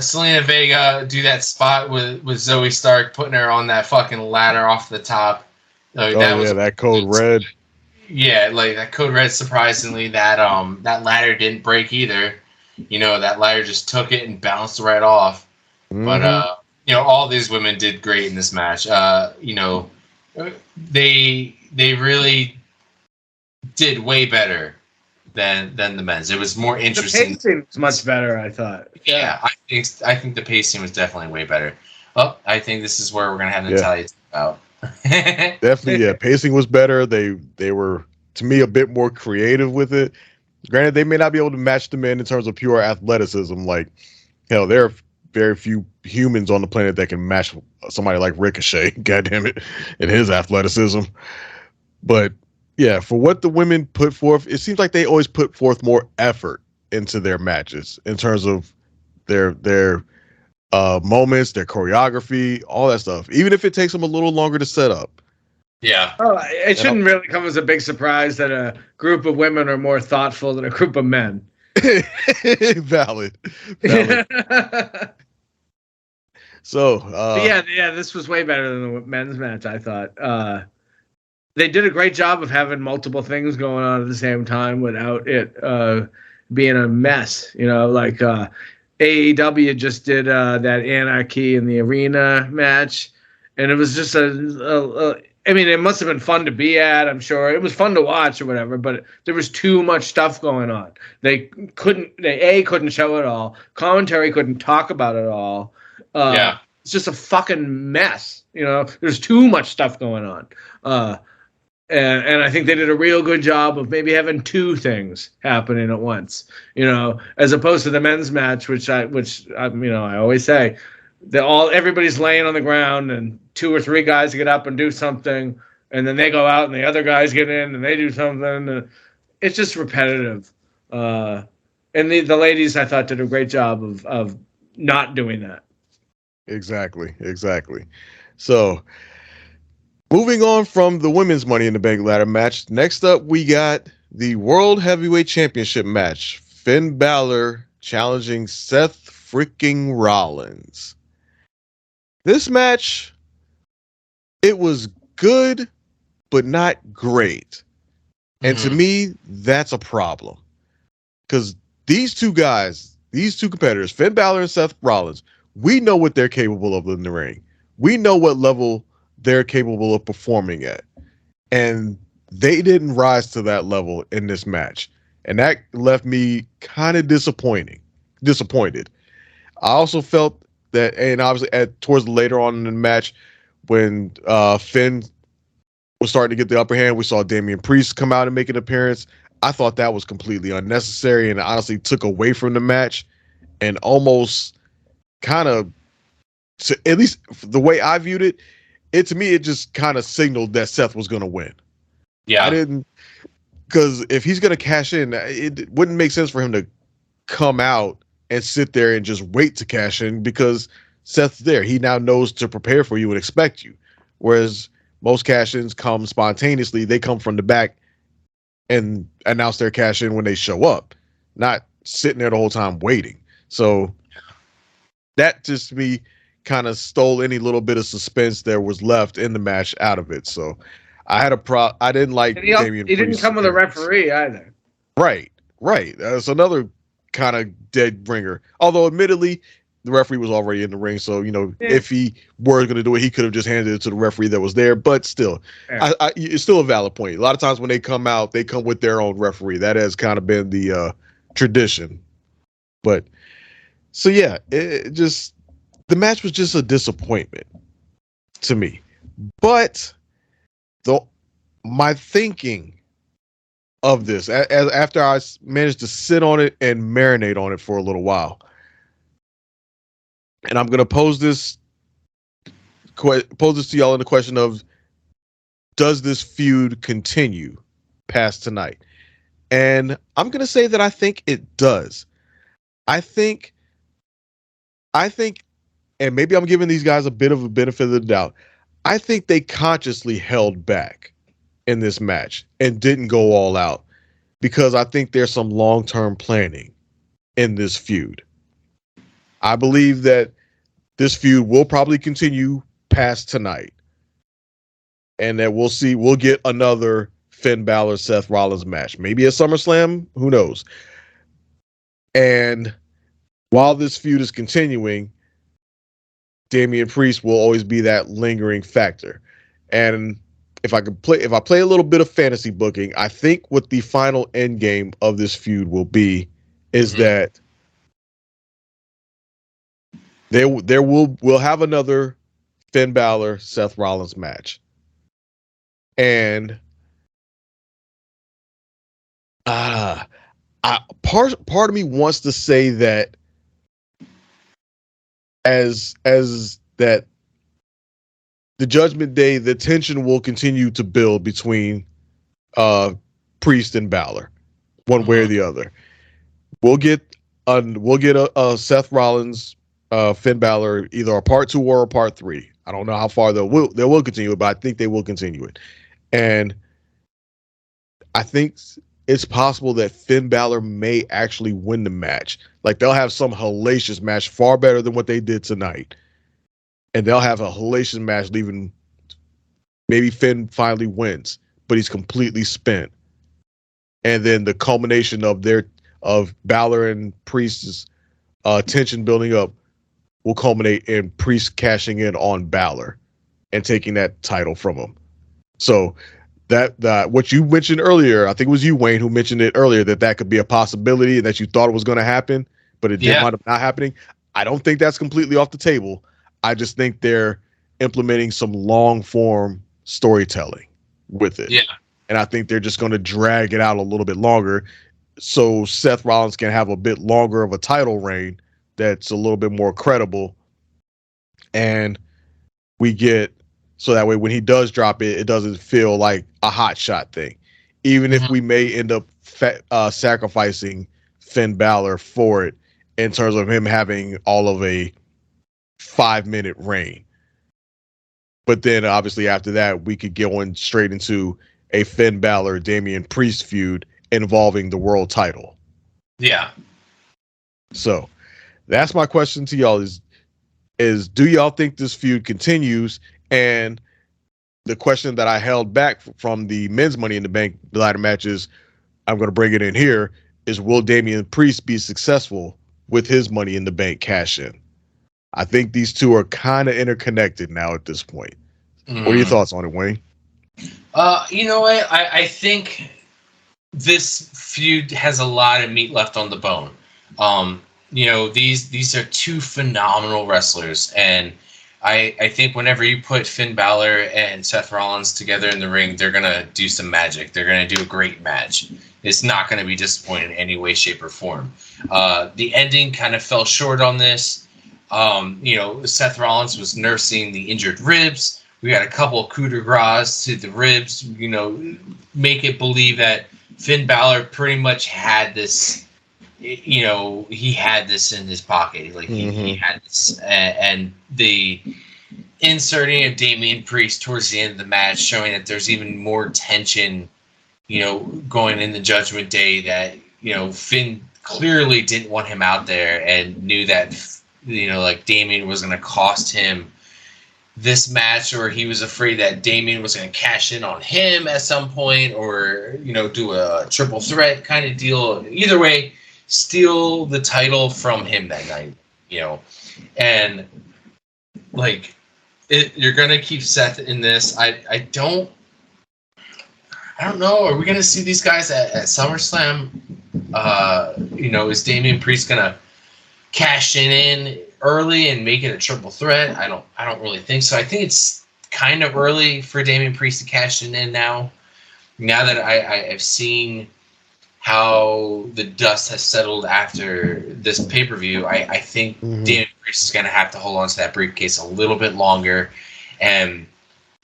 Selena Vega do that spot with Zoe Stark, putting her on that fucking ladder off the top. That code red. Yeah, like that code red. Surprisingly, that ladder didn't break either. That ladder just took it and bounced right off. Mm-hmm. But all these women did great in this match. They really did way better than the men's. It was more interesting. The pacing was much better, I thought. Yeah, I think the pacing was definitely way better. Well, I think this is where we're gonna have Natalya talk about. Definitely, yeah. Pacing was better. They were, to me, a bit more creative with it. Granted, they may not be able to match the men in terms of pure athleticism. Like, hell, there are very few humans on the planet that can match somebody like Ricochet. God damn it, in his athleticism. But yeah, for what the women put forth, it seems like they always put forth more effort into their matches in terms of their moments, their choreography, all that stuff. Even if it takes them a little longer to set up. Yeah. Oh, it shouldn't really come as a big surprise that a group of women are more thoughtful than a group of men. Valid. So, this was way better than the men's match, I thought. They did a great job of having multiple things going on at the same time without it being a mess. Like AEW just did that Anarchy in the Arena match, and it was just it must have been fun to be at. I'm sure it was fun to watch or whatever, but there was too much stuff going on. They couldn't show it all. Commentary couldn't talk about it all. It's just a fucking mess. There's too much stuff going on. And I think they did a real good job of maybe having two things happening at once, as opposed to the men's match, which I always say, everybody's laying on the ground and two or three guys get up and do something, and then they go out and the other guys get in and they do something. And it's just repetitive. And the ladies, I thought, did a great job of not doing that. Exactly. So, moving on from the women's Money in the Bank ladder match, next up we got the World Heavyweight Championship match. Finn Balor challenging Seth freaking Rollins. This match, it was good, but not great. And to me, that's a problem. Because these two competitors, Finn Balor and Seth Rollins, we know what they're capable of in the ring. We know what level they're capable of performing at. And they didn't rise to that level in this match. And that left me kind of disappointed. disappointed. I also felt that, and obviously towards later on in the match, when Finn was starting to get the upper hand, we saw Damian Priest come out and make an appearance. I thought that was completely unnecessary and honestly took away from the match and almost kind of, at least the way I viewed it, to me, it just kind of signaled that Seth was going to win. Yeah. I didn't, because if he's going to cash in, it wouldn't make sense for him to come out and sit there and just wait to cash in because Seth's there. He now knows to prepare for you and expect you. Whereas most cash-ins come spontaneously. They come from the back and announce their cash-in when they show up, not sitting there the whole time waiting. So that just, to me, kind of stole any little bit of suspense there was left in the match out of it. So I had I didn't like Damian Priest. He didn't come with a referee either. Right. That's another kind of dead ringer. Although, admittedly, the referee was already in the ring, so if he were going to do it, he could have just handed it to the referee that was there. But still, it's still a valid point. A lot of times when they come out, they come with their own referee. That has kind of been the tradition. But so yeah, the match was just a disappointment to me. But my thinking of this, after I managed to sit on it and marinate on it for a little while, and I'm going to pose this to y'all in the question of, does this feud continue past tonight? And I'm going to say that I think it does. I think, and maybe I'm giving these guys a bit of a benefit of the doubt, I think they consciously held back in this match and didn't go all out because I think there's some long-term planning in this feud. I believe that this feud will probably continue past tonight and that we'll get another Finn Balor, Seth Rollins match, maybe at SummerSlam, who knows? And while this feud is continuing, Damian Priest will always be that lingering factor. And if I play a little bit of fantasy booking, I think what the final end game of this feud will be is that we'll have another Finn Balor, Seth Rollins match. And part of me wants to say that as that the Judgment Day, the tension will continue to build between Priest and Balor, one way or the other. We'll get a Seth Rollins, Finn Balor, either a part 2 or a part 3. I don't know how far they will continue it, but I think they will continue it. And I think it's possible that Finn Balor may actually win the match. Like, they'll have some hellacious match far better than what they did tonight. And they'll have a hellacious match leaving. Maybe Finn finally wins, but he's completely spent. And then the culmination of Balor and Priest's tension building up will culminate in Priest cashing in on Balor and taking that title from him. So that what you mentioned earlier, I think it was you, Wayne, who mentioned it earlier, that could be a possibility and that you thought it was going to happen, but it did wind up not happening. I don't think that's completely off the table. I just think they're implementing some long form storytelling with it. Yeah. And I think they're just going to drag it out a little bit longer so Seth Rollins can have a bit longer of a title reign that's a little bit more credible. And so that way when he does drop it, it doesn't feel like a hot shot thing. Even if we may end up sacrificing Finn Balor for it in terms of him having all of a 5-minute reign. But then obviously after that, we could go in straight into a Finn Balor, Damian Priest feud involving the world title. Yeah. So that's my question to y'all is do y'all think this feud continues? And the question that I held back from the men's Money in the Bank ladder matches, I'm going to bring it in here, is will Damian Priest be successful with his Money in the Bank cash in? I think these two are kind of interconnected now at this point. What are your thoughts on it, Wayne? You know what? I think this feud has a lot of meat left on the bone. these are two phenomenal wrestlers, and I think whenever you put Finn Balor and Seth Rollins together in the ring, they're gonna do some magic. They're gonna do a great match. It's not gonna be disappointing in any way, shape, or form. The ending kind of fell short on this. Seth Rollins was nursing the injured ribs. We got a couple of coup de grace to the ribs. Make it believe that Finn Balor pretty much had this. He had this in his pocket. Like he had this, and the inserting of Damian Priest towards the end of the match, showing that there's even more tension, going in the Judgment Day. That Finn clearly didn't want him out there, and knew that like Damian was going to cost him this match, or he was afraid that Damian was going to cash in on him at some point, or do a triple threat kind of deal. Either way, steal the title from him that night, and like you're gonna keep Seth in this. I don't know. Are we gonna see these guys at SummerSlam? Is Damian Priest gonna cash in early and make it a triple threat? I don't really think so. I think it's kind of early for Damian Priest to cash in now. Now that I've seen how the dust has settled after this pay-per-view, I think Damian Priest is going to have to hold on to that briefcase a little bit longer, and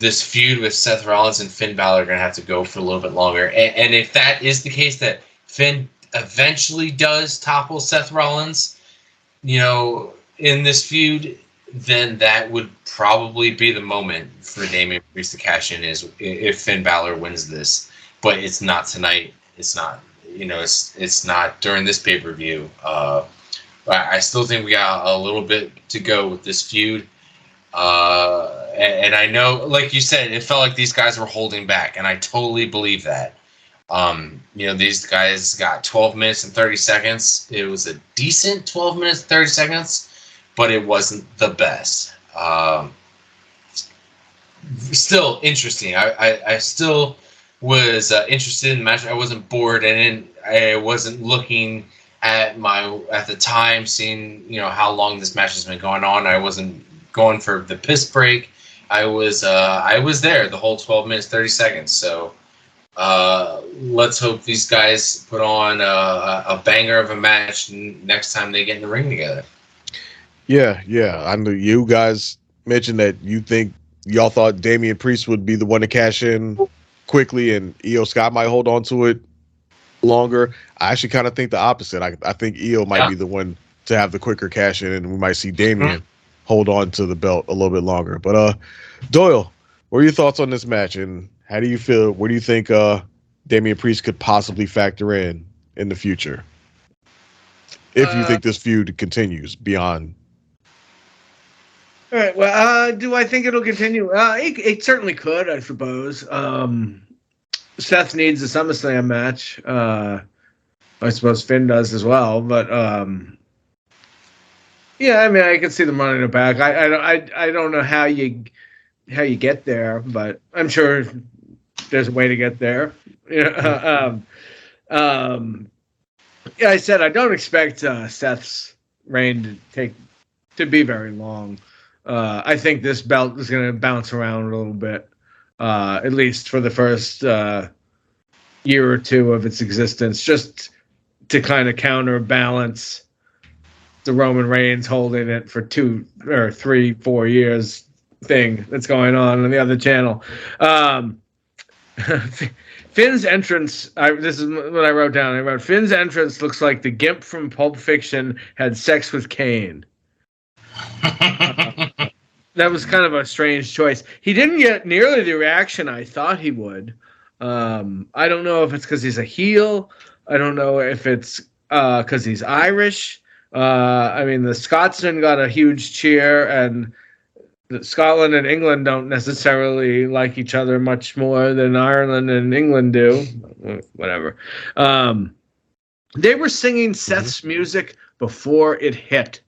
this feud with Seth Rollins and Finn Balor are going to have to go for a little bit longer. And if that is the case, that Finn eventually does topple Seth Rollins, in this feud, then that would probably be the moment for Damian Priest to cash in, is if Finn Balor wins this. But it's not tonight. It's not. It's not during this pay-per-view. I still think we got a little bit to go with this feud. And I know, like you said, it felt like these guys were holding back, and I totally believe that. These guys got 12 minutes and 30 seconds. It was a decent 12 minutes and 30 seconds, but it wasn't the best. Still interesting. I still was interested in the match. I wasn't bored, and I wasn't looking at the time, seeing how long this match has been going on. I wasn't going for the piss break. I was there the whole 12 minutes 30 seconds. So let's hope these guys put on a banger of a match next time they get in the ring together. Yeah. I know you guys mentioned that y'all thought Damian Priest would be the one to cash in quickly, and Io Scott might hold on to it longer. I actually kind of think the opposite. I think Io might be the one to have the quicker cash in, and we might see Damian hold on to the belt a little bit longer. But Doyle, what are your thoughts on this match, and how do you feel? Where do you think Damian Priest could possibly factor in the future, if you think this feud continues beyond? All right. Well, do I think it'll continue? It certainly could, I suppose. Seth needs a SummerSlam match. I suppose Finn does as well. But I can see them running it back. I don't know how you get there, but I'm sure there's a way to get there. I said I don't expect Seth's reign to be very long. I think this belt is going to bounce around a little bit, at least for the first year or two of its existence, just to kind of counterbalance the Roman Reigns holding it for 2 or 3, 4 years thing that's going on the other channel. Finn's entrance, this is what I wrote down. I wrote, Finn's entrance looks like the Gimp from Pulp Fiction had sex with Kane. That was kind of a strange choice. He didn't get nearly the reaction I thought he would. I don't know if it's because he's a heel. I don't know if it's because he's Irish. The Scotsman got a huge cheer, and Scotland and England don't necessarily like each other much more than Ireland and England do. Whatever. They were singing Seth's music before it hit.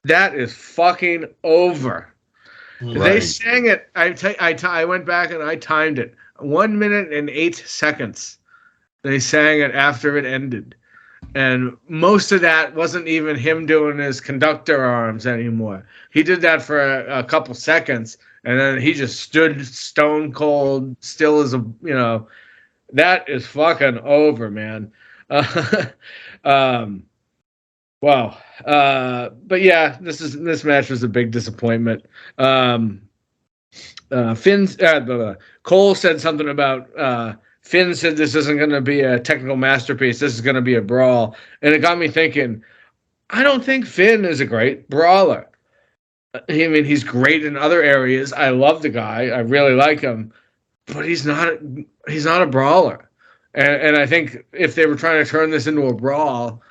That is fucking over. Right. They sang it. I went back and I timed it. 1 minute and 8 seconds. They sang it after it ended. And most of that wasn't even him doing his conductor arms anymore. He did that for a couple seconds, and then he just stood stone cold, still as a, that is fucking over, man. Wow. But yeah, this match was a big disappointment. Cole said something about Finn said this isn't going to be a technical masterpiece. This is going to be a brawl. And it got me thinking, I don't think Finn is a great brawler. I mean, he's great in other areas. I love the guy. I really like him. But he's not a brawler. And I think if they were trying to turn this into a brawl,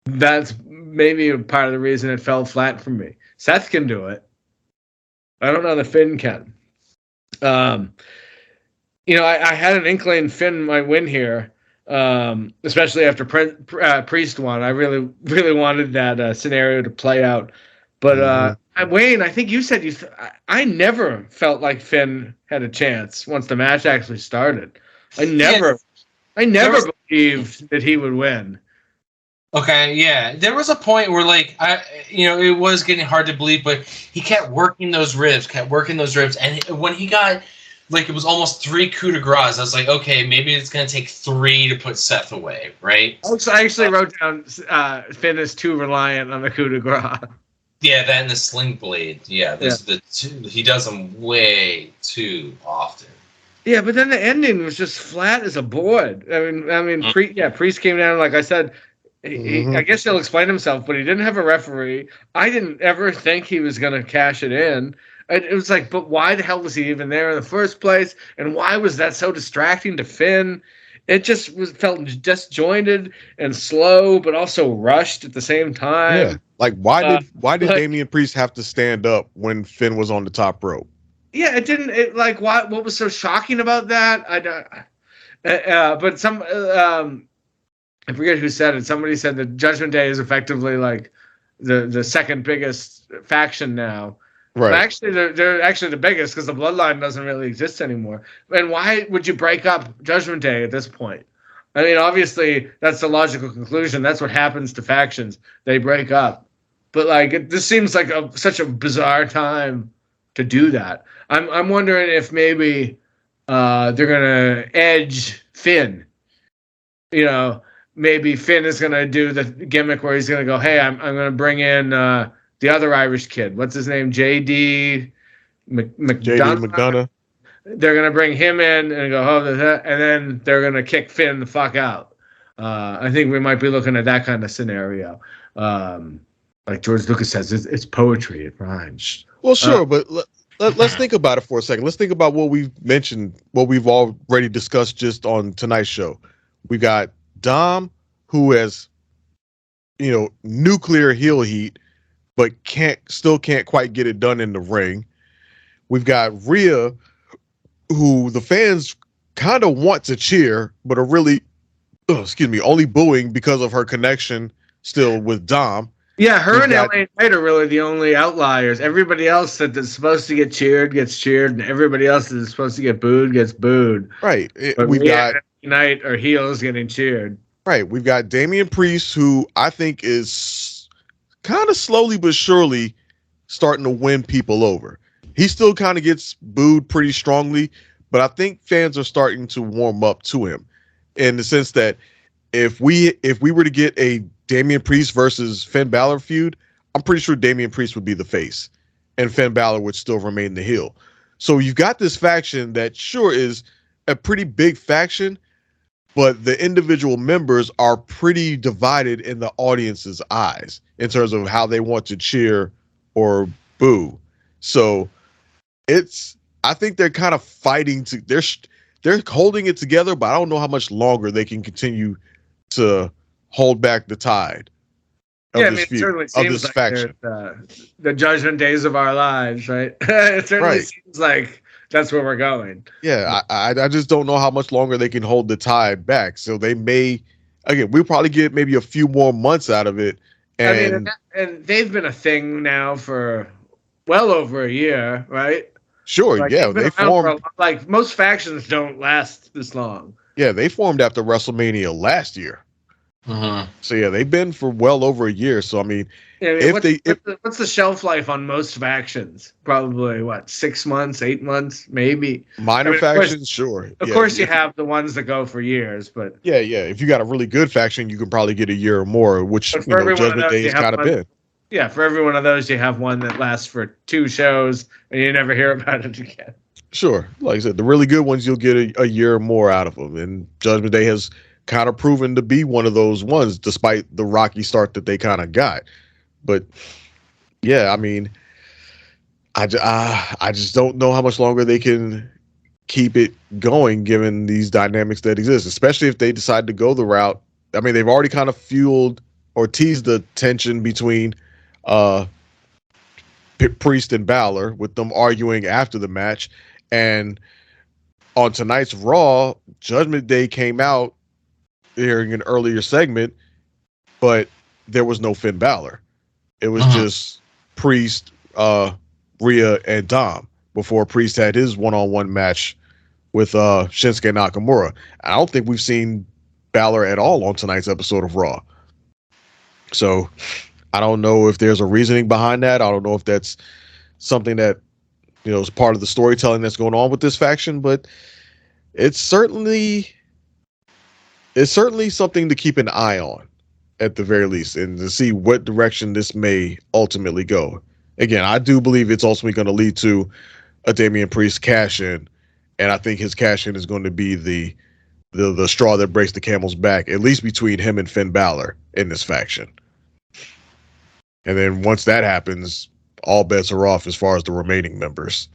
that's maybe a part of the reason it fell flat for me. Seth can do it. I don't know that Finn can. I had an inkling Finn might win here, especially after Priest won. I really, really wanted that scenario to play out. But Wayne, I think you said I never felt like Finn had a chance once the match actually started. I never believed that he would win. Okay, yeah. There was a point where, it was getting hard to believe, but he kept working those ribs, and when he got, it was almost 3 coup de grace, I was like, okay, maybe it's going to take 3 to put Seth away, right? I actually wrote down Finn is too reliant on the coup de grace. Yeah, that and the sling blade. Yeah, he does them way too often. Yeah, but then the ending was just flat as a board. Priest came down, like I said, I guess he'll explain himself, but he didn't have a referee. I didn't ever think he was going to cash it in. It was like, but why the hell was he even there in the first place? And why was that so distracting to Finn? It just felt disjointed and slow, but also rushed at the same time. Yeah, like why did Damian Priest have to stand up when Finn was on the top rope? Yeah, it didn't. What was so shocking about that? But some. I forget who said it. Somebody said that Judgment Day is effectively like the second biggest faction now. Right. But actually, they're actually the biggest because the Bloodline doesn't really exist anymore. And why would you break up Judgment Day at this point? I mean, obviously, that's the logical conclusion. That's what happens to factions. They break up. But this seems like such a bizarre time to do that. I'm wondering if maybe they're gonna edge Finn. Maybe Finn is going to do the gimmick where he's going to go, hey, I'm going to bring in the other Irish kid. What's his name? J.D. McDonough. They're going to bring him in and go, and then they're going to kick Finn the fuck out. I think we might be looking at that kind of scenario. Like George Lucas says, it's poetry. It rhymes. Well, sure, but let's think about it for a second. Let's think about what we've mentioned, what we've already discussed just on tonight's show. We got Dom, who has, nuclear heel heat, but still can't quite get it done in the ring. We've got Rhea, who the fans kind of want to cheer, but are really, only booing because of her connection still with Dom. Yeah, her and LA Knight are really the only outliers. Everybody else that's supposed to get cheered gets cheered, and everybody else that's supposed to get booed gets booed. Right. We've got Knight or heels getting cheered. Right. We've got Damian Priest, who I think is kind of slowly but surely starting to win people over. He still kind of gets booed pretty strongly, but I think fans are starting to warm up to him in the sense that if we were to get a Damian Priest versus Finn Balor feud, I'm pretty sure Damian Priest would be the face and Finn Balor would still remain the heel. So you've got this faction that sure is a pretty big faction, but the individual members are pretty divided in the audience's eyes in terms of how they want to cheer or boo. So I think they're kind of fighting they're holding it together, but I don't know how much longer they can continue to hold back the tide of this feud, certainly seems this like faction. The Judgment Days of our lives, right? It certainly seems like that's where we're going. Yeah, I just don't know how much longer they can hold the tide back. So they may, again, we'll probably get maybe a few more months out of it. And they've been a thing now for well over a year, right? Sure, yeah. They formed most factions don't last this long. Yeah, they formed after WrestleMania last year. So yeah, they've been for well over a year. So I mean, Yeah, what's the shelf life on most factions? Probably 6 months, 8 months, maybe. Minor factions, sure. Of course, you have the ones that go for years, but yeah. If you got a really good faction, you can probably get a year or more, which Judgment Day has kind of been. Yeah, for every one of those, you have one that lasts for 2 shows, and you never hear about it again. Sure, like I said, the really good ones you'll get a year or more out of them, and Judgment Day has kind of proven to be one of those ones, despite the rocky start that they kind of got. But yeah, I mean, I just don't know how much longer they can keep it going, given these dynamics that exist, especially if they decide to go the route. I mean, they've already kind of fueled or teased the tension between Priest and Balor, with them arguing after the match. And on tonight's Raw, Judgment Day came out during an earlier segment, but there was no Finn Balor. It was just Priest, Rhea, and Dom, before Priest had his one-on-one match with Shinsuke Nakamura. I don't think we've seen Balor at all on tonight's episode of Raw. So I don't know if there's a reasoning behind that. I don't know if that's something that is part of the storytelling that's going on with this faction, but it's certainly something to keep an eye on, at the very least, and to see what direction this may ultimately go. Again, I do believe it's ultimately going to lead to a Damian Priest cash-in, and I think his cash-in is going to be the straw that breaks the camel's back, at least between him and Finn Balor in this faction. And then once that happens, all bets are off as far as the remaining members.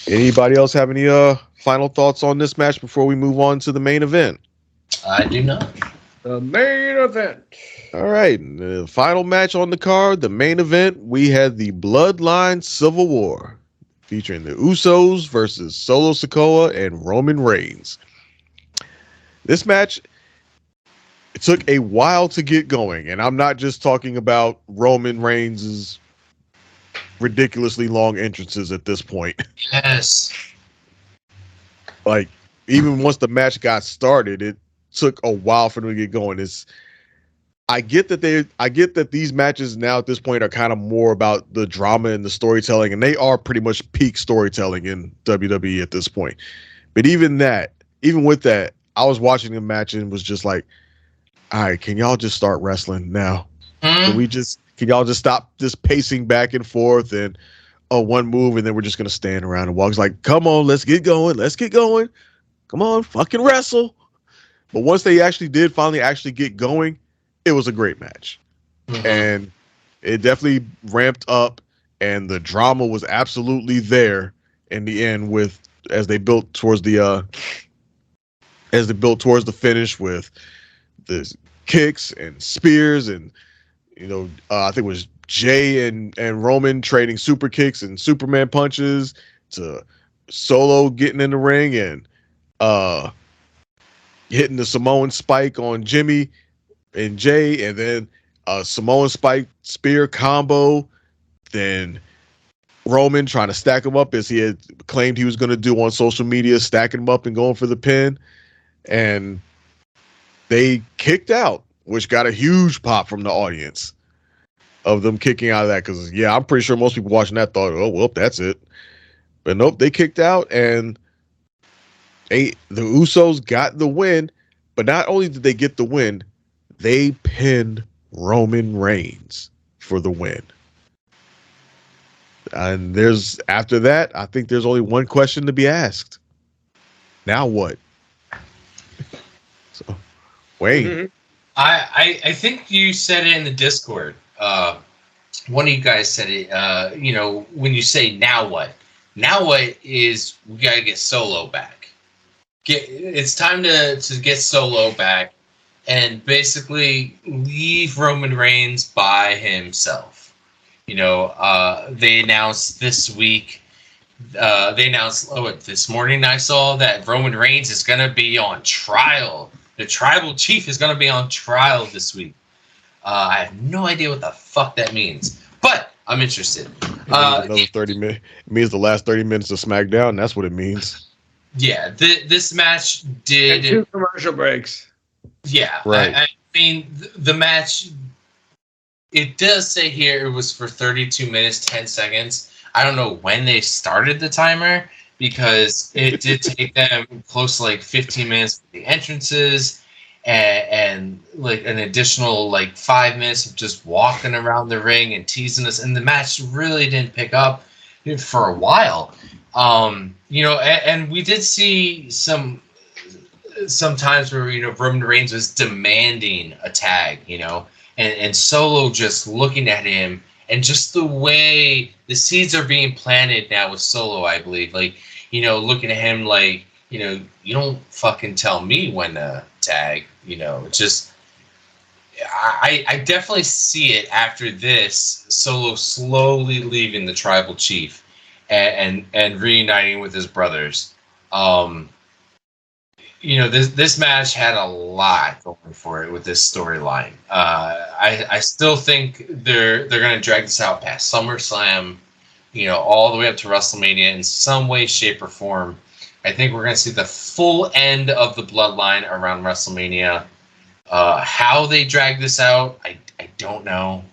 Anybody else have any final thoughts on this match before we move on to the main event? I do not. The main event. All right. The final match on the card, the main event, we had the Bloodline Civil War, featuring the Usos versus Solo Sikoa and Roman Reigns. This match, it took a while to get going, and I'm not just talking about Roman Reigns' ridiculously long entrances at this point. Yes. Like, even once the match got started, it took a while for them to get going. I get that these matches now at this point are kind of more about the drama and the storytelling, and they are pretty much peak storytelling in WWE at this point. But even with that, I was watching the match and was just like, all right, can y'all just start wrestling now? Can y'all just stop just pacing back and forth and one move and then we're just gonna stand around and walk? It's like, come on, let's get going. Come on, fucking wrestle. But once they finally get going, it was a great match. And it definitely ramped up, and the drama was absolutely there in the end as they built towards the finish with the kicks and spears, and I think it was Jay and Roman trading super kicks and Superman punches, to Solo getting in the ring and hitting the Samoan spike on Jimmy and Jay, and then a Samoan spike spear combo, then Roman trying to stack him up as he had claimed he was going to do on social media, stacking him up and going for the pin. And they kicked out, which got a huge pop from the audience of them kicking out of that. Because, I'm pretty sure most people watching that thought, oh, well, that's it. But nope, they kicked out, and the Usos got the win. But not only did they get the win, they pinned Roman Reigns for the win. And after that, I think there's only one question to be asked. Now what? So, Wayne. I think you said it in the Discord. One of you guys said it. When you say now what? Now what is we gotta get Solo back. It's time to get Solo back and basically leave Roman Reigns by himself. They announced this week. This morning I saw that Roman Reigns is going to be on trial. The tribal chief is going to be on trial this week. I have no idea what the fuck that means, but I'm interested. Another 30 minutes. It means the last 30 minutes of SmackDown. That's what it means. Yeah, this match did... And 2 commercial breaks. Yeah, right. I mean, the match, it does say here it was for 32 minutes, 10 seconds. I don't know when they started the timer, because it did take them close to like 15 minutes for the entrances and like an additional like 5 minutes of just walking around the ring and teasing us. And the match really didn't pick up for a while. And we did see some times where, Roman Reigns was demanding a tag, and Solo just looking at him, and just the way the seeds are being planted now with Solo, I believe, like, looking at him like, you don't fucking tell me when to tag, just, I definitely see it after this, Solo slowly leaving the tribal chief and reuniting with his brothers. This match had a lot going for it with this storyline. I still think they're going to drag this out past SummerSlam, all the way up to WrestleMania in some way, shape, or form. I think we're going to see the full end of the bloodline around WrestleMania. How they drag this out, I don't know.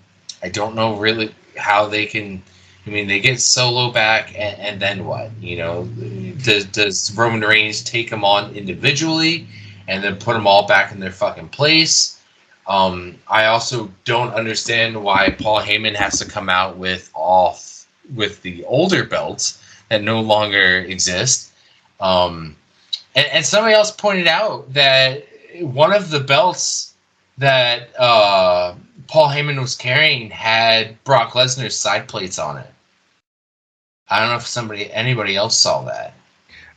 I don't know really how they can. I mean, they get Solo back, and then what? Does Roman Reigns take them on individually and then put them all back in their fucking place? I also don't understand why Paul Heyman has to come out with the older belts that no longer exist. And somebody else pointed out that one of the belts that Paul Heyman was carrying had Brock Lesnar's side plates on it. I don't know if anybody else saw that.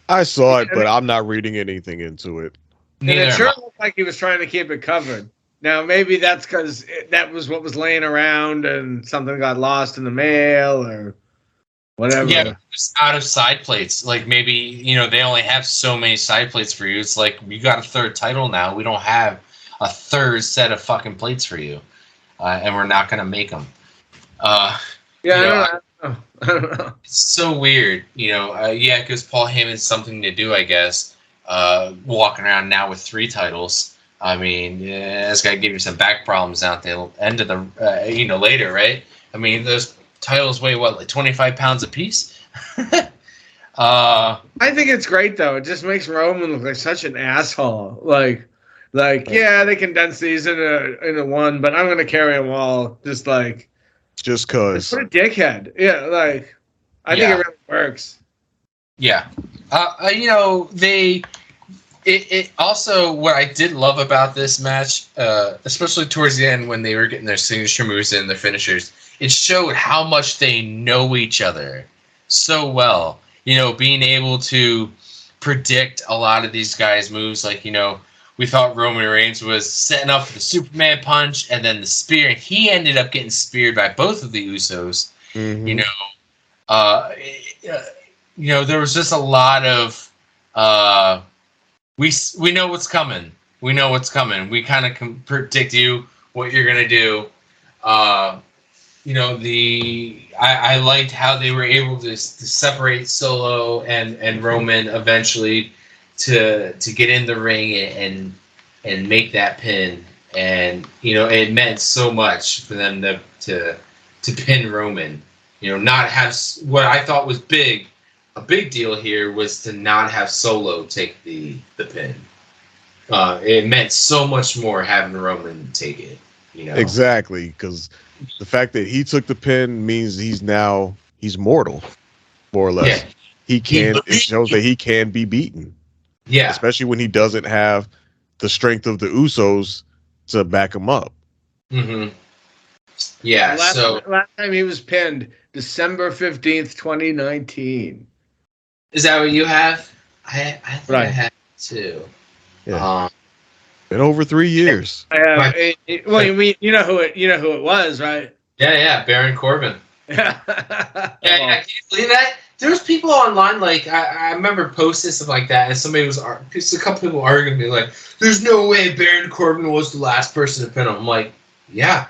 I saw it, but I'm not reading anything into it. And it sure looked like he was trying to keep it covered. Now, maybe that's because that was what was laying around and something got lost in the mail or whatever. Yeah, it was out of side plates. Like, maybe, they only have so many side plates for you. It's like, you got a third title now. We don't have a third set of fucking plates for you. And we're not going to make them. I don't know. It's so weird, because Paul Heyman's something to do, I guess. Walking around now with 3 titles. I mean, that's got to give you some back problems out the end of the, later, right? I mean, those titles weigh, like 25 pounds apiece? I think it's great, though. It just makes Roman look like such an asshole. Like, yeah, they condensed these into one, but I'm going to carry them all. Just cause. What a dickhead. Yeah, I think it really works. Yeah. It also, what I did love about this match, especially towards the end when they were getting their signature moves and their finishers, it showed how much they know each other so well. Being able to predict a lot of these guys' moves, we thought Roman Reigns was setting up for the Superman punch and then the spear, and he ended up getting speared by both of the Usos. Mm-hmm. There was just a lot of we know what's coming. We know what's coming. We kind of can predict what you're gonna do. I liked how they were able to separate Solo and Roman eventually to get in the ring and make that pin, and it meant so much for them to pin Roman. Not have what I thought was a big deal here was to not have Solo take the pin. It meant so much more having Roman take it. Exactly, because the fact that he took the pin means he's mortal, more or less. Yeah. It shows that he can be beaten. Yeah. Especially when he doesn't have the strength of the Usos to back him up. Mm-hmm. Yeah. Last time he was pinned, December 15th, 2019. Is that what you have? I think I have too. Yeah. Been over 3 years. You know who it was, right? Yeah, Baron Corbin. Yeah, I can't believe that. There was people online, I remember posting stuff like that, and a couple people arguing me, there's no way Baron Corbin was the last person to pin him. I'm like, yeah,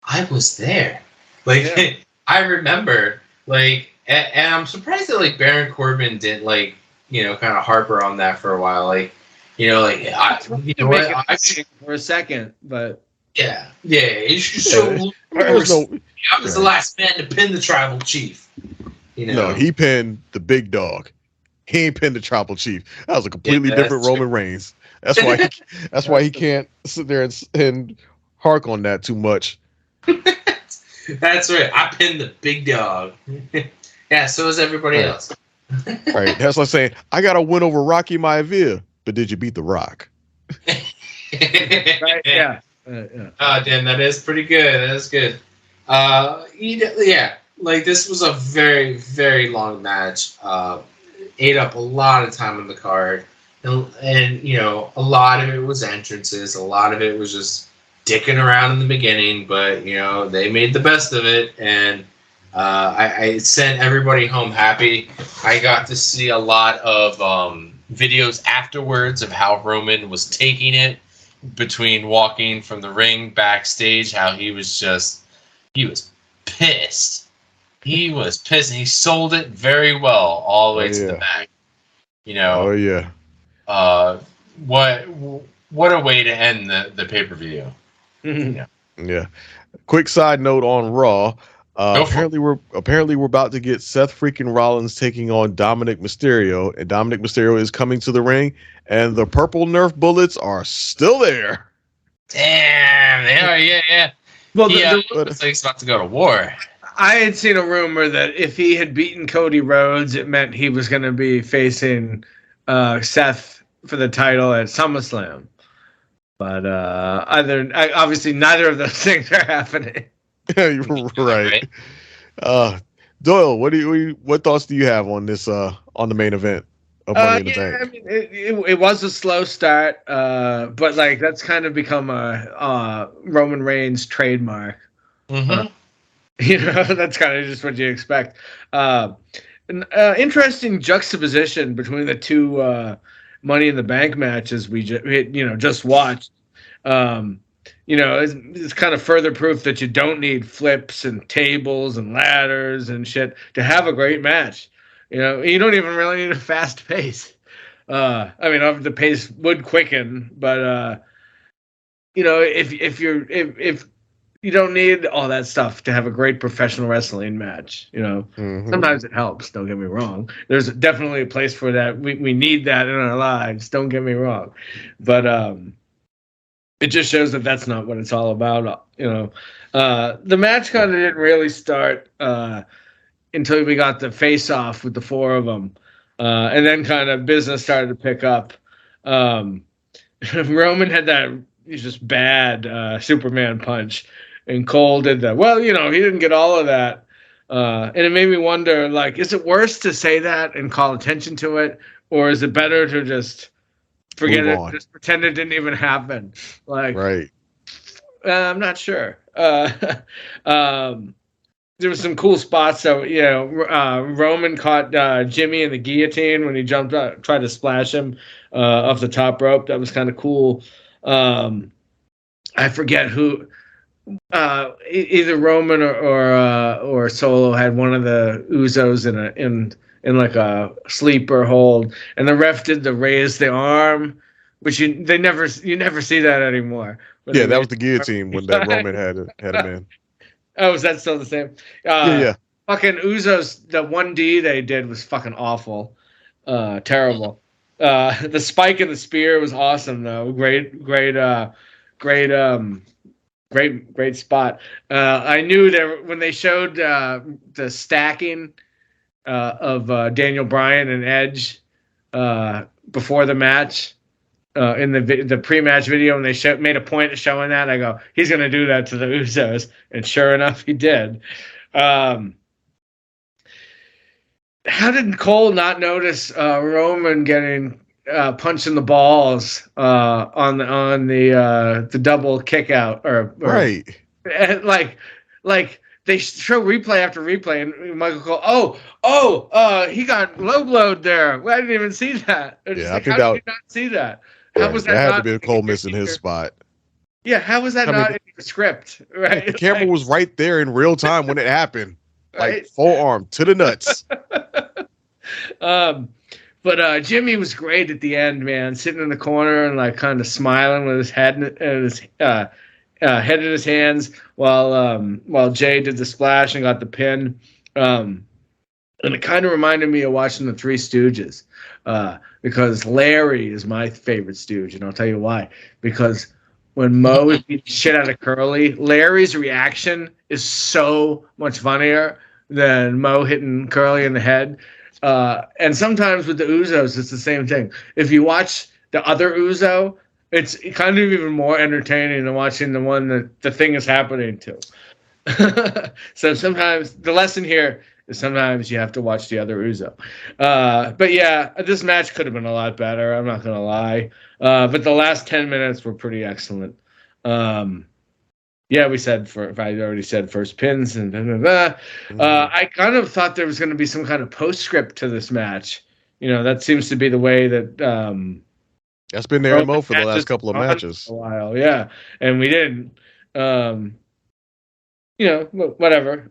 I was there. I remember, and I'm surprised that, Baron Corbin didn't, kind of harper on that for a while. Like, For a second, but yeah. You should show. I was the last man to pin the tribal chief. No, he pinned the big dog. He ain't pinned the tribal chief. That was a completely different Roman Reigns. That's why he can't sit there and hark on that too much. That's right. I pinned the big dog. Yeah, so is everybody else. Right. That's like saying, I got a win over Rocky Maivia, but did you beat The Rock? Right? Yeah. Oh, damn, that is pretty good. That is good. Yeah. Like, this was a very, very long match. Ate up a lot of time on the card. And a lot of it was entrances. A lot of it was just dicking around in the beginning. But, they made the best of it. And I sent everybody home happy. I got to see a lot of videos afterwards of how Roman was taking it between walking from the ring backstage, how he was pissed. He was pissed, and he sold it very well all the way to the back. Oh yeah. What a way to end the pay-per-view. Yeah. Quick side note on Raw. Apparently we're about to get Seth freaking Rollins taking on Dominic Mysterio, and Dominic Mysterio is coming to the ring, and the purple Nerf bullets are still there. Damn, they are. Yeah. Well, looks like he's about to go to war. I had seen a rumor that if he had beaten Cody Rhodes, it meant he was going to be facing Seth for the title at SummerSlam. But obviously neither of those things are happening. You're right. Doyle, what thoughts do you have on this on the main event of Money in the Bank? I mean, it was a slow start, but like that's kind of become a Roman Reigns trademark. Mm-hmm. That's kind of just what you expect. An interesting juxtaposition between the two Money in the Bank matches we just watched. It's kind of further proof that you don't need flips and tables and ladders and shit to have a great match. You don't even really need a fast pace. The pace would quicken, but if you don't need all that stuff to have a great professional wrestling match. Sometimes it helps. Don't get me wrong. There's definitely a place for that. We need that in our lives. Don't get me wrong, but it just shows that that's not what it's all about. The match kind of didn't really start until we got the face-off with the four of them, and then kind of business started to pick up. Roman had that just bad Superman punch. And Cole did that. Well, he didn't get all of that. And it made me wonder, like, is it worse to say that and call attention to it? Or is it better to just forget it, just pretend it didn't even happen? Like, right. I'm not sure. There was some cool spots. So, Roman caught Jimmy in the guillotine when he jumped up, tried to splash him off the top rope. That was kind of cool. I forget who... either Roman or Solo had one of the Usos in like a sleeper hold, and the ref did the raise the arm, which you never see that anymore. Yeah, that was the guillotine when that Roman had him in. Oh, is that still the same? Yeah. Fucking Usos, the 1D they did was fucking awful, terrible. The spike and the spear was awesome though. Great spot. I knew that when they showed the stacking of Daniel Bryan and Edge before the match in the pre-match video, and they made a point of showing that, I go, he's going to do that to the Usos, and sure enough, he did. How did Cole not notice Roman getting punched in the balls on the double kick out or right? Like they show replay after replay, and Michael Cole, he got low blowed there. Well, I didn't even see that. Yeah, I think how did you not see that? How was that? That had to be Cole missing his spot. Yeah, how was that not in the script? Right, the camera was right there in real time when it happened, like forearm to the nuts. But Jimmy was great at the end, man, sitting in the corner and like kind of smiling with his head head in his hands while Jay did the splash and got the pin. And it kind of reminded me of watching the Three Stooges because Larry is my favorite Stooge, and I'll tell you why. Because when Mo is beating shit out of Curly, Larry's reaction is so much funnier than Mo hitting Curly in the head. And sometimes with the Uzos, it's the same thing. If you watch the other Uzo, it's kind of even more entertaining than watching the one that the thing is happening to. So sometimes the lesson here is sometimes you have to watch the other Uzo. But yeah, this match could have been a lot better. I'm not going to lie. But the last 10 minutes were pretty excellent. Yeah, we said I already said first pins and blah, blah, blah. I kind of thought there was going to be some kind of postscript to this match. That seems to be the way that that's been their MO for the last couple of matches. A while, yeah, and we didn't. Whatever.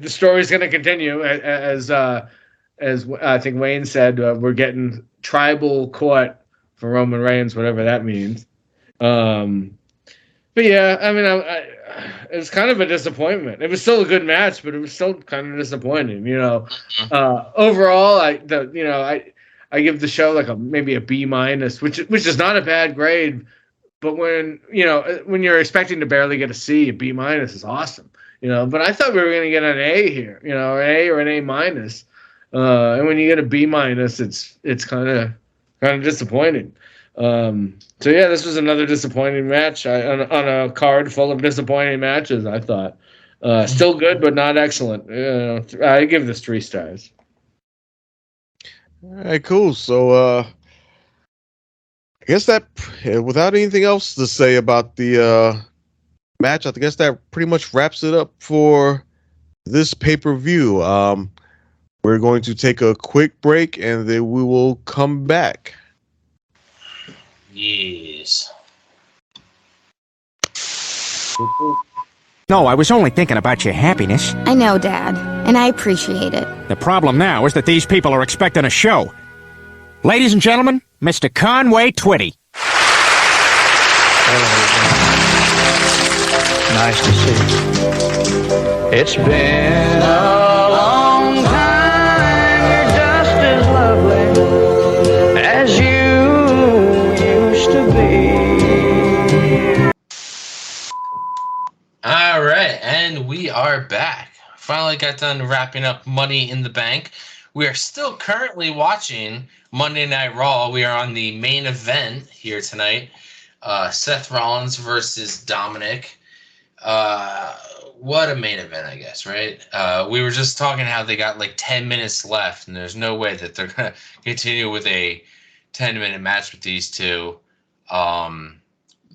The story's going to continue as I think Wayne said. We're getting tribal court for Roman Reigns, whatever that means. But yeah, I mean, it was kind of a disappointment. It was still a good match, but it was still kind of disappointing. Overall, I give the show like maybe a B-, which is not a bad grade. But when you're expecting to barely get a C, a B- is awesome. But I thought we were going to get an A here, an A or an A-. And when you get a B-, it's kind of disappointing. So yeah, this was another disappointing match on a card full of disappointing matches. I thought still good, but not excellent. I give this 3 stars. All right, cool. So I guess that without anything else to say about the match, I guess that pretty much wraps it up for this pay-per-view. We're going to take a quick break and then we will come back. Yes. No, I was only thinking about your happiness. I know, Dad, and I appreciate it. The problem now is that these people are expecting a show. Ladies and gentlemen, Mr. Conway Twitty. Nice to see you. It's been a long time. You're just as lovely as you used to be. All right, and we are back. Finally got done wrapping up Money in the Bank. We are still currently watching Monday Night Raw. We are on the main event here tonight. Seth Rollins versus Dominic. What a main event, I guess, right? We were just talking how they got like 10 minutes left, and there's no way that they're going to continue with a 10-minute match with these two.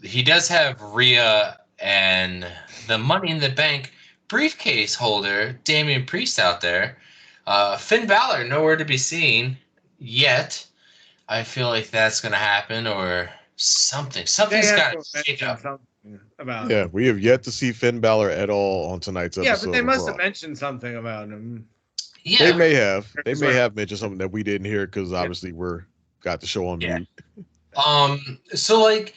He does have Rhea and the Money in the Bank briefcase holder, Damian Priest, out there. Finn Balor, nowhere to be seen yet. I feel like that's going to happen, or something's got to shake up. Yeah, we have yet to see Finn Balor at all on tonight's episode. Yeah, but they must have mentioned something about him. Yeah, they may have. They may have mentioned something that we didn't hear because obviously got the show on mute. So like,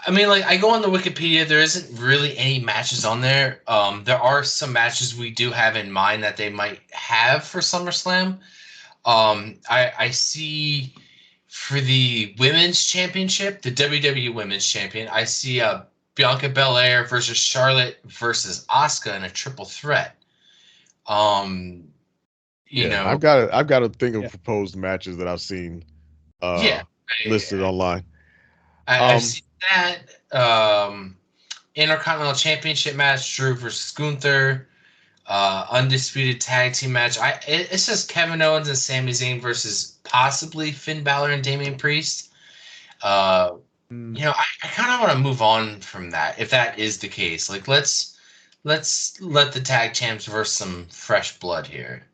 I mean, like I go on the Wikipedia. There isn't really any matches on there. There are some matches we do have in mind that they might have for SummerSlam. I see. For the women's championship, the WWE Women's Champion, I see Bianca Belair versus Charlotte versus Asuka in a triple threat. You know, I've got to think of proposed matches that I've seen listed online. I've seen that Intercontinental Championship match, Drew versus Gunther. Undisputed tag team match. It says Kevin Owens and Sami Zayn versus possibly Finn Balor and Damian Priest. I kind of want to move on from that if that is the case. Like let's let the tag champs versus some fresh blood here.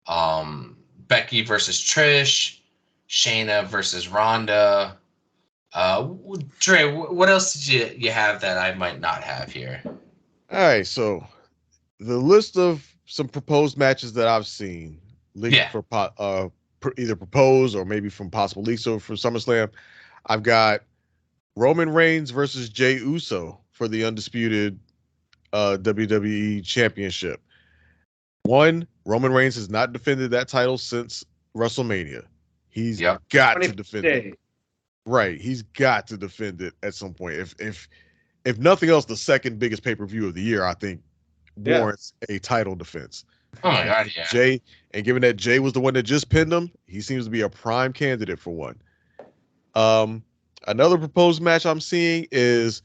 Becky versus Trish, Shayna versus Ronda. Dre, what else did you have that I might not have here? All right, so the list of some proposed matches that I've seen linked for either proposed or maybe from possible leaks or from SummerSlam. I've got Roman Reigns versus Jey Uso for the undisputed WWE Championship. One, Roman Reigns has not defended that title since WrestleMania. He's got to defend it. Right, he's got to defend it at some point. If nothing else, the second biggest pay-per-view of the year, I think, warrants a title defense. Oh my God, yeah. Jey, and given that Jey was the one that just pinned him, he seems to be a prime candidate for one. Another proposed match I'm seeing is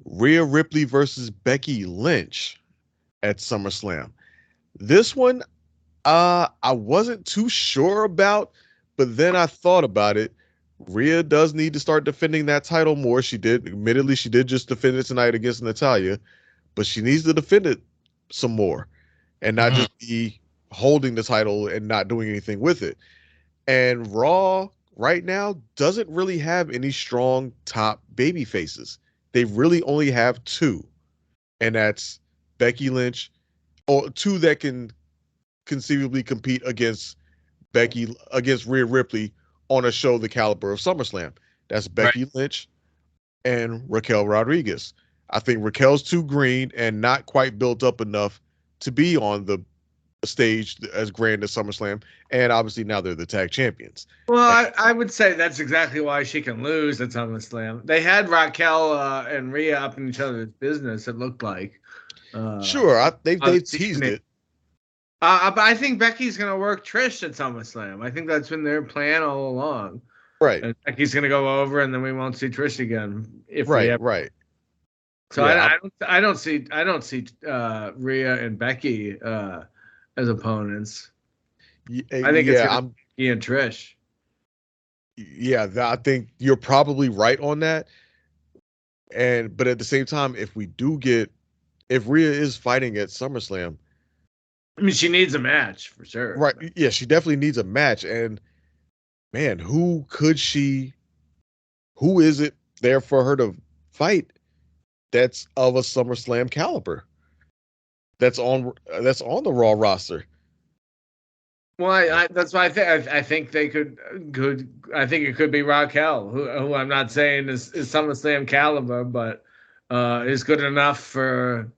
Rhea Ripley versus Becky Lynch at SummerSlam. This one, I wasn't too sure about, but then I thought about it. Rhea does need to start defending that title more. She did just defend it tonight against Natalya, but she needs to defend it some more and not just be holding the title and not doing anything with it. And Raw right now doesn't really have any strong top baby faces. They really only have two, and that's Becky Lynch, or two that can conceivably compete against Rhea Ripley on a show the caliber of SummerSlam. That's Becky Lynch and Raquel Rodriguez. I think Raquel's too green and not quite built up enough to be on the stage as grand as SummerSlam, and obviously now they're the tag champions. Well, I would say that's exactly why she can lose at SummerSlam. They had Raquel and Rhea up in each other's business, it looked like. Sure, they've teased it. But I think Becky's going to work Trish at SummerSlam. I think that's been their plan all along. Right. And Becky's going to go over, and then we won't see Trish again. Right. So yeah, I don't see Rhea and Becky as opponents. I think it's Becky and Trish. Yeah, I think you're probably right on that. But at the same time, if Rhea is fighting at SummerSlam, I mean, she needs a match for sure. Right. Yeah, she definitely needs a match. And man, who is it there for her to fight that's of a SummerSlam caliber? That's on the Raw roster. Well, that's why I think they could. I think it could be Raquel, who I'm not saying is SummerSlam caliber, but is good enough for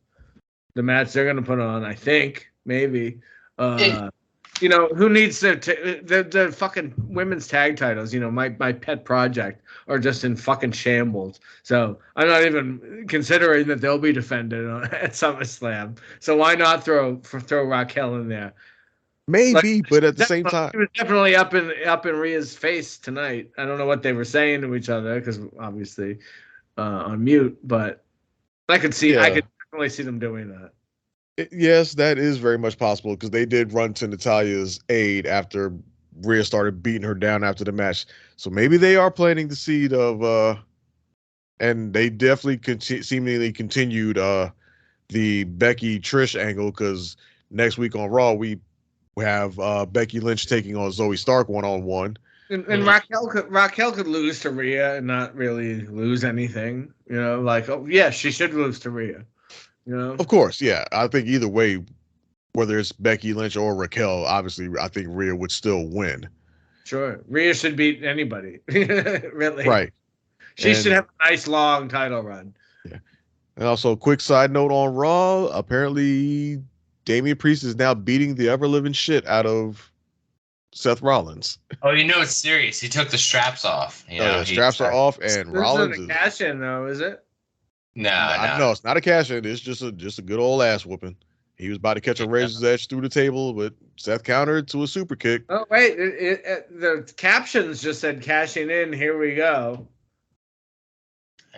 the match they're going to put on. I think maybe. Who needs the fucking women's tag titles? My pet project are just in fucking shambles. So I'm not even considering that they'll be defended at SummerSlam. So why not throw Raquel in there? Maybe, but at the same time, he was definitely up in Rhea's face tonight. I don't know what they were saying to each other because obviously on mute, but I could definitely see them doing that. Yes, that is very much possible because they did run to Natalya's aid after Rhea started beating her down after the match. So maybe they are planting the seed of, and they definitely seemingly continued the Becky Trish angle because next week on Raw we have Becky Lynch taking on Zoe Stark 1-on-1. And Raquel could lose to Rhea and not really lose anything. She should lose to Rhea. Of course, yeah. I think either way, whether it's Becky Lynch or Raquel, obviously, I think Rhea would still win. Sure. Rhea should beat anybody, really. Right. She should have a nice, long title run. Yeah. And also, quick side note on Raw, apparently Damian Priest is now beating the ever-living shit out of Seth Rollins. Oh, it's serious. He took the straps off. Straps are off, and Rollins is... cash in, though, is it? No, it's not a cash in. It's just a good old ass whooping. He was about to catch a razor's edge through the table, but Seth countered to a super kick. Oh wait, the captions just said "cashing in." Here we go.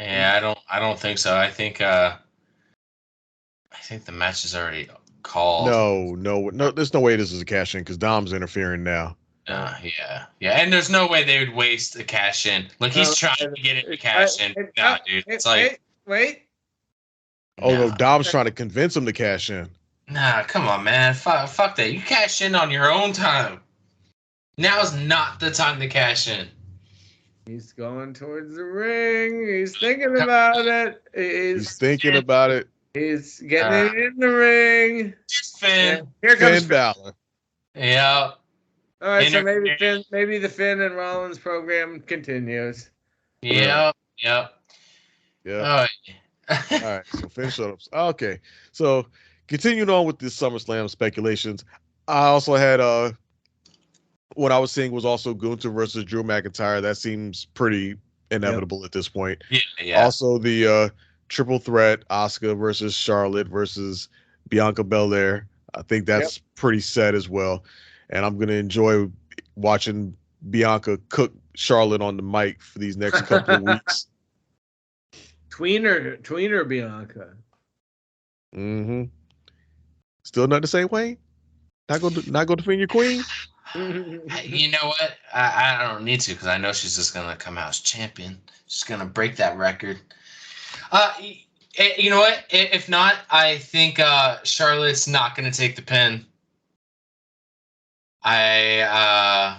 Yeah, I don't think so. I think the match is already called. No. There's no way this is a cash in because Dom's interfering now. Yeah, and there's no way they would waste a cash in. Like he's trying to get it to cash in. No, dude, it's like. Wait. Oh, no, Dom's trying to convince him to cash in. Nah, come on, man. Fuck that. You cash in on your own time. Now's not the time to cash in. He's going towards the ring. He's thinking about it. He's thinking about it. He's getting it in the ring. Finn. Here comes Finn Balor. Yeah. All right, so maybe the Finn and Rollins program continues. Yep. Yeah. Oh, All right, so Finn shut up. Okay, so continuing on with this SummerSlam speculations, I also had what I was seeing was also Gunther versus Drew McIntyre. That seems pretty inevitable at this point. Yeah. Also, the triple threat Asuka versus Charlotte versus Bianca Belair. I think that's pretty set as well, and I'm gonna enjoy watching Bianca cook Charlotte on the mic for these next couple of weeks. Tweener Bianca. Mm-hmm. Still not the same way. Not go defend your queen. You know what? I don't need to because I know she's just gonna come out as champion. She's gonna break that record. You know what? If not, I think Charlotte's not gonna take the pin. I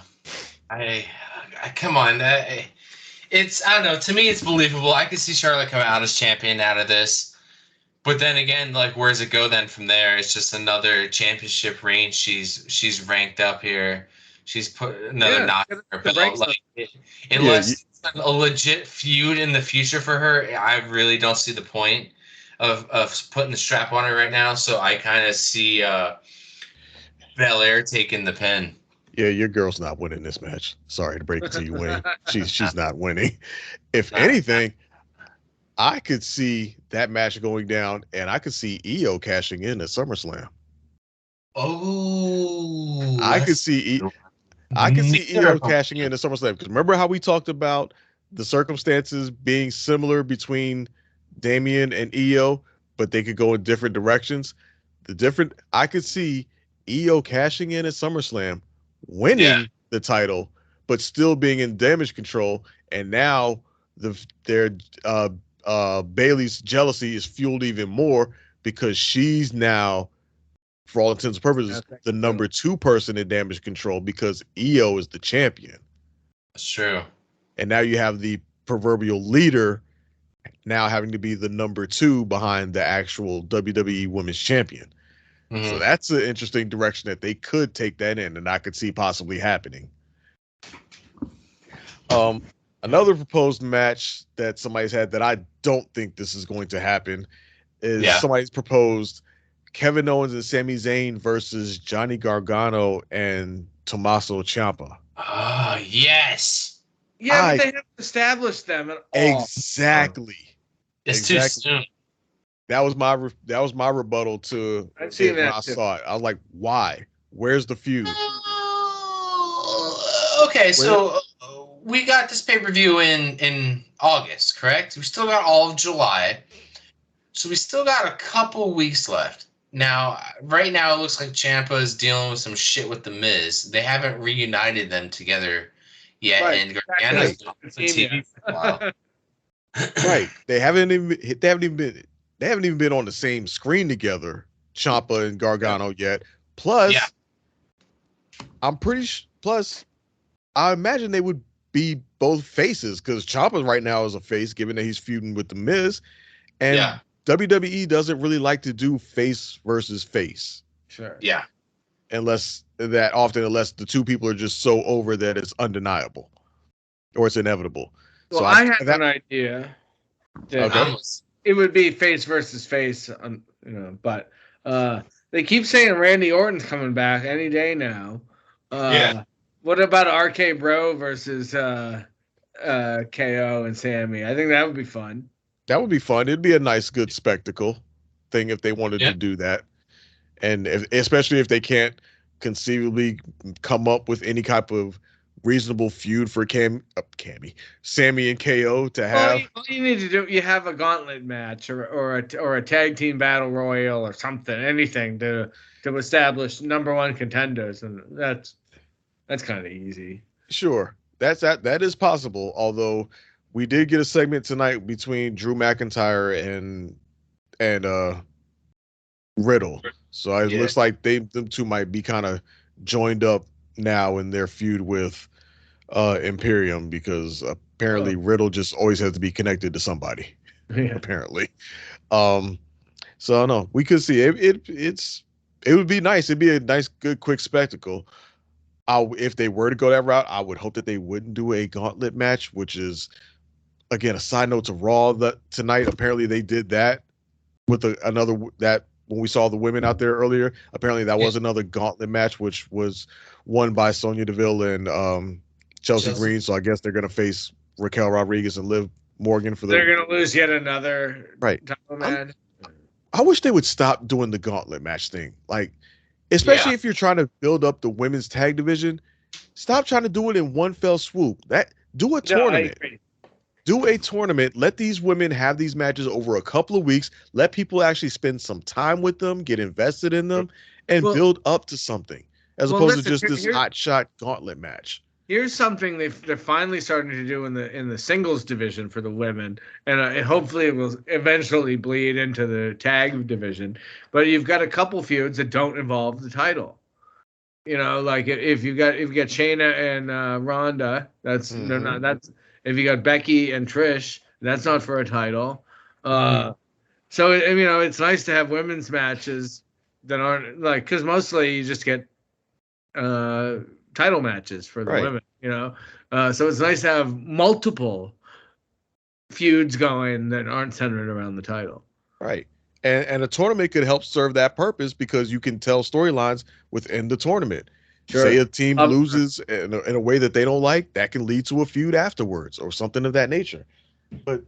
come on. It's I don't know. To me, it's believable. I could see Charlotte come out as champion out of this. But then again, like, where's it go then from there? It's just another championship reign. She's ranked up here. She's put another knock on her belt. Like, unless it's a legit feud in the future for her, I really don't see the point of putting the strap on her right now. So I kind of see Belair taking the pin. Yeah, your girl's not winning this match. Sorry to break it to you, Wayne. She's not winning. If anything, I could see that match going down, and I could see Io cashing in at SummerSlam. Oh, I could see Io cashing in at SummerSlam. Because remember how we talked about the circumstances being similar between Damian and Io, but they could go in different directions. I could see Io cashing in at SummerSlam, winning the title, but still being in Damage Control, and now their Bayley's jealousy is fueled even more because she's now, for all intents and purposes, the number 2 person in Damage Control because Io is the champion. That's true. And now you have the proverbial leader now having to be the number 2 behind the actual WWE Women's Champion. Mm-hmm. So that's an interesting direction that they could take that in, and I could see possibly happening. Another proposed match that somebody's had that I don't think this is going to happen is somebody's proposed Kevin Owens and Sami Zayn versus Johnny Gargano and Tommaso Ciampa. Oh, yes. Yeah, but they haven't established them at all. Exactly. It's too soon. That was my rebuttal to it when I saw it. I was like, why? Where's the feud? Okay, so we got this pay-per-view in August, correct? We still got all of July. So we still got a couple weeks left. Now, right now, it looks like Ciampa is dealing with some shit with The Miz. They haven't reunited them together yet, and Gargano's been on TV for a while. Right. They haven't even been on the same screen together, Ciampa and Gargano yet. Plus, I imagine they would be both faces because Ciampa right now is a face, given that he's feuding with The Miz, and WWE doesn't really like to do face versus face. Sure. Yeah. Unless the two people are just so over that it's undeniable or it's inevitable. Well, so I have an idea. It would be face versus face, but they keep saying Randy Orton's coming back any day now. What about RK Bro versus KO and Sammy? I think that would be fun. That would be fun. It'd be a nice, good spectacle thing if they wanted to do that. And especially if they can't conceivably come up with any type of reasonable feud for Sammy and KO to have. All you need to do, you have a gauntlet match or a tag team battle royal or something, anything to establish number 1 contenders, and that's kind of easy. Sure, that is possible. Although we did get a segment tonight between Drew McIntyre and Riddle, so it looks like them two might be kind of joined up now in their feud with Imperium, because apparently Riddle just always has to be connected to somebody. Apparently. So no, we could see it would be nice. It'd be a nice, good, quick spectacle. If they were to go that route, I would hope that they wouldn't do a gauntlet match, which is, again, a side note to Raw that tonight. Apparently, they did that with another that when we saw the women out there earlier. Apparently, that was another gauntlet match, which was won by Sonya Deville and Chelsea Green. So I guess they're gonna face Raquel Rodriguez and Liv Morgan for the. They're gonna lose yet another title match. I wish they would stop doing the gauntlet match thing. Like, especially if you're trying to build up the women's tag division, stop trying to do it in one fell swoop. Do a tournament. Do a tournament. Let these women have these matches over a couple of weeks. Let people actually spend some time with them, get invested in them, and build up to something, as opposed to just this hot shot gauntlet match. Here's something they're finally starting to do in the singles division for the women, and hopefully it will eventually bleed into the tag division. But you've got a couple feuds that don't involve the title. You know, like if you got Shayna and Ronda, that's if you got Becky and Trish, that's not for a title. So it's nice to have women's matches that aren't like, because mostly you just get title matches for the women, so it's nice to have multiple feuds going that aren't centered around the title. Right. And a tournament could help serve that purpose because you can tell storylines within the tournament. Sure. Say a team loses in a way that they don't like, that can lead to a feud afterwards or something of that nature. But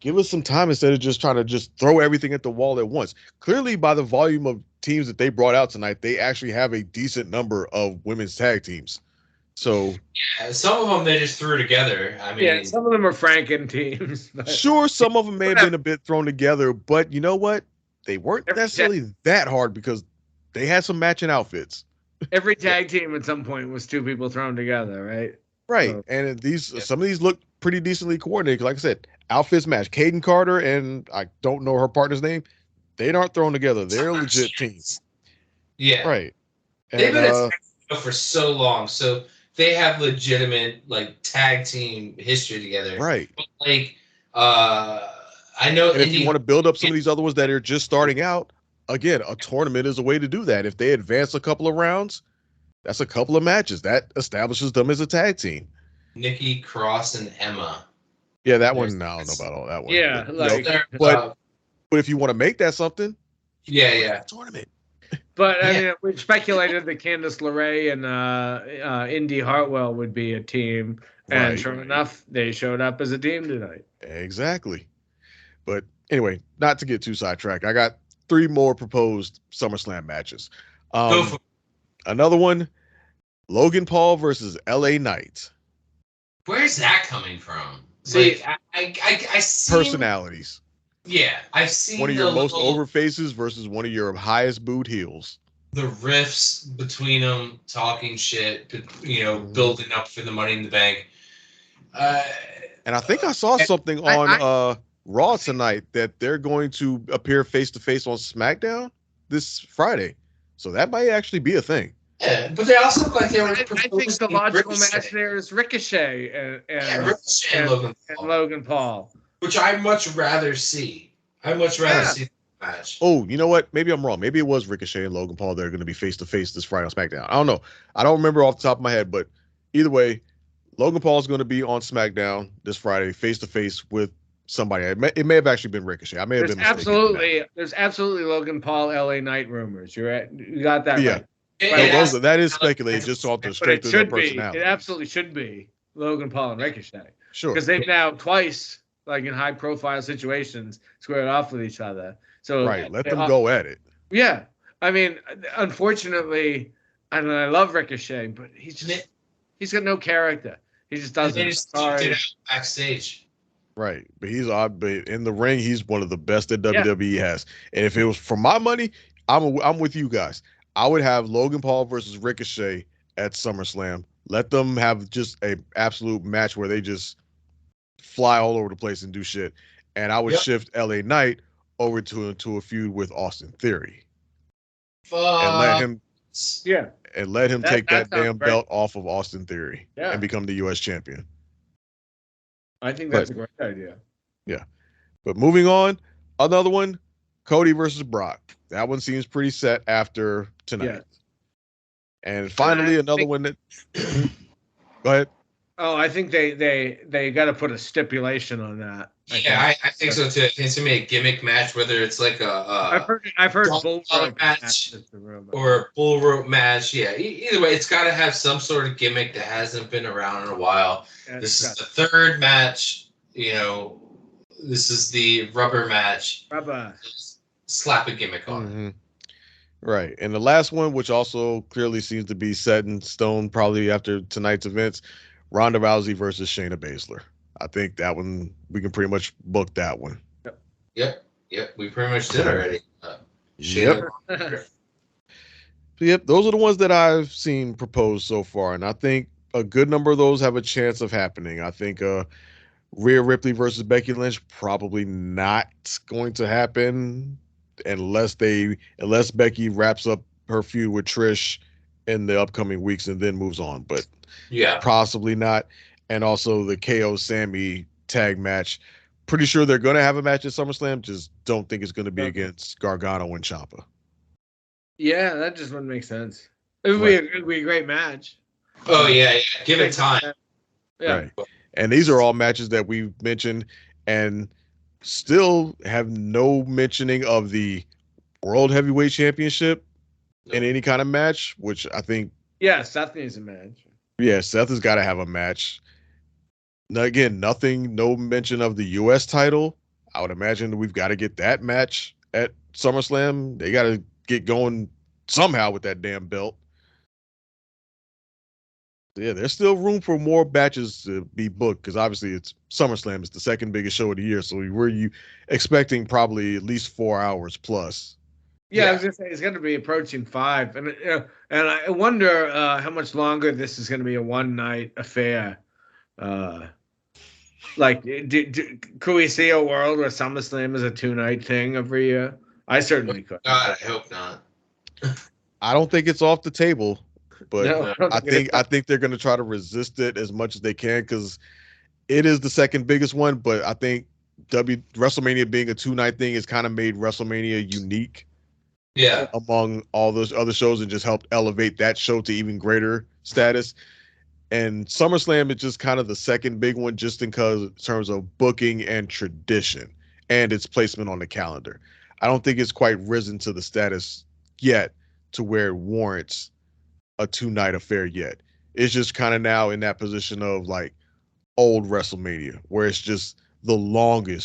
give us some time instead of just trying to just throw everything at the wall at once. Clearly, by the volume of teams that they brought out tonight, they actually have a decent number of women's tag teams. So some of them they just threw together. I mean, some of them are Franken teams. Sure, some of them may have been a bit thrown together, but you know what? They weren't necessarily that hard because they had some matching outfits. Every tag team at some point was two people thrown together, right? Right, so, and some of these look pretty decently coordinated. Like I said, outfits match. Caden Carter and I don't know her partner's name. They aren't thrown together. They're legit teams. Yeah, right. They've been a tag team for so long, so they have legitimate like tag team history together. Right. But, like, I know. And if you want to build up some of these other ones that are just starting out, again, a tournament is a way to do that. If they advance a couple of rounds, that's a couple of matches. That establishes them as a tag team. Nikki Cross and Emma. Yeah, that one. I don't know about all that one. Yeah, but if you want to make that something, yeah, tournament. But I mean, we speculated that Candice LeRae and Indy Hartwell would be a team, and sure enough, they showed up as a team tonight. Exactly. But anyway, not to get too sidetracked, I got 3 more proposed SummerSlam matches. Another one, Logan Paul versus LA Knight. Where's that coming from? See, like, I see personalities. Yeah, I've seen one of your most over faces versus one of your highest booed heels. The riffs between them, talking shit, building up for the Money in the Bank. And I think I saw something on Raw tonight that they're going to appear face to face on SmackDown this Friday, so that might actually be a thing. Yeah, but they also look like they were. I think the logical match there is Ricochet and Logan Paul, which I'd much rather see. I'd much rather see the match. Oh, you know what? Maybe I'm wrong. Maybe it was Ricochet and Logan Paul that are going to be face to face this Friday on SmackDown. I don't know. I don't remember off the top of my head, but either way, Logan Paul is going to be on SmackDown this Friday, face to face with somebody. It may have actually been Ricochet. I may have been mistaken. There's absolutely Logan Paul LA Knight rumors. You got that right. That is speculated just off the strength of their personality. It absolutely should be Logan Paul and Ricochet. Sure. Because they've now twice, like in high profile situations, squared off with each other. So let them go at it. Yeah. I mean, unfortunately, I love Ricochet, but he's got no character. He just doesn't. They just did it backstage. Right, but he's odd. But in the ring, he's one of the best that WWE has. And if it was for my money, I'm with you guys. I would have Logan Paul versus Ricochet at SummerSlam. Let them have just a absolute match where they just fly all over the place and do shit. And I would shift LA Knight over to a feud with Austin Theory. And let him take that damn belt off of Austin Theory and become the U.S. champion. I think that's a great idea. Yeah. But moving on, another one, Cody versus Brock. That one seems pretty set after tonight. And finally, another one that. Go ahead. Oh, I think they got to put a stipulation on that. I think so too. I think it's gonna be a gimmick match, whether it's like I've heard bull rope match or a bull rope match. Yeah, either way, it's got to have some sort of gimmick that hasn't been around in a while. Yeah, this is the third match. You know, this is the rubber match. Just slap a gimmick on it. Right, and the last one, which also clearly seems to be set in stone, probably after tonight's events, Ronda Rousey versus Shayna Baszler. I think that one we can pretty much book that one. Yep. We pretty much did already. Yep. Those are the ones that I've seen proposed so far, and I think a good number of those have a chance of happening. I think Rhea Ripley versus Becky Lynch probably not going to happen unless Becky wraps up her feud with Trish in the upcoming weeks and then moves on. But possibly not. And also the KO Sammy tag match. Pretty sure they're going to have a match at SummerSlam. Just don't think it's going to be against Gargano and Ciampa. Yeah, that just wouldn't make sense. It would be a great match. Oh, yeah. Give it time. Yeah. Right. And these are all matches that we've mentioned and still have no mentioning of the World Heavyweight Championship in any kind of match, which I think... Yeah, Seth needs a match. Yeah, Seth has got to have a match. Now, again, no mention of the U.S. title. I would imagine we've got to get that match at SummerSlam. They got to get going somehow with that damn belt. Yeah, there's still room for more matches to be booked because obviously it's SummerSlam. It's the second biggest show of the year, so we're expecting probably at least 4 hours plus. Yeah, I was gonna say it's gonna be approaching 5, and I wonder how much longer this is gonna be a one-night affair. Like, could we see a world where SummerSlam is a 2-night thing every year? I certainly could. God, I hope not. I don't think it's off the table, but No, I think they're gonna try to resist it as much as they can because it is the second biggest one. But I think WrestleMania being a 2-night thing has kind of made WrestleMania unique. Yeah. Among all those other shows and just helped elevate that show to even greater status. And SummerSlam is just kind of the second big one just in terms of booking and tradition and its placement on the calendar. I don't think it's quite risen to the status yet to where it warrants a 2-night affair yet. It's just kind of now in that position of like old WrestleMania where it's just the longer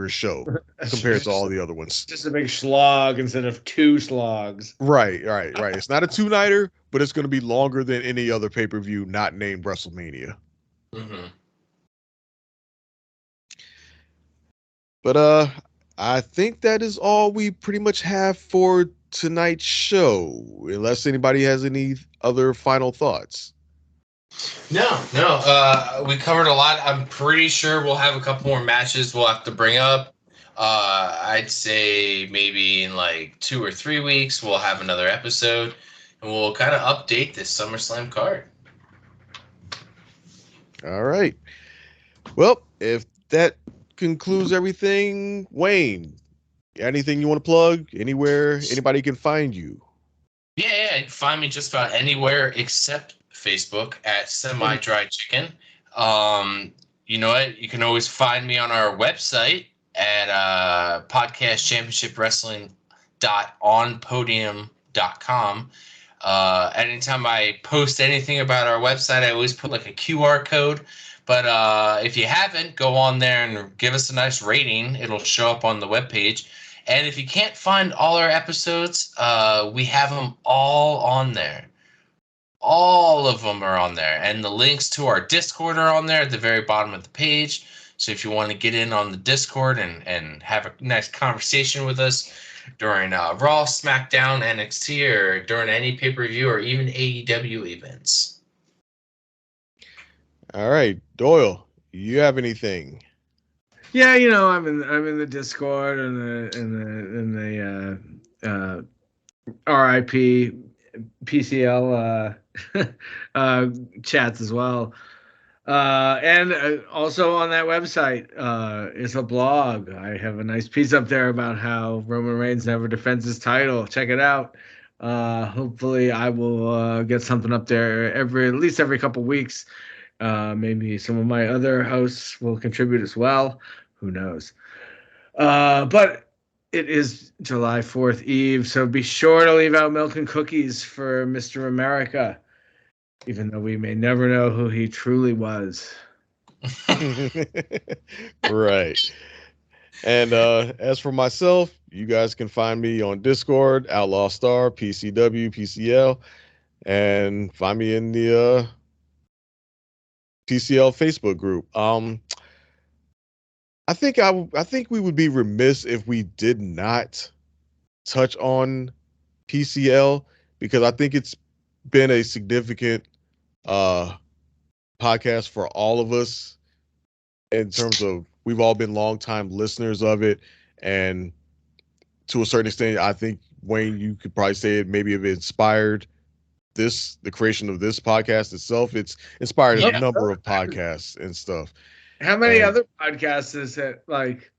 show compared to all the other ones. Just a big slog instead of 2 slogs. Right. It's not a 2-nighter, but it's going to be longer than any other pay-per-view not named WrestleMania. Mm-hmm. But I think that is all we pretty much have for tonight's show, unless anybody has any other final thoughts. No. We covered a lot. I'm pretty sure we'll have a couple more matches we'll have to bring up. I'd say maybe in like 2 or 3 weeks we'll have another episode, and we'll kind of update this SummerSlam card. All right. Well, if that concludes everything, Wayne, anything you want to plug? Anywhere anybody can find you? Yeah, you can find me just about anywhere except Facebook at Semi Dry Chicken. You know what? You can always find me on our website at podcastchampionshipwrestling.onpodium.com. Anytime I post anything about our website, I always put like a QR code. But if you haven't, go on there and give us a nice rating. It'll show up on the webpage. And if you can't find all our episodes, we have them all on there. All of them are on there. And the links to our Discord are on there at the very bottom of the page. So if you want to get in on the Discord and have a nice conversation with us during Raw, SmackDown, NXT, or during any pay-per-view or even AEW events. All right, Doyle, you have anything? Yeah, you know, I'm in the Discord and the RIP PCL chats as well. And also on that website is a blog. I have a nice piece up there about how Roman Reigns never defends his title. Check it out. Hopefully, I will get something up there at least every couple weeks. Maybe some of my other hosts will contribute as well. Who knows? But it is July 4th Eve, so be sure to leave out milk and cookies for Mr. America, even though we may never know who he truly was. Right. And as for myself, you guys can find me on Discord, Outlaw Star, PCW, PCL, and find me in the PCL Facebook group. I think we would be remiss if we did not touch on PCL, because I think it's been a significant podcast for all of us, in terms of we've all been longtime listeners of it, and to a certain extent, I think, Wayne, you could probably say it maybe have inspired the creation of this podcast itself. It's inspired a number of podcasts and stuff. How many other podcasts is it? Like,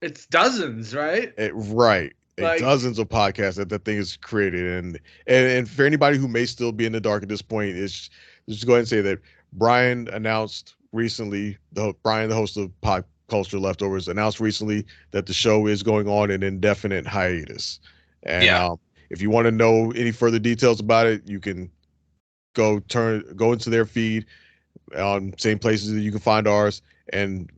it's dozens, right? Right. Like, dozens of podcasts that thing is created. And for anybody who may still be in the dark at this point, is just go ahead and say that Brian announced recently, Brian, the host of Pop Culture Leftovers, announced recently that the show is going on an indefinite hiatus. And if you want to know any further details about it, you can go into their feed on same places that you can find ours, and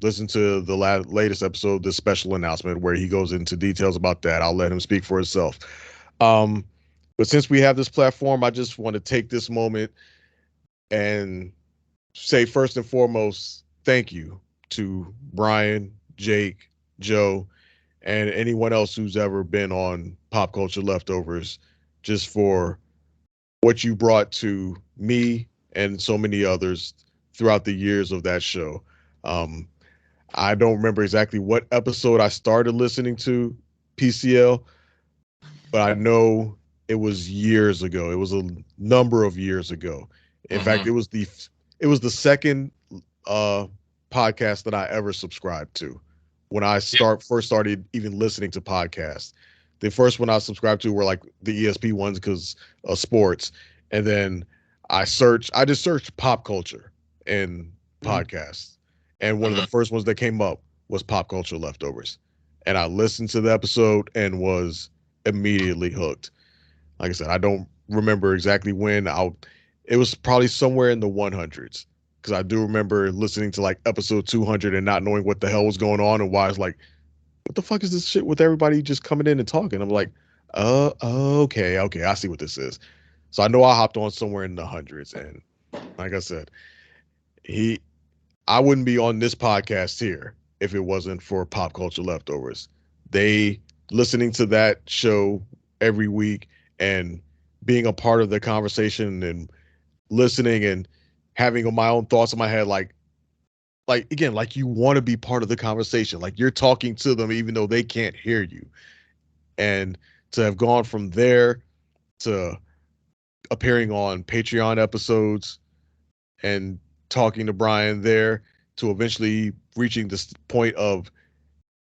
listen to the latest episode, the special announcement, where he goes into details about that. I'll let him speak for himself. But since we have this platform, I just want to take this moment and say, first and foremost, thank you to Brian, Jake, Joe, and anyone else who's ever been on Pop Culture Leftovers, just for what you brought to me and so many others throughout the years of that show. I don't remember exactly what episode I started listening to PCL, but I know it was years ago. It was a number of years ago. In fact, it was the second podcast that I ever subscribed to when I first started even listening to podcasts. The first one I subscribed to were like the ESP ones because of sports, and then I just searched pop culture and podcasts, and one of the first ones that came up was Pop Culture Leftovers, and I listened to the episode and was immediately hooked. Like I said, I don't remember exactly when. It was probably somewhere in the 100s, because I do remember listening to like episode 200 and not knowing what the hell was going on, and why I was like, what the fuck is this shit with everybody just coming in and talking? I'm like, okay, I see what this is. So I know I hopped on somewhere in the hundreds, and like I said, I wouldn't be on this podcast here if it wasn't for Pop Culture Leftovers. Listening to that show every week and being a part of the conversation and listening and having my own thoughts in my head, like again, like you want to be part of the conversation, like you're talking to them even though they can't hear you. And to have gone from there to appearing on Patreon episodes and talking to Brian there, to eventually reaching this point of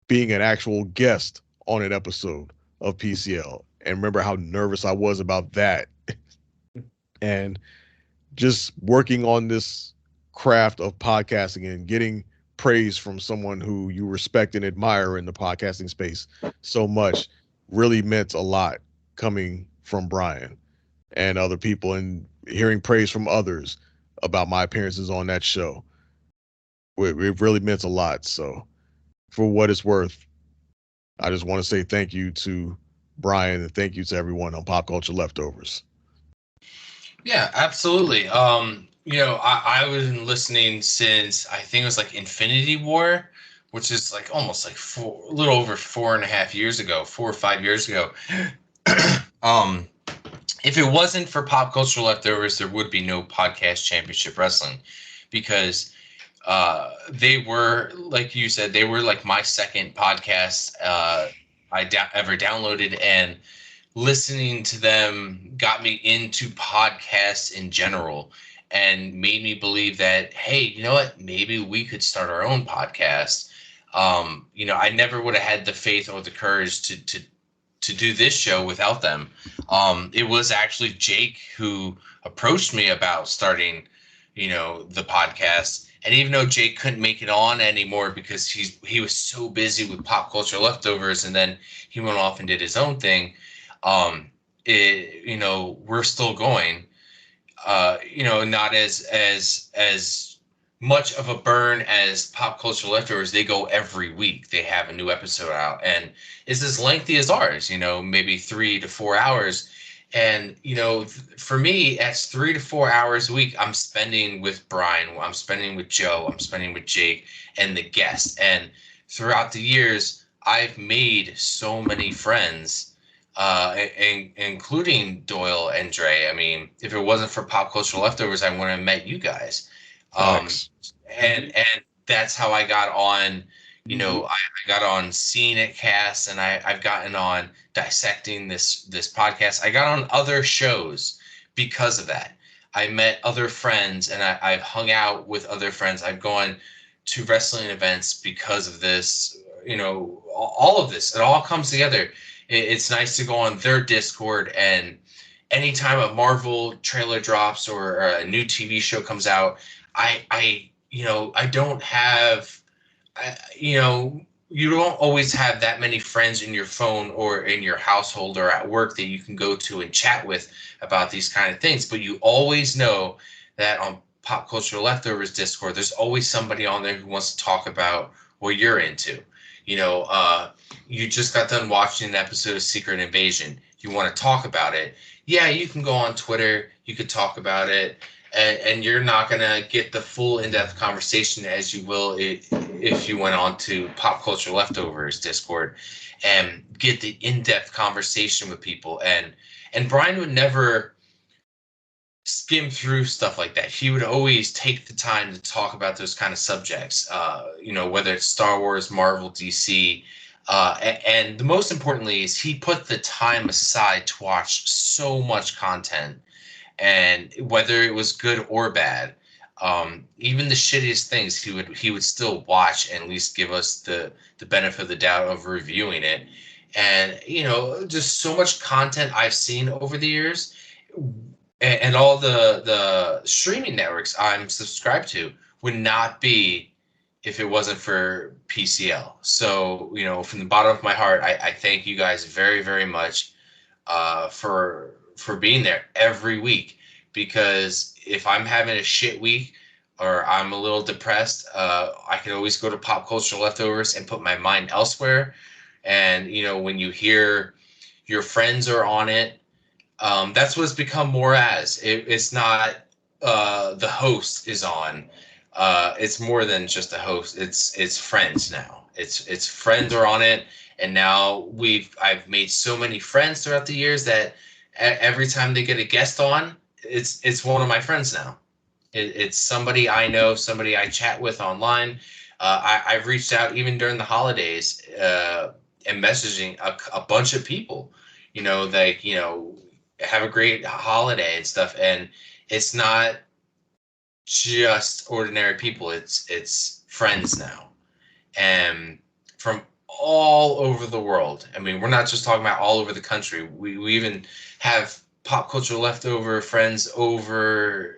being an actual guest on an episode of PCL. And remember how nervous I was about that. And just working on this craft of podcasting and getting praise from someone who you respect and admire in the podcasting space so much really meant a lot, coming from Brian and other people, and hearing praise from others about my appearances on that show. It really meant a lot. So for what it's worth, I just want to say thank you to Brian, and thank you to everyone on Pop Culture Leftovers. Yeah, absolutely. I was listening since, I think it was like Infinity War, which is like almost like a little over 4.5 years ago, 4 or 5 years ago. If it wasn't for Pop Culture Leftovers, there would be no Podcast Championship Wrestling, because they were, like you said, they were like my second podcast I ever downloaded, and listening to them got me into podcasts in general and made me believe that, hey, you know what, maybe we could start our own podcast. I never would have had the faith or the courage to do this show without them. It was actually Jake who approached me about starting, the podcast. And even though Jake couldn't make it on anymore because he was so busy with Pop Culture Leftovers, and then he went off and did his own thing, we're still going. Not as much of a burn as Pop Culture Leftovers. They go every week. They have a new episode out, and it's as lengthy as ours, maybe 3 to 4 hours. And, for me, that's 3 to 4 hours a week I'm spending with Brian, I'm spending with Joe, I'm spending with Jake and the guests. And throughout the years, I've made so many friends, including Doyle and Dre. I mean, if it wasn't for Pop Culture Leftovers, I wouldn't have met you guys. And that's how I got on, I got on Seeing It Cast, and I've gotten on Dissecting this podcast. I got on other shows because of that. I met other friends, and I've hung out with other friends. I've gone to wrestling events because of this, all of this. It all comes together. It's nice to go on their Discord, and anytime a Marvel trailer drops or a new TV show comes out, I don't have, you don't always have that many friends in your phone or in your household or at work that you can go to and chat with about these kind of things. But you always know that on Pop Culture Leftovers Discord, there's always somebody on there who wants to talk about what you're into. You just got done watching an episode of Secret Invasion. You want to talk about it. Yeah, you can go on Twitter. You could talk about it. And you're not going to get the full in-depth conversation as you will if you went on to Pop Culture Leftovers Discord and get the in-depth conversation with people. And Brian would never skim through stuff like that. He would always take the time to talk about those kind of subjects, whether it's Star Wars, Marvel, DC. And the most importantly is he put the time aside to watch so much content. And whether it was good or bad, even the shittiest things, he would still watch and at least give us the benefit of the doubt of reviewing it. And just so much content I've seen over the years, and all the streaming networks I'm subscribed to would not be if it wasn't for PCL. So from the bottom of my heart, I thank you guys very, very much for being there every week, because if I'm having a shit week or I'm a little depressed, I can always go to Pop Culture Leftovers and put my mind elsewhere. And when you hear your friends are on it, that's what it's become more as. It's not the host is on. It's more than just a host. It's friends now. It's friends are on it, and now I've made so many friends throughout the years that every time they get a guest on, it's one of my friends now. It's somebody I know, somebody I chat with online. I've reached out even during the holidays and messaging a bunch of people, have a great holiday and stuff. And it's not just ordinary people. It's friends now, and from all over the world. I mean, we're not just talking about all over the country. We even have Pop Culture Leftover friends over,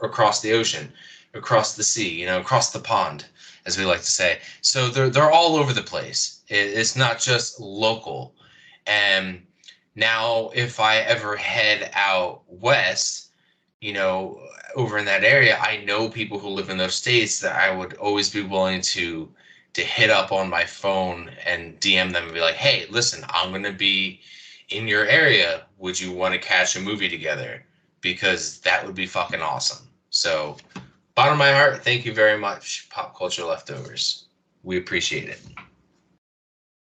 across the ocean, across the sea, across the pond, as we like to say. So they're all over the place. It's not just local. And now if I ever head out west, over in that area, I know people who live in those states that I would always be willing to hit up on my phone and DM them and be like, hey, listen, I'm going to be in your area. Would you want to catch a movie together? Because that would be fucking awesome. So, bottom of my heart, thank you very much, Pop Culture Leftovers. We appreciate it.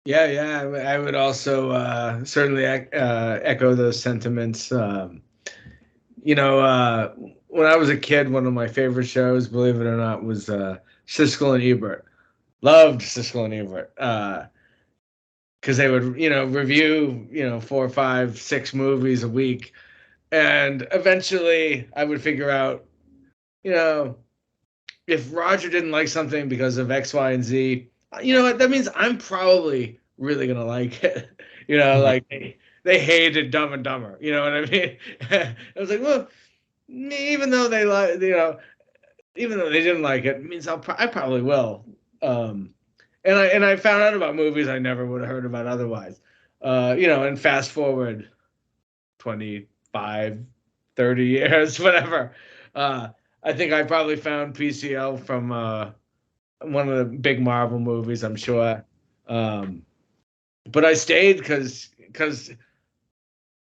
Yeah, I would also certainly echo those sentiments. When I was a kid, one of my favorite shows, believe it or not, was Siskel and Ebert. Loved Siskel and Ebert because they would, review, 4, 5, 6 movies a week. And eventually I would figure out, if Roger didn't like something because of X, Y, and Z, that means I'm probably really gonna like it. You know, like they hated Dumb and Dumber. You know what I mean? I was like, well, even though they like, you know, even though they didn't like it, it means I probably will. And I found out about movies I never would have heard about otherwise. You know, and fast forward 25, 30 years, whatever. I think I probably found PCL from one of the big Marvel movies, I'm sure. But I stayed because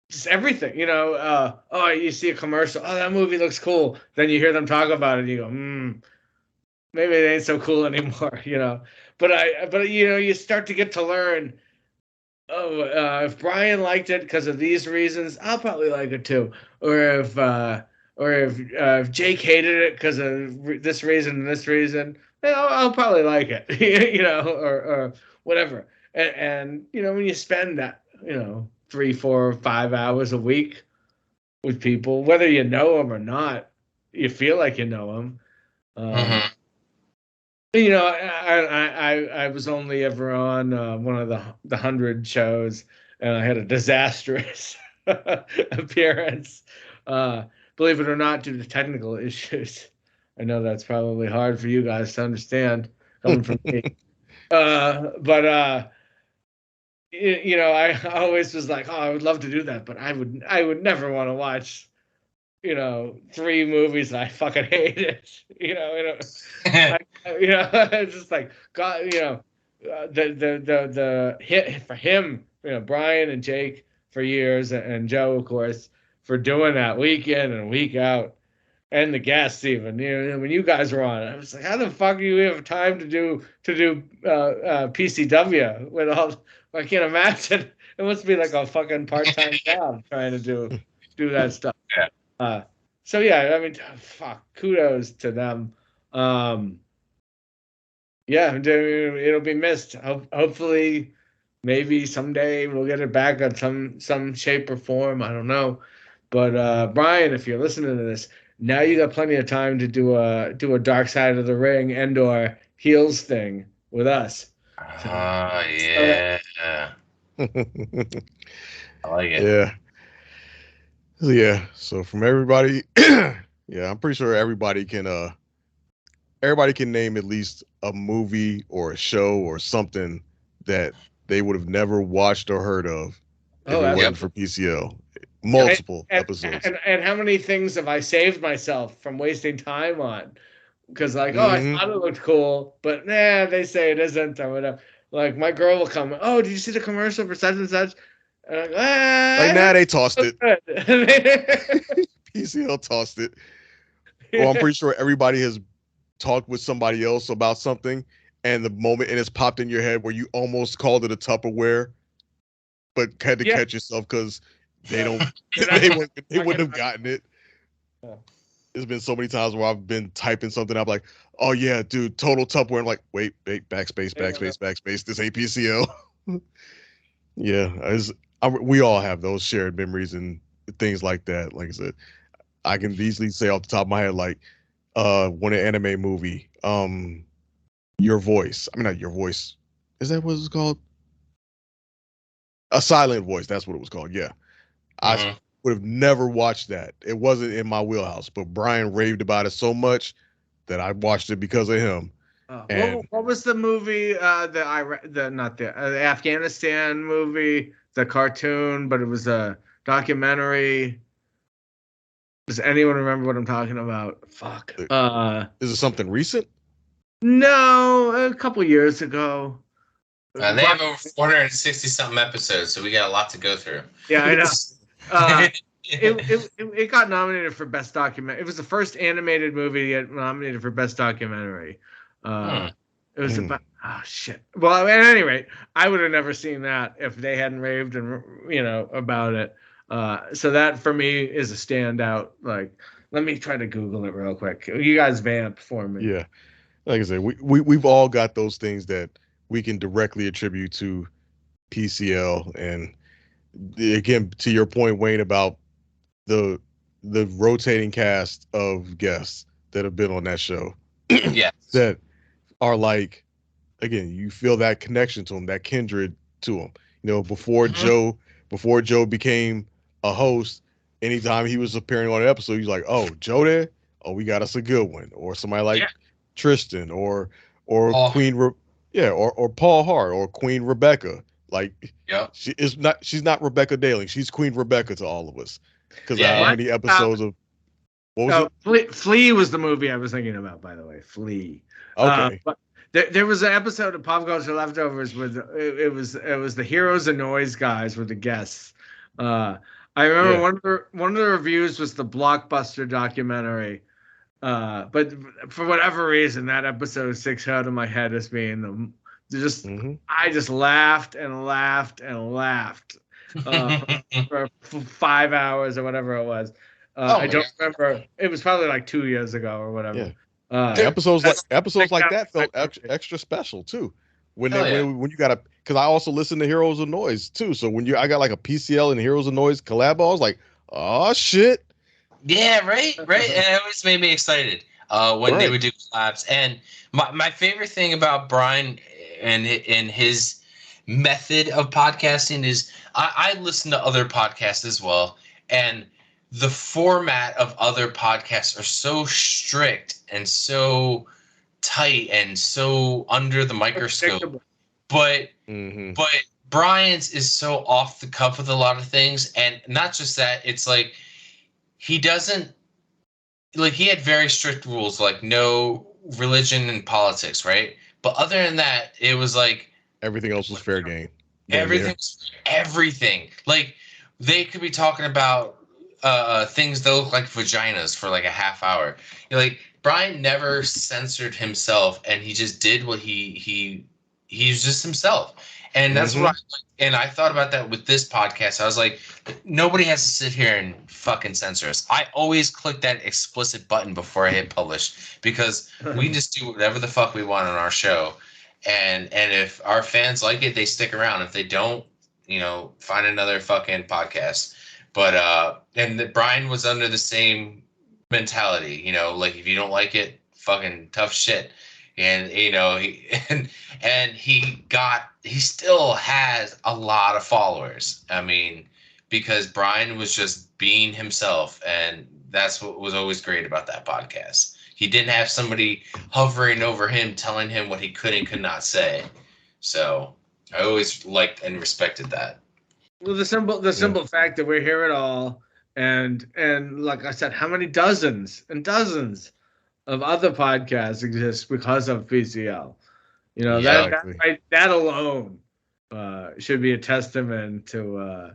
just everything, you know. Oh, you see a commercial. Oh, that movie looks cool. Then you hear them talk about it, and you go, maybe it ain't so cool anymore, you know. But you know, you start to get to learn. Oh, if Brian liked it because of these reasons, I'll probably like it too. Or if Jake hated it because of this reason and this reason, I'll probably like it, you know, or whatever. And you know, when you spend that, you know, 3, 4, 5 hours a week with people, whether you know them or not, you feel like you know them. You know, I was only ever on one of the 100 shows, and I had a disastrous appearance. Believe it or not, due to technical issues. I know that's probably hard for you guys to understand coming from me. But you know, I always was like, oh, I would love to do that, but I would never want to watch, you know, 3 movies that I fucking hated. You know, it's just like God. You know, the hit for him. You know, Brian and Jake for years, and Joe, of course, for doing that week in and week out, and the guests even. You know, when you guys were on, I was like, how the fuck do you have time to do PCW with all? I can't imagine. It must be like a fucking part-time job trying to do that stuff. Yeah. So yeah, I mean, fuck. Kudos to them. Yeah, it'll be missed. Hopefully, maybe someday we'll get it back on some shape or form. I don't know. But Brian, if you're listening to this, now you got plenty of time to do a Dark Side of the Ring and/or heels thing with us. Oh yeah. I like it. Yeah. Yeah. So from everybody, yeah, I'm pretty sure everybody can name at least a movie or a show or something that they would have never watched or heard of if it wasn't for PCL. Multiple episodes. And how many things have I saved myself from wasting time on? Because like, I thought it looked cool, but they say it isn't or whatever. Like my girl will come, oh, did you see the commercial for such and such? And I'm like, they tossed it. PCL tossed it. Well, I'm pretty sure everybody has talked with somebody else about something, and the moment it's popped in your head where you almost called it a Tupperware, but had to catch yourself because they wouldn't have gotten it. There's been so many times where I've been typing something up like, oh yeah, dude, total Tupperware. I'm like, wait, backspace. This ain't PCL. Yeah, we all have those shared memories and things like that. Like I said, I can easily say off the top of my head, like, when an anime movie, Your Voice. I mean, not Your Voice. Is that what it's called? A Silent Voice. That's what it was called. Yeah. I would have never watched that. It wasn't in my wheelhouse, but Brian raved about it so much that I watched it because of him. What was the movie? The Afghanistan movie, the cartoon, but it was a documentary. Does anyone remember what I'm talking about? Fuck. Is it something recent? No, a couple years ago. They have over 460 something episodes, so we got a lot to go through. Yeah, I know. It got nominated for best documentary. It was the first animated movie to get nominated for best documentary. It was about shit. Well, at any rate, I would have never seen that if they hadn't raved and about it. So that for me is a standout. Like, let me try to Google it real quick. You guys vamp for me. Yeah, like I said, we've all got those things that we can directly attribute to PCL. And again, to your point, Wayne, about the rotating cast of guests that have been on that show. Yes. That are like, again, you feel that connection to them, that kindred to him. You know, before Joe became a host, anytime he was appearing on an episode, he's like, "Oh, Joe there? Oh, we got us a good one." Or somebody like Tristan, or Queen, or Paul Hart, or Queen Rebecca. Like, she's not Rebecca Daling. She's Queen Rebecca to all of us because how many episodes of what was it? Flea was the movie I was thinking about, by the way. Flea. Okay. But there was an episode of Pop Culture Leftovers with it was the Heroes and Noise guys were the guests. I remember one of the reviews was the Blockbuster documentary. But for whatever reason, that episode sticks out in my head as being I just laughed and laughed and laughed for 5 hours or whatever it was. I don't remember. It was probably like 2 years ago or whatever. Yeah. Episodes like that felt extra special too. When you got because I also listen to Heroes of Noise too. So when I got like a PCL and Heroes of Noise collab, I was like, oh shit. Yeah, right. And it always made me excited when they would do collabs. And my favorite thing about Brian and his method of podcasting is I listen to other podcasts as well, and the format of other podcasts are so strict and so tight and so under the microscope. But Brian's is so off the cuff with a lot of things, and not just that, it's like he doesn't he had very strict rules, like no religion and politics, right? But other than that, it was like everything else was fair game. Everything. Like they could be talking about things that look like vaginas for like a half hour. Like Brian never censored himself, and he just did what he's just himself. And that's what I thought about that with this podcast. I was like, nobody has to sit here and fucking censor us. I always click that explicit button before I hit publish because we just do whatever the fuck we want on our show. And if our fans like it, they stick around. If they don't, find another fucking podcast. But and Brian was under the same mentality, like if you don't like it, fucking tough shit. And he still has a lot of followers. I mean, because Brian was just being himself, and that's what was always great about that podcast. He didn't have somebody hovering over him telling him what he could and could not say. So I always liked and respected that. Well, the simple fact that we're here at all, and like I said, how many dozens and dozens of other podcasts exist because of PCL. That alone should be a testament to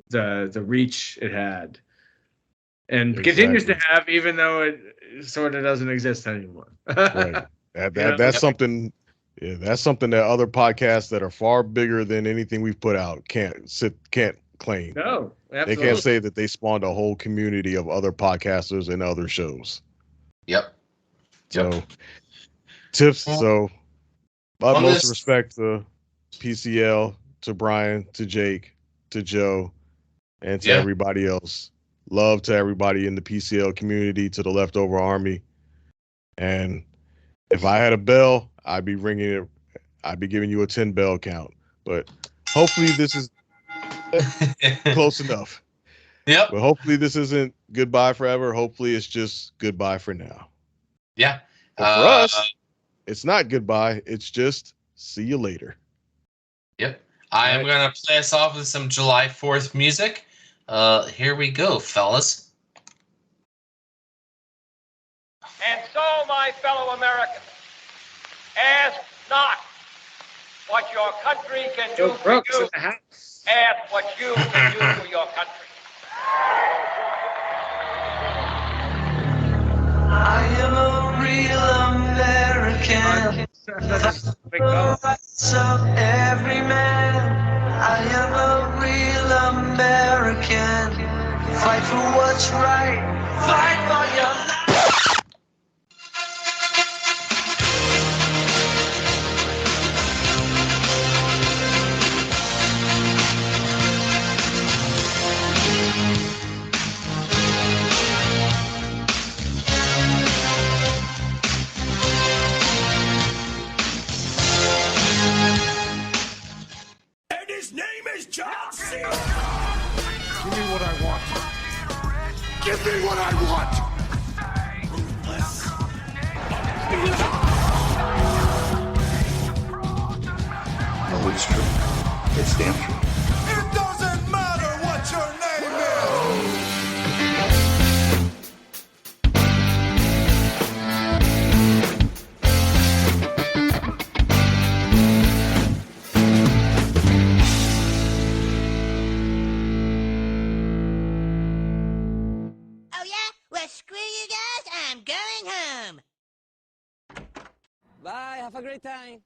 the reach it had, and continues to have, even though it sort of doesn't exist anymore. Right. That's something. Yeah, that's something that other podcasts that are far bigger than anything we've put out can't claim. No, absolutely. They can't say that they spawned a whole community of other podcasters and other shows. Yep. So, tips. So, utmost respect to PCL, to Brian, to Jake, to Joe, and to everybody else. Love to everybody in the PCL community, to the Leftover Army. And if I had a bell, I'd be ringing it. I'd be giving you a 10 bell count. But hopefully this is close enough. Yep. But hopefully this isn't goodbye forever. Hopefully it's just goodbye for now. Yeah. But for us, it's not goodbye. It's just see you later. Yep. I am going to play us off with some July 4th music. Here we go, fellas. And so, my fellow Americans, ask not what your country can do for you. Ask what you can do for your country. I am a real American. The rights of every man. I am a real American. Fight for what's right. Fight for your life. is John Cena! Give me what I want. Give me what I want! No, it's true. It's damn true. It doesn't matter what your name is! Oh yeah? Well, screw you guys. I'm going home. Bye, have a great time.